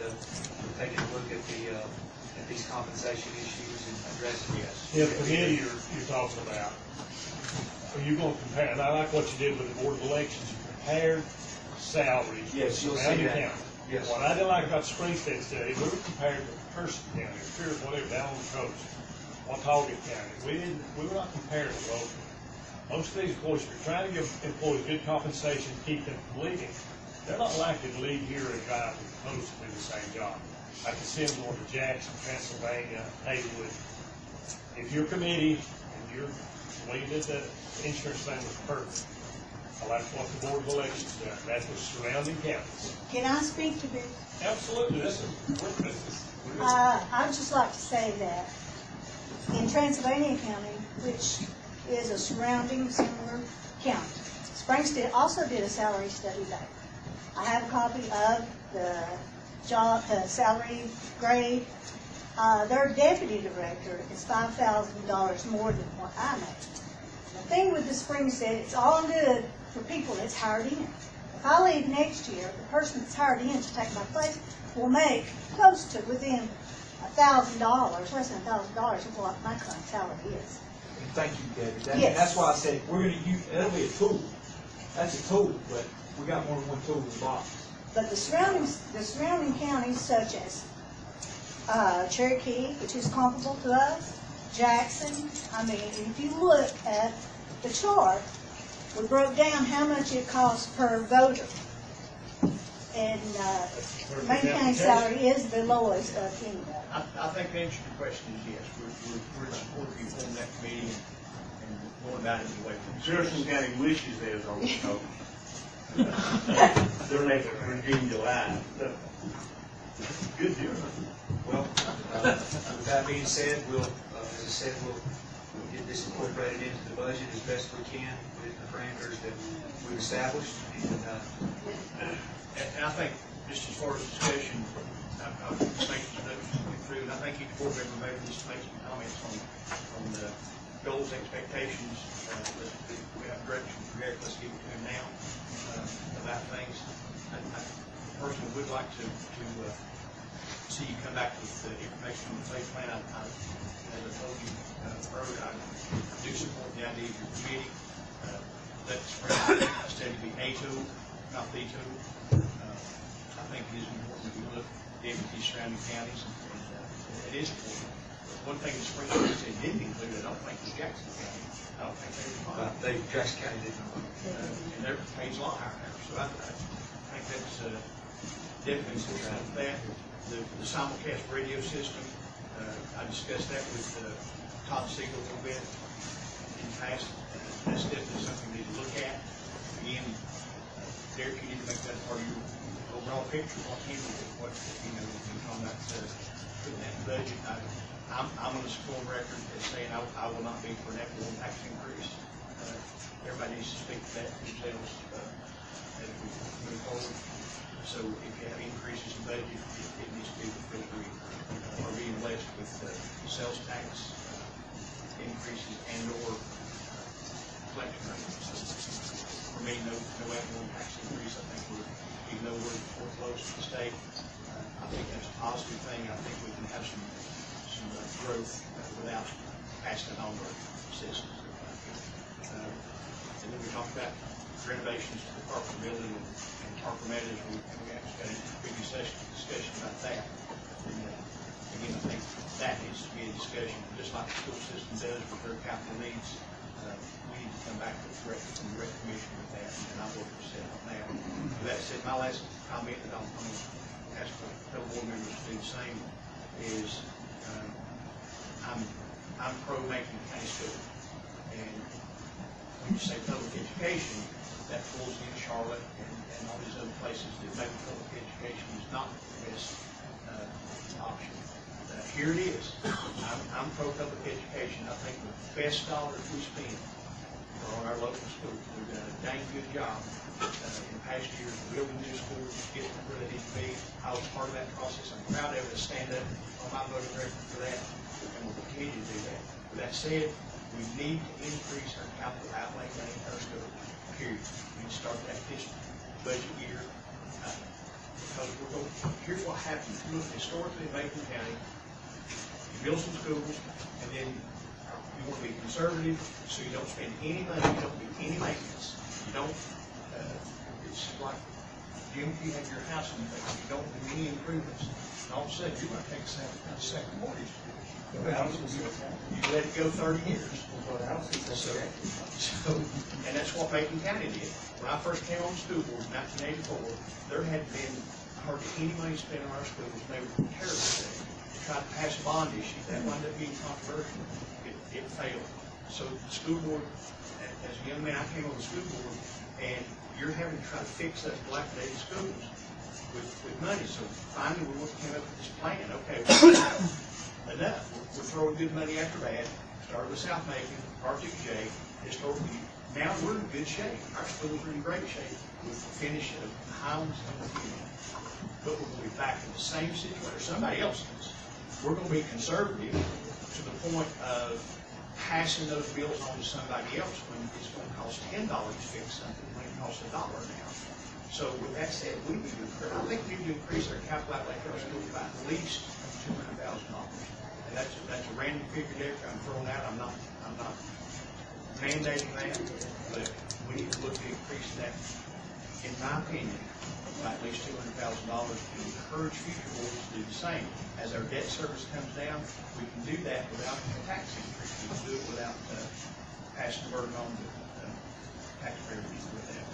taking a look at these compensation issues and addressing this? Yeah, the committee you're talking about, are you gonna compare, and I like what you did with the Board of Elections, you compared salaries. Yes, you'll see surrounding that. counties. Yes. What I didn't like about the Springstead study, we were compared to Person County, or Pierce, whatever, down on the coast, Watauga County. We were not comparing locally. Most of these employees, if you're trying to give employees good compensation, keep them from leaving, they're not likely to leave here and drive to the coast to do the same job. I can send them over to Jackson, Pennsylvania, Haywood. If your committee and the way you did the insurance thing was perfect, I like what the Board of Elections done. That was surrounding counties. Can I speak to this? Absolutely, this is. I'd just like to say that in Transylvania County, which is a surrounding similar county, Springstead also did a salary study there. I have a copy of the salary grade. Their deputy director is $5,000 more than what I make. The thing with the Springstead, it's all good for people that's hired in. If I leave next year, the person that's hired in to take my place will make close to within $1,000, less than $1,000 of what my current salary is. Thank you, Debbie. Yes. That's why I said, we're gonna use, that'll be a tool. That's a tool, but we got more than one tool in the box. But the surrounding counties such as Cherokee, which is comparable to us, Jackson, I mean, if you look at the chart, we broke down how much it costs per voter. And Macon County salary is the lowest of any of them. I think the answer to the question is yes, we're in support of you forming that committee and going about it the way we Jefferson County wishes they was on the coast. They're making Virginia July. Good deal. Well, with that being said, we'll, as I said, we'll get this incorporated into the budget as best we can with the parameters that we've established. And I think, just as far as discussion, I'll make some notes going through, and I think each board member maybe just make some comments on the goals, expectations, we have direction for Eric, let's give it to him now, about things. I personally would like to see you come back with information on the phase plan. As I told you earlier, I do support the idea of your committee. Let the spring study be a tool, not the tool. I think it is important that we look at the surrounding counties, and it is important. One thing the spring study said didn't include, I don't think, was Jackson County. I don't think they were fine. Jackson County didn't. And their pay's a lot higher now, so I think that's definitely something like that. The simulcast radio system, I discussed that with Todd Siegel a little bit in the past. That's definitely something we need to look at. Again, Derek, you need to make that part of your overall picture. What can we do? What, we're talking about putting that in the budget. I'm on the school record as saying I will not be for an equitable tax increase. Everybody needs to speak to that themselves as we move forward. So if you have increases in budget, it needs to be because we are being blessed with sales tax increases and/or collection rates. So for me, no equitable tax increase. I think even though we're foreclosed to the state, I think that's a positive thing. I think we can have some growth without passing it on to our citizens. And then we talked about renovations to the Parker building and Parker Meadows. We actually had a previous discussion about that. And again, I think that needs to be a discussion, just like the school system does with their capital needs. We need to come back to the direct commission with that, and I'll work to set up now. With that said, my last comment that I'm going to ask for fellow board members to do the same is I'm pro Macon County School, and when you say public education, that pulls in Charlotte and all these other places that maybe public education is not the best option. Here it is. I'm pro public education. I think the best dollars we spend are on our local schools. We've done a dang good job in past years building new schools, getting them where they need to be. I was part of that process. I'm proud of it to stand up on my voting record for that, and we'll continue to do that. With that said, we need to increase our capital outlay money in our schools, period. We need to start that this budget year, because here's what happens. Look, historically in Macon County, you build some schools, and then you want to be conservative, so you don't spend any money, you don't do any maintenance. You don't, it's like, Jim, if you have your house and you don't do any improvements, and all of a sudden, you're going to take a second mortgage. You let it go 30 years. So, and that's what Macon County did. When I first came on the school board in 1984, there had been hardly any money spent on our schools. They were terrible things. They tried to pass a bond issue. That wound up being controversial. It failed. So the school board, as a young man, I came on the school board, and you're having to try to fix those dilapidated schools with money. So finally, we came up with this plan. Okay, enough. We're throwing good money after bad. Started with South Macon, Arctic J, historically. Now we're in good shape. Our schools are in great shape with the finish of Highlands and the Union. But we're going to be back in the same situation. Somebody else is. We're going to be conservative to the point of passing those bills on to somebody else when it's going to cost $10 to fix something when it costs $1 now. So with that said, I think we need to increase our capital outlay for our schools by at least $200,000. And that's a random figure there I'm throwing out. I'm not mandating that, but we need to look at increasing that, in my opinion, by at least $200,000 to encourage future boards to do the same. As our debt service comes down, we can do that without a tax increase. We can do it without passing the burden on the taxpayers with that.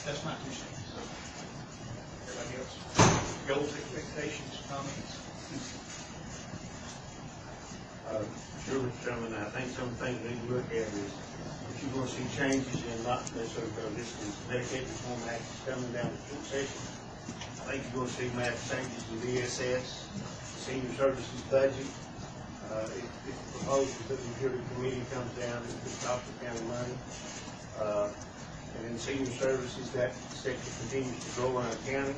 That's my 2 cents. So, everybody else? Goals, expectations, comments? Sure, Mr. Chairman, I think some things we need to look at is if you're going to see changes in not necessarily because this is Medicaid Reform Act is coming down to session. I think you're going to see massive changes to the ESS, senior services budget. If the proposal that the Security Committee comes down, it could cost the county money. And then senior services, that sector continues to grow in our county.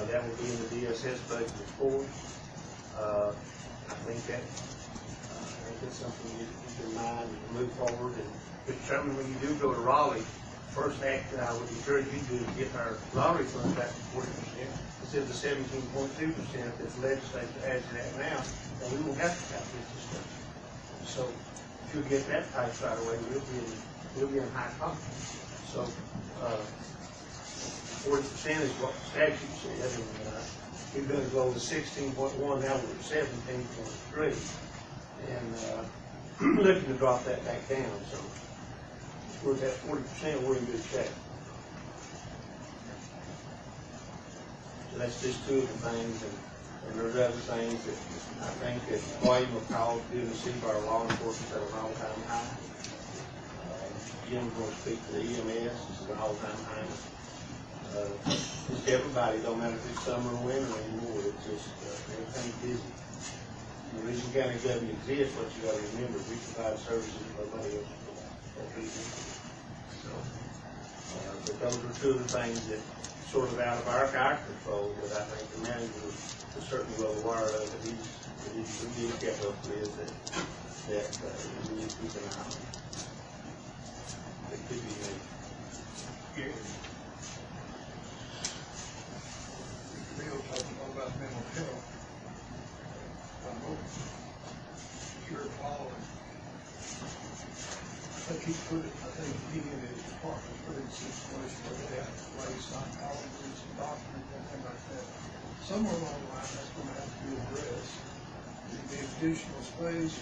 That will be in the DSS budget, of course. I think that's something you keep in mind and move forward and determine when you do go to Raleigh. First act that I would encourage you to do is get our lottery funds back to 40% instead of the 17.2% that the legislature adds to that now, and we won't have to have this discussion. So if you get that type right away, we'll be in high pocket. So 40% is what the statute said, and we've been as low as 16.1, now we're at 17.3, and looking to drop that back down. So if we're at 40%, we're in good shape. So that's just two of the things, and there's other things that I think that volume of calls due to receive our law enforcement at an all-time high. Jim's going to speak to the EMS, this is an all-time high. Just everybody, don't matter if it's summer or winter anymore, it's just, everything's busy. The reason county government exists, what you gotta remember, we provide services that nobody else provides. So, but those are two of the things that sort of out of our control that I think the manager was certainly well aware of, that we did kept up with, that we need to keep an eye on. It could be made. Bill talking about mental health. I'm sure following. I think he and his department put in a situation where they have to place psychologists and doctors and things like that. Somewhere along the line, that's going to have to be addressed. The additional space,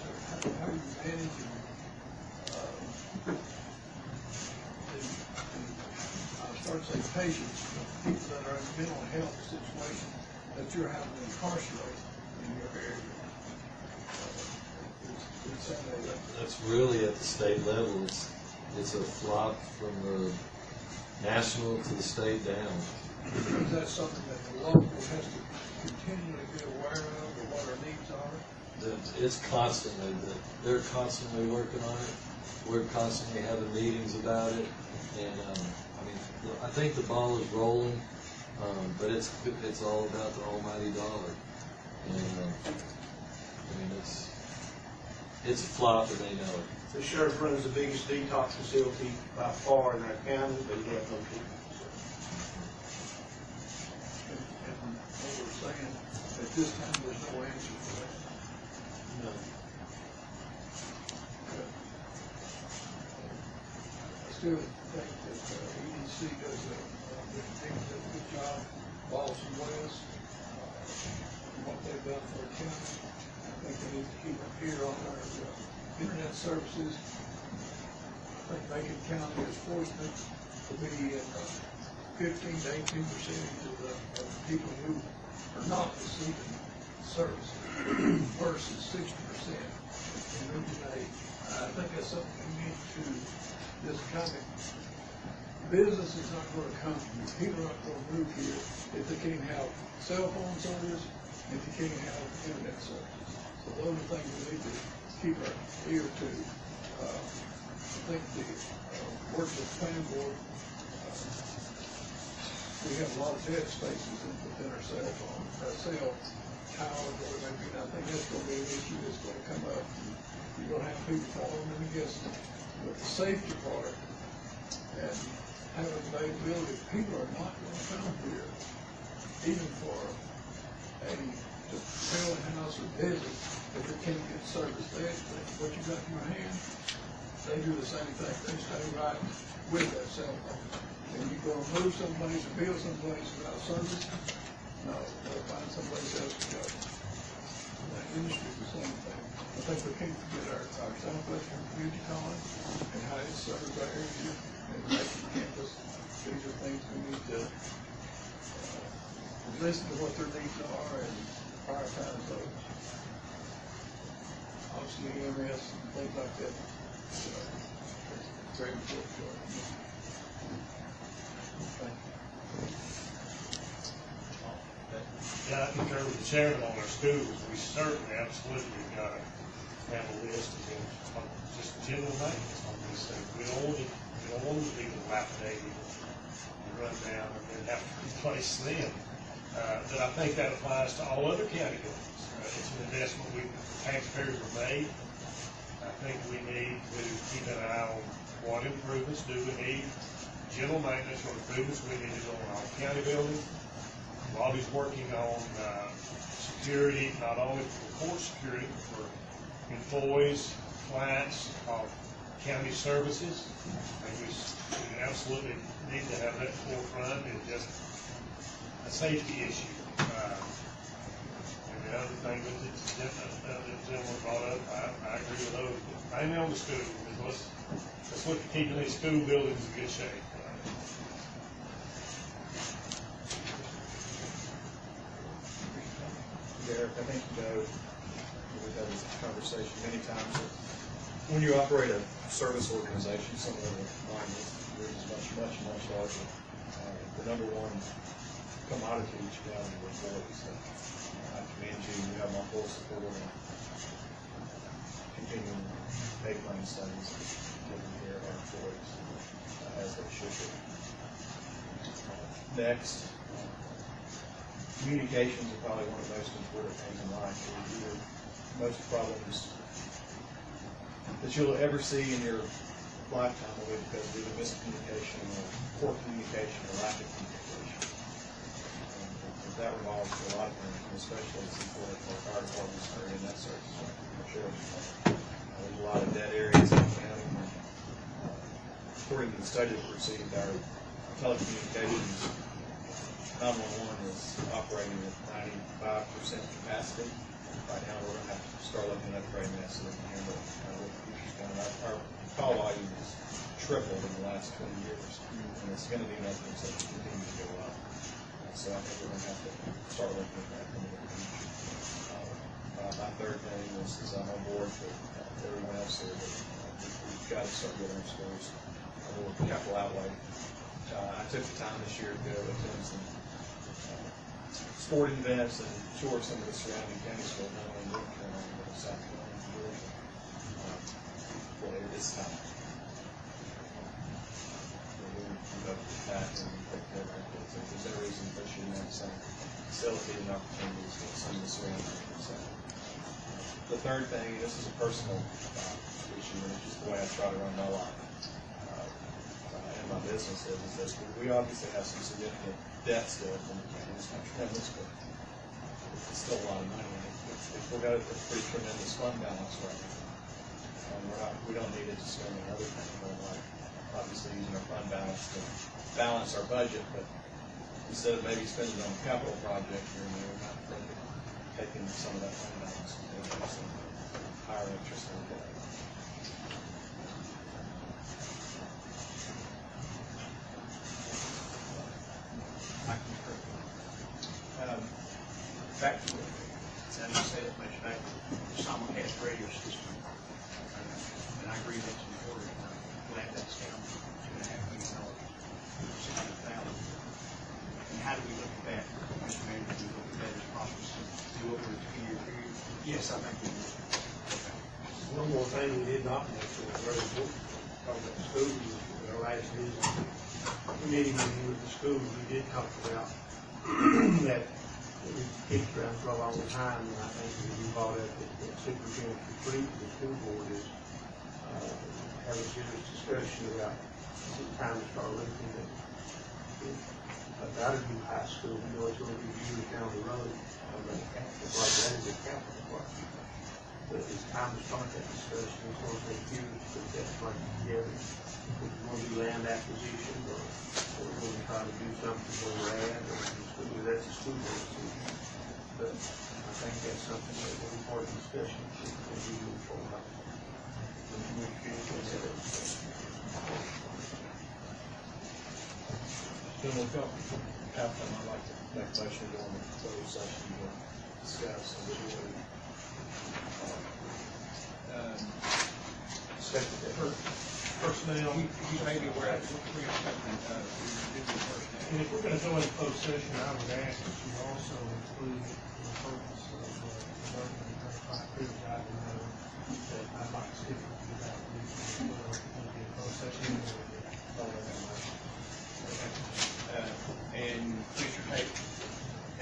how you manage it. I start to say patients, people that are in mental health situation that you're having to incarcerate in your area. That's really at the state level. It's a flop from the national to the state down. Is that something that the local has to continually be aware of, or what our needs are? It's constantly, they're constantly working on it. We're constantly having meetings about it, and I think the ball is rolling, but it's all about the almighty dollar. And it's a flop, and they know it. The sheriff runs the biggest detox facility by far in our county, but he has no people. And what we're saying, at this time, there's no answer for that. No. I still think that EDC does a good job, Boston West, what they've done for the county. I think they need to keep up here on our internet services. I think Macon County is fortunate to be in 15 to 18% of the people who are not receiving services versus 60% in Region 8. I think that's something we need to, this kind of business is not going to come from you. People are not going to move here if they can't have cell phone service, if they can't have internet service. So those are things we need to keep our ear to. I think the work with the planning board, we have a lot of dead spaces within our cell towers, or maybe, I think that's going to be an issue that's going to come up. You're going to have people falling in against it. But the safety part and having availability, people are not going to come here, even for a trailer house or visit, if they can't get service. What you got in your hand, they do the same thing. They stay right with that cell phone. And you go and move someplace or build someplace without service, no, they'll find someplace else to go. The industry is the same thing. I think we can't forget our Southwestern Community College and how it serves our area and Macon campus. These are things we need to listen to what their needs are and prioritize those. Obviously EMS and things like that, it's very important to us. Yeah, I concur with the chairman on our schools. We certainly absolutely got to have a list of things, just general maintenance on these things. We don't want them to be dilapidated and run down and then have to replace them. that I think that applies to all other county buildings. It's an investment taxpayers have made. I think we need to keep an eye on what improvements do we need, general maintenance or improvements we need to do on all county buildings. Bobby's working on security, not only for court security, but for employees, clients of county services. I think we absolutely need to have that forefront. It's just a safety issue. And the other thing that the gentleman brought up, I agree with those, but mainly on the school. Let's look at keeping these school buildings in good shape. Derek, I think you know, we've had this conversation many times, that when you operate a service organization, similar to mine, is much larger. The number one commodity each county is employees. So, I commend you, you have my full support in continuing pay plan studies, taking care of our employees as they should be. Next, communications are probably one of the most important things in life. Most problems that you'll ever see in your lifetime will be because of either miscommunication or poor communication or lack of communication. That revolves to a lot of things, and especially it's important for our fire departments that are in that service. Our sheriff's department. There's a lot of dead areas in the county. According to the study that we received, our telecommunications 911 is operating at 95% capacity. Right now, we're going to have to start looking at upgrading that so we can handle what the future's coming up. Our call volume has tripled in the last 20 years, and it's going to be nothing except to continue to go up. So I think we're going to have to start looking at that in the future. My third thing is I'm on board with everyone else here, but we've got to start getting our schools a little capital outlay. I took the time this year to go attend some sporting events and tour some of the surrounding county schools, not only in North Carolina, but in South Carolina and Georgia, later this time. We'll up to that and take care of our kids. There's no reason they shouldn't have the same facility and opportunities with some of the surrounding areas. So, the third thing, this is a personal issue, and it's just the way I try to run my life and my business is that we obviously have some significant debt still from the county. It's not tremendous, but it's still a lot of money. We've got a pretty tremendous fund balance right now. We don't need it to spend on other things. We're like obviously using our fund balance to balance our budget, but instead of maybe spending it on a capital project here and there, we're not taking some of that fund balance and paying some higher interest on debt. Back to what Sandy said, much back to the simulcast radio system. And I agree that's important. I'm glad that's down to $2.5 million, $600,000. And how do we look at that, Mr. Mayor? Do we look at that as possible to do over a 2-year period? Yes, I think we do. Okay. One more thing we did not mention, very important, talking about schools, our last committee meeting with the schools, we did talk about that we've kicked around for a long time, and I think we brought up that Superintendent Creek, the school board, is having a serious discussion about the time to start looking at about a new high school. We know it's going to be years down the road, but that is a capital project. But it's time to start that discussion. It's going to take years to put that project together. If we're going to do land acquisition, or we're going to try to do something where we're at, or that's a school board decision. But I think that's something that will be part of the discussion as we move forward. Then we'll come after, I'd like to make a motion to go into closed session to discuss and review. Personnel, you may be aware of what we're expecting to do with personnel. And if we're gonna go into closed session, I would ask that you also include the purpose of the privilege item that I'd like to stick with you about in closed session. And Commissioner Tate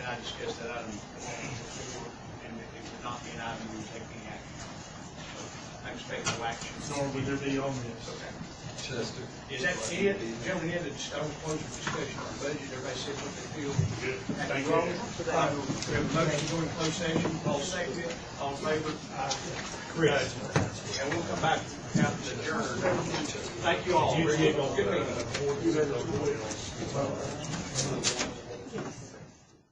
and I item, you take any action. So, I expect no action. Nor would there be on this. Okay. Chester. Is that it? Gentlemen, I was closing the discussion on budget, everybody said what they feel. Good. Thank Thank you. you. We have a motion to go in closed session, all second, all in favor? Chris. And we'll come back out to adjourn. Thank you all. Good meeting.